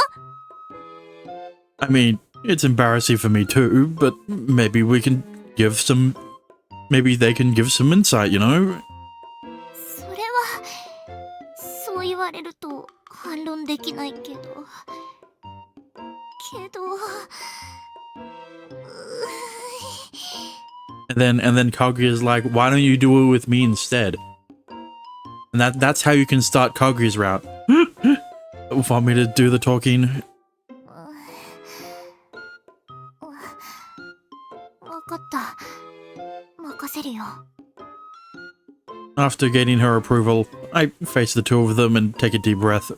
I mean, it's embarrassing for me too, but maybe they can give some insight, you know? それはそう言われると反論できないけどAnd then Kaguya's like, why don't you do it with me instead? And that's how you can start Kaguya's route. Want me to do the talking? わかった任せるよ After getting her approval, I face the two of them and take a deep breath.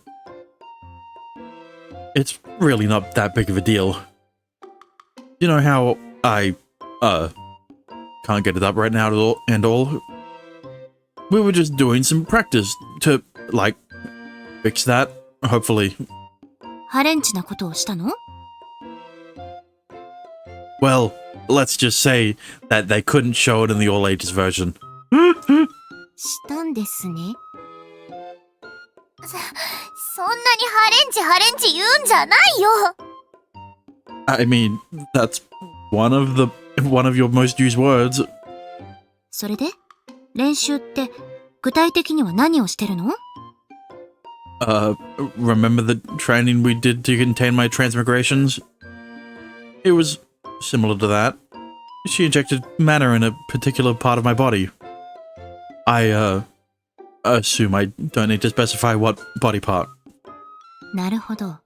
It's really not that big of a deal. You know how I, can't get it up right now and all? We were just doing some practice to, like, fix that, hopefully. ハレンチなことをしたの Well, let's just say that they couldn't show it in the all ages version. したんですねそんなにハレンチ言うんじゃないよ I mean, that's one of your most used words. それで練習って具体的には何をしてるの Remember the training we did to contain my transmigrations? It was similar to that. She injected mana in a particular part of my body. I assume I don't need to specify what body part. なるほど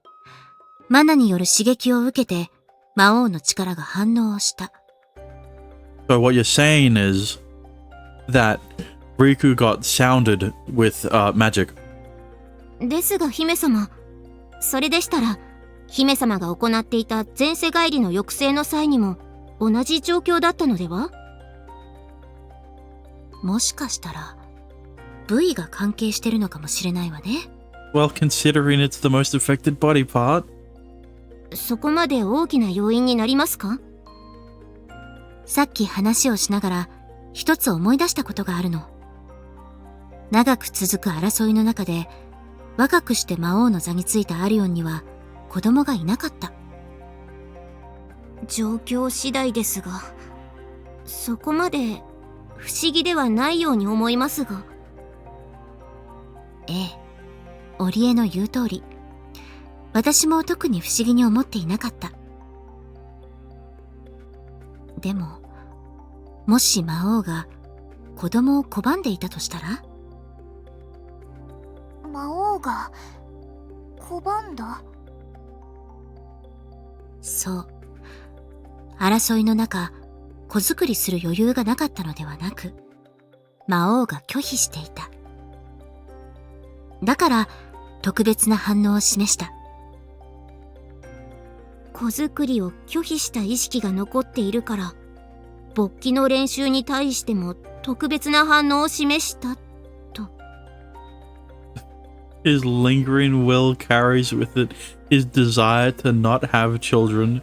マナによる刺激を受けて魔王の力が反応をした So what you're saying is that Riku got sounded with magic. ですが姫様それでしたら姫様が行っていた前世返りの抑制の際にも同じ状況だったのではもしかしたら部位が関係してるのかもしれないわね Well, considering it's the most affected body part. そこまで大きな要因になりますかさっき話をしながら一つ思い出したことがあるの長く続く争いの中で若くして魔王の座についたアリオンには子供がいなかった状況次第ですがそこまで不思議ではないように思いますが。ええ、織江の言う通り、私も特に不思議に思っていなかった。でも、もし魔王が子供を拒んでいたとしたら？魔王が拒んだ？そう。争いの中、子作りする余裕がなかったのではなく、魔王が拒否していた。だから、特別な反応を示した。子作りを拒否した意識が残っているから、勃起の練習に対しても特別な反応を示したと。His lingering will carries with it his desire to not have children.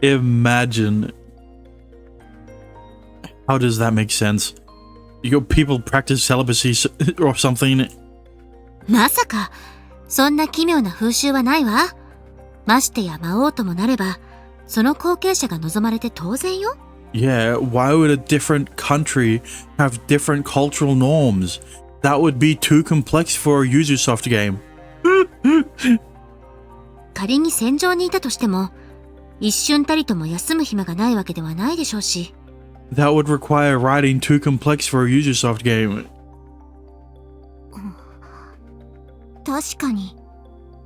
Imagine. How does that make sense? Your people practice celibacy or something? まさか、そんな奇妙な風習はないわ。ましてや魔王ともなれば、その後継者が望まれて当然よ。Yeah, why would a different country have different cultural norms? That would be too complex for a Ubisoft game. 仮に戦場にいたとしても、一瞬たりとも休む暇がないわけではないでしょうし。That would require writing too complex for a Ubisoft game. 確かに、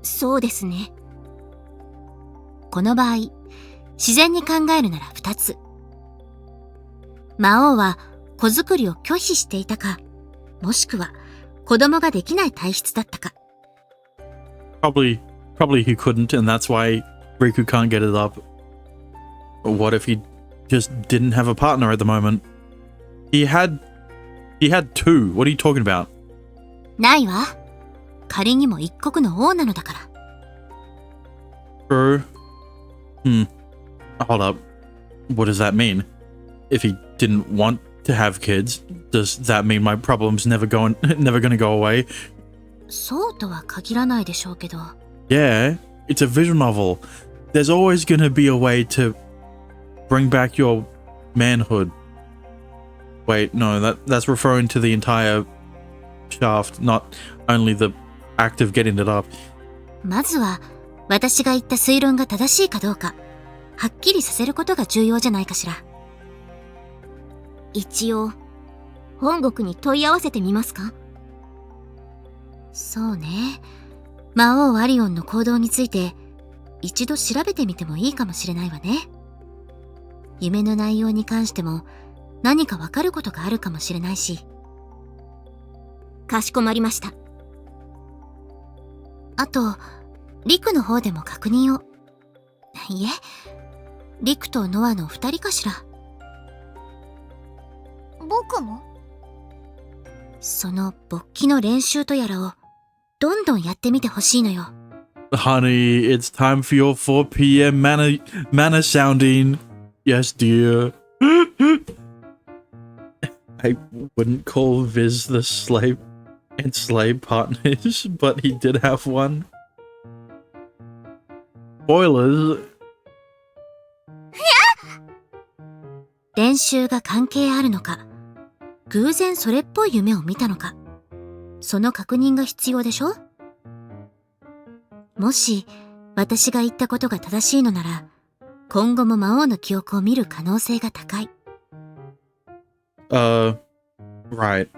そうですね。この場合、自然に考えるなら2つ。魔王は子作りを拒否していたか、もしくは子供ができない体質だったか。Probably he couldn't, and that's why Riku can't get it up. But what if he just didn't have a partner at the moment? He had two. What are you talking about? ないわ。仮にも一国の王なのだから。True. Hold up. What does that mean? If he didn't want to have kids, does that mean my problem's never gonna go away? そうとは限らないでしょうけど。Yeah, it's a visual novel. There's always gonna be a way to bring back your manhood. Wait, no, that's referring to the entire shaft, not only the act of getting it up. まずは、私が言った推論が正しいかどうか、はっきりさせることが重要じゃないかしら。一応、本国に問い合わせてみますか？そうね。魔王アリオンの行動について、一度調べてみてもいいかもしれないわね。夢の内容に関しても、何かわかることがあるかもしれないし。かしこまりました。あと、リクの方でも確認を。いえ、リクとノアの2人かしら。僕も？その勃起の練習とやらをどんどんやってみてほしいのよ。Honey, it's time for your 4 p.m. manna sounding. Yes, dear. I wouldn't call Viz the slave and slave partners, but he did have one. Spoilers. 練習が関係あるのか、偶然それっぽい夢を見たのか、その確認が必要でしょ？もし私が言ったことが正しいのなら、今後も魔王の記憶を見る可能性が高い。Right.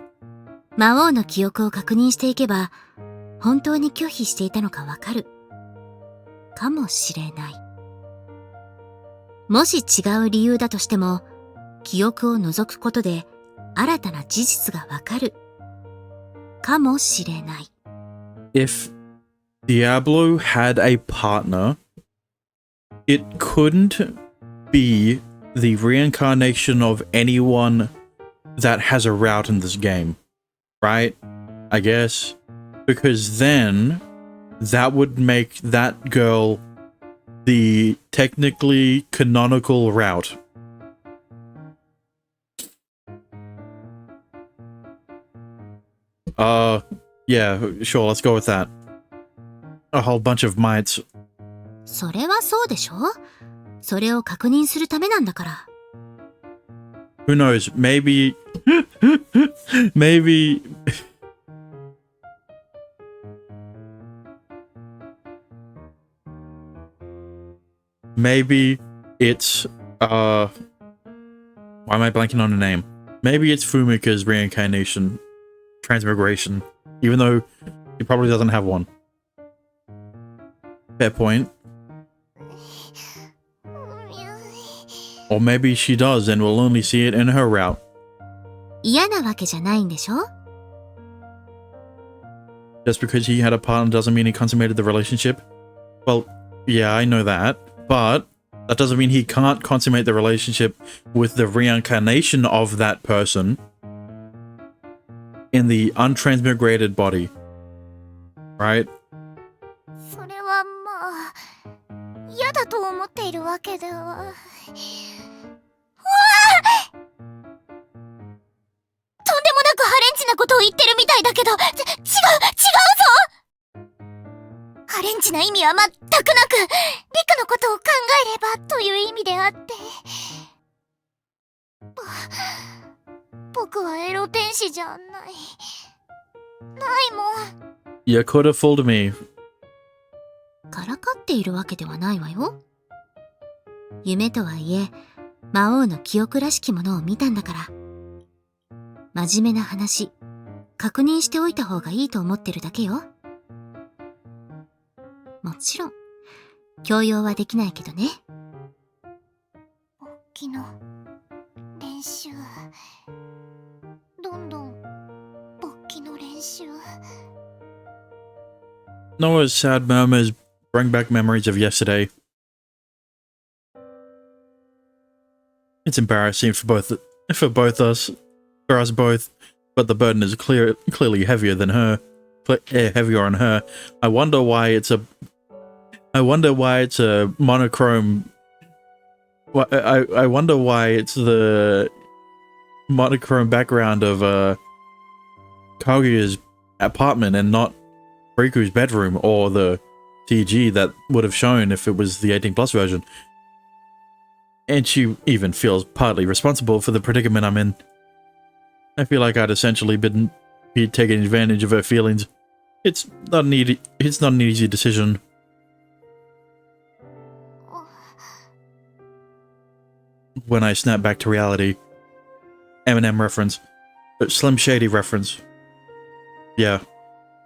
魔王の記憶を確認していけば、本当に拒否していたのかわかる。かもしれない。もし違う理由だとしても、記憶を除くことで新たな事実がわかる。かもしれない。If Diablo had a partner, it couldn't be the reincarnation of anyone that has a route in this game, right? I guess. Because then that would make that girl the technically canonical route. Yeah, sure, let's go with that. A whole bunch of mites. それはそうでしょ？それを確認するためなんだから。Who knows? Maybe... maybe... maybe it's... Why am I blanking on the name? Maybe it's Fumika's reincarnation. Transmigration. Even though he probably doesn't have one. Fair point. Or maybe she does and we'll only see it in her route. 嫌なわけじゃないんでしょ？ Just because he had a partner doesn't mean he consummated the relationship? Well, yeah, I know that. But that doesn't mean he can't consummate the relationship with the reincarnation of that person in the untransmigrated body. Right? それはまあ嫌だと思っているわけでは。とんでもなくハレンチなことを言ってるみたいだけど、違うぞ。ハレンチな意味は全くなく、リクのことを考えればという意味であって。僕はエロ天使じゃない。ないもん。You could have fooled me. からかっているわけではないわよ。夢とはいえ、魔王の記憶らしきものを見たんだから。真面目な話、確認しておいた方がいいと思ってるだけよ。もちろん、強要はできないけどね。勃起の練習。どんどん勃起の練習。Noah's sad murmurs bring back memories of yesterday. It's embarrassing for us both, but the burden is clearly heavier than her, heavier on her. I wonder why it's a monochrome. I wonder why it's the monochrome background of Kaguya's apartment and not Riku's bedroom or the CG that would have shown if it was the 18+ version. And she even feels partly responsible for the predicament I'm in. I feel like I'd essentially be taking advantage of her feelings. It's not an easy decision. When I snap back to reality. Eminem reference. Slim Shady reference. Yeah.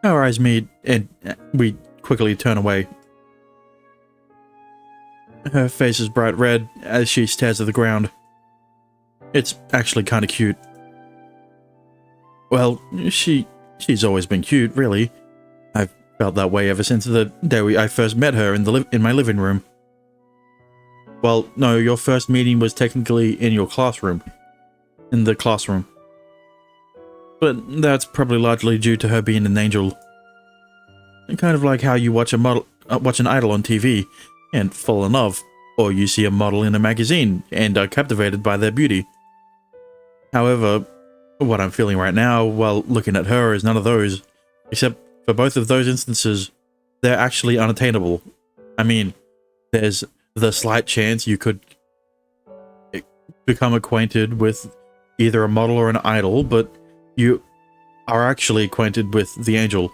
Our eyes meet, and we quickly turn away. Her face is bright red as she stares at the ground. It's actually kind of cute. Well, she's always been cute, really. I've felt that way ever since the day I first met her in my living room. Well, no, your first meeting was technically in your classroom. In the classroom. But that's probably largely due to her being an angel. Kind of like how you watch an idol on TV and fall in love, or you see a model in a magazine and are captivated by their beauty. However, what I'm feeling right now while looking at her is none of those, except for both of those instances, they're actually unattainable. I mean, there's the slight chance you could become acquainted with either a model or an idol, but you are actually acquainted with the angel.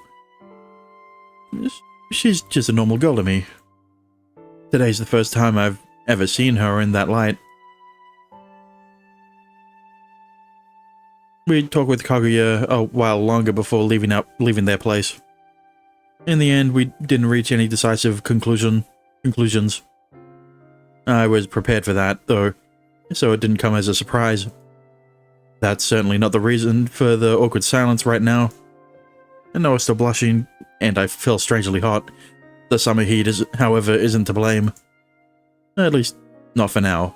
She's just a normal girl to me. Today's the first time I've ever seen her in that light. We talked with Kaguya a while longer before leaving their place. In the end, we didn't reach any decisive conclusions. I was prepared for that, though, so it didn't come as a surprise. That's certainly not the reason for the awkward silence right now. I know I'm still blushing, and I feel strangely hot. The summer heat, however, isn't to blame. At least, not for now.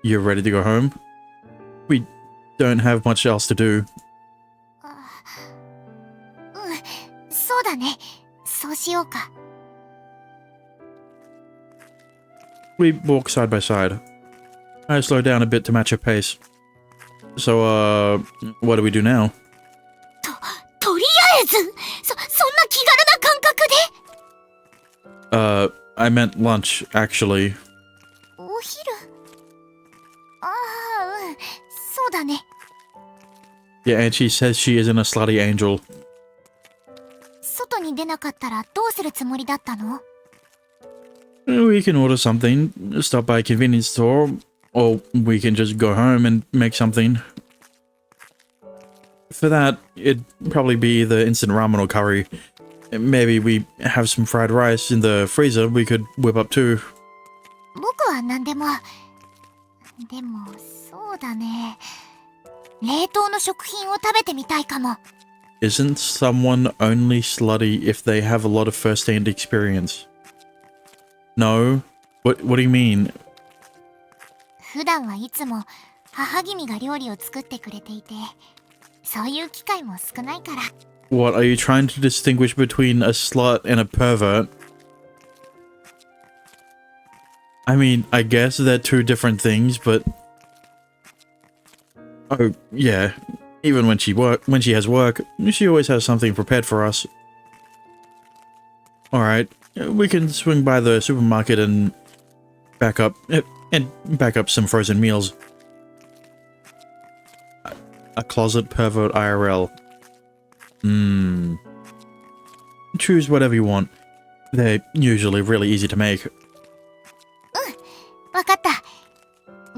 You ready to go home? We don't have much else to do. そうだね。そうしようか。We walk side by side. I slow down a bit to match her pace. So, what do we do now? とりあえず、そんな気軽な感覚で。I meant lunch, actually. お昼。ああ、Yeah, and she says she isn't a slutty angel. 外に出なかったらどうするつもりだったの？ We can order something, stop by a convenience store, or we can just go home and make something. For that, it'd probably be the instant ramen or curry. Maybe we have some fried rice in the freezer we could whip up too. 僕は何でも。でも、そうだね。冷凍の食品を食べてみたいかも。Isn't someone only slutty if they have a lot of first-hand experience? No? What do you mean? 普段はいつも母君が料理を作ってくれていて、そういう機会も少ないから。What, are you trying to distinguish between a slut and a pervert? I mean, I guess they're two different things, but... Oh, yeah. Even when she has work, she always has something prepared for us. Alright, we can swing by the supermarket and back up some frozen meals. A closet pervert IRL. Choose whatever you want. They're usually really easy to make. わかった。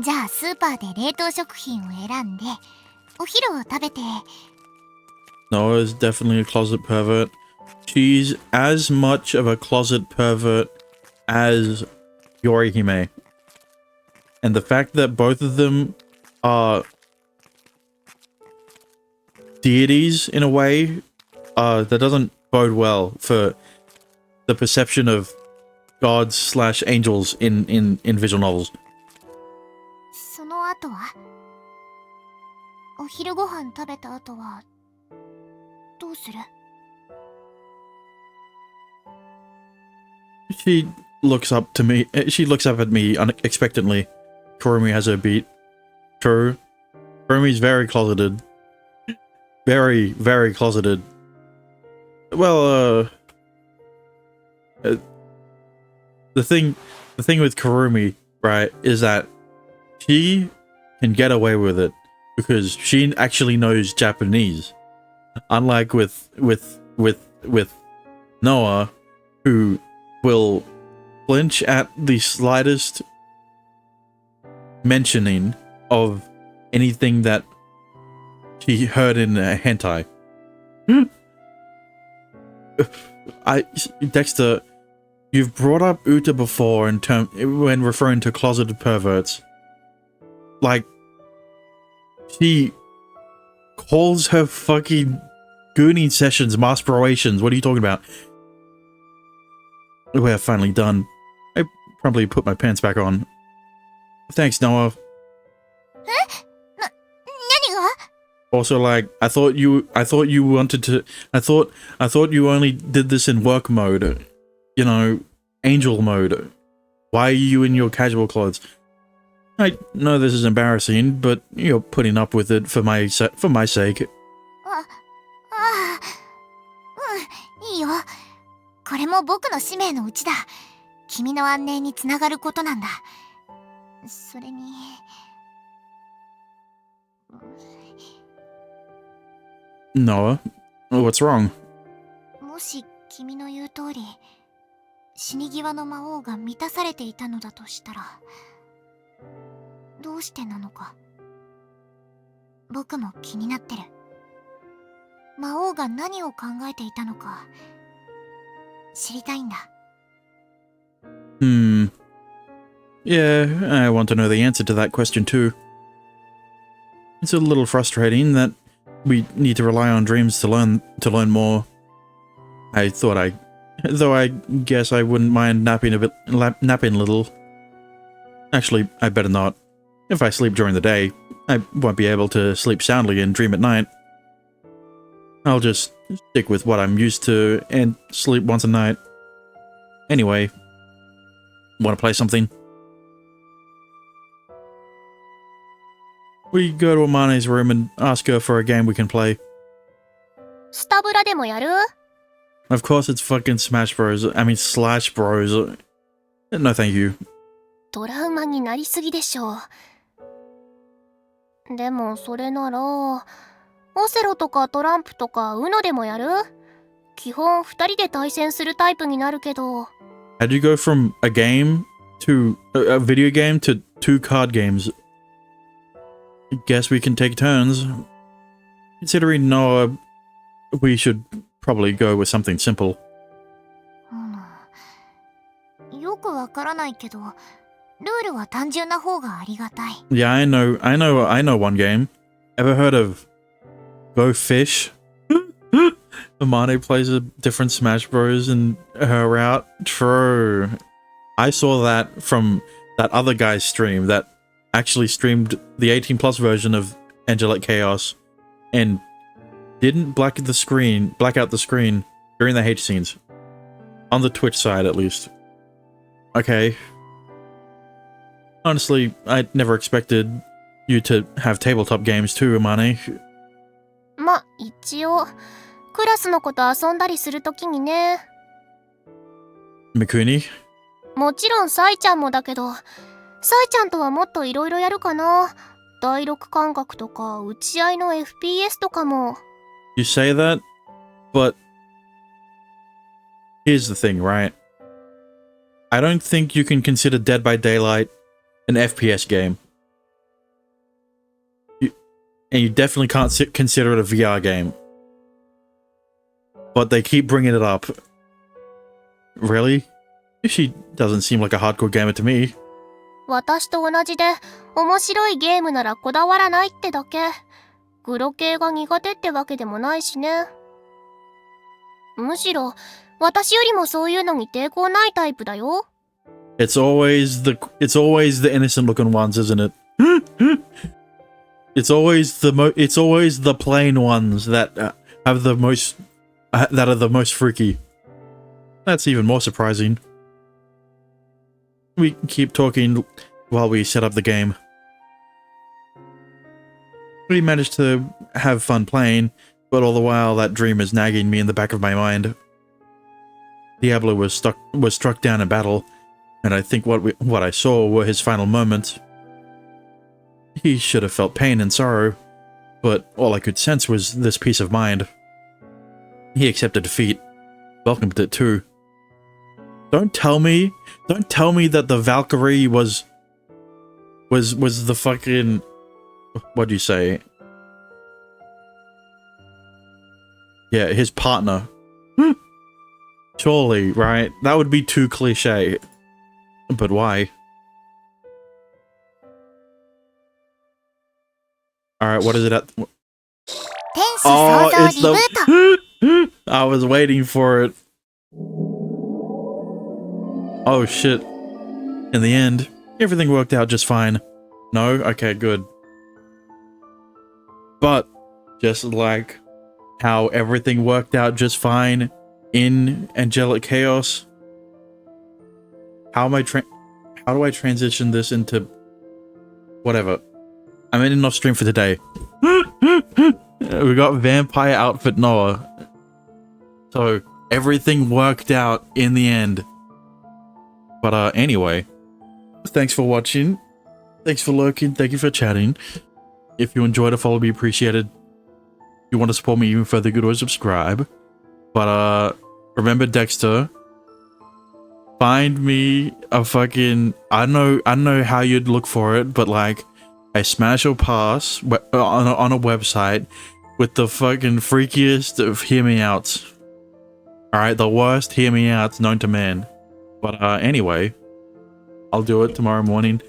じゃあスーパーで冷凍食品を選んで、お昼を食べて。Noah's definitely a closet pervert. She's as much of a closet pervert as Yorihime. And the fact that both of them are deities in a way, that doesn't bode well for the perception of gods/angels in visual novels. その後は？お昼ご飯食べた後はどうする？ She looks up at me unexpectedly. Kurumi has her beat. True. Kurumi's very closeted. Very, very closeted. Well, the thing with Kurumi, right, is that she can get away with it because she actually knows Japanese. Unlike with Noah, who will flinch at the slightest mentioning of anything that she heard in a hentai. Dexter, you've brought up Uta before when referring to closeted perverts. Like, she calls her fucking gooning sessions maspirations. What are you talking about? We're finally done. I probably put my pants back on. Thanks, Noah. 何が？ Also, like, I thought you wanted to. I thought you only did this in work mode. You know, angel mode. Why are you in your casual clothes? I know this is embarrassing, but you're putting up with it for my sake. いいよ。これも僕の使命のうちだ。君の安寧につながることなんだ。それに。Noah, what's wrong? もし君の言う通り、死に際の魔王が満たされていたのだとしたら、どうしてなのか。僕も気になってる。魔王が何を考えていたのか、知りたいんだ。Yeah, I want to know the answer to that question too. It's a little frustrating that we need to rely on dreams to learn more. Though I guess I wouldn't mind napping a little. Actually, I better not. If I sleep during the day, I won't be able to sleep soundly and dream at night. I'll just stick with what I'm used to and sleep once a night. Anyway, want to play something? We go to Amane's room and ask her for a game we can play. スタブラでもやる？ Of course it's fucking Smash Bros. I mean Slash Bros. No thank you. トラウマになりすぎでしょう。でもそれならオセロとかトランプとか UNO でもやる？基本2人で対戦するタイプになるけど。How'd you go from a game to a video game to 2 card games? Guess we can take turns. Considering Noah, we should probably go with something simple. よくわからないけど、ルールは単純な方がありがたい。Yeah, I know one game. Ever heard of Go Fish? Amane plays a different Smash Bros. In her route. True. I saw that from that other guy's stream that actually streamed the 18 plus version of Angelic Chaos and didn't black out the screen during the H scenes. On the Twitch side, at least. Okay. Honestly, I never expected you to have tabletop games too, Amane. ま、一応、クラスの子と遊んだりするときにね。Mikuni? もちろんサイちゃんもだけど、サイちゃんとはもっといろいろやるかな。第六感覚とか、打ち合いの FPS とかも。You say that, but here's the thing, right? I don't think you can consider Dead by Daylight an FPS game. And you definitely can't consider it a VR game. But they keep bringing it up. Really? She doesn't seem like a hardcore gamer to me. 私と同じで、面白いゲームならこだわらないってだけ。グロ系が苦手ってわけでもないしね。むしろ、私よりもそういうのに抵抗ないタイプだよ。It's always the innocent looking ones, isn't it? It's always the plain ones that have the most that are the most freaky. That's even more surprising. We keep talking while we set up the game. We managed to have fun playing, but all the while that dream is nagging me in the back of my mind. Diablo was struck down in battle, and I think what I saw were his final moments. He should have felt pain and sorrow, but all I could sense was this peace of mind. He accepted defeat, welcomed it too. Don't tell me that the Valkyrie was the fucking, what do you say? Yeah, his partner. Surely, right? That would be too cliche. But why? Alright, what is it at? Oh, it's the... I was waiting for it. Oh shit. In the end, everything worked out just fine. No? Okay, good. But, just like how everything worked out just fine in Angelic Chaos, how do I transition this into whatever? I'm ending enough stream for today. We got Vampire Outfit Noah. So everything worked out in the end. But anyway, thanks for watching. Thanks for lurking. Thank you for chatting. If you enjoyed, a follow would be appreciated. If you want to support me even further, go to subscribe. But remember, Dexter, find me a fucking, I don't know how you'd look for it, but like a smash or pass on a website with the fucking freakiest of hear me outs. Alright, the worst hear me outs known to man. But anyway, I'll do it tomorrow morning.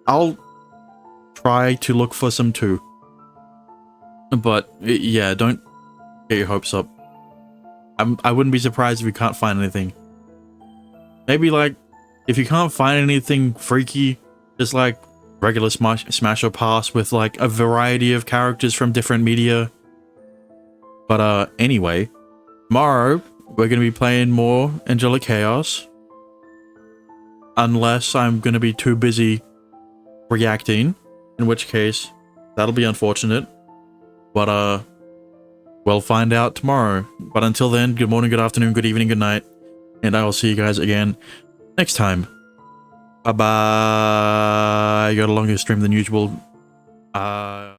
I'll try to look for some too. But yeah, don't get your hopes up. I wouldn't be surprised if you can't find anything. Maybe like, if you can't find anything freaky, just like regular smash or pass with like a variety of characters from different media. But anyway, tomorrow we're going to be playing more Angelic Chaos. Unless I'm going to be too busy reacting, in which case that'll be unfortunate. But we'll find out tomorrow. But until then, good morning, good afternoon, good evening, good night, and I will see you guys again next time. Bye bye. I got a longer stream than usual.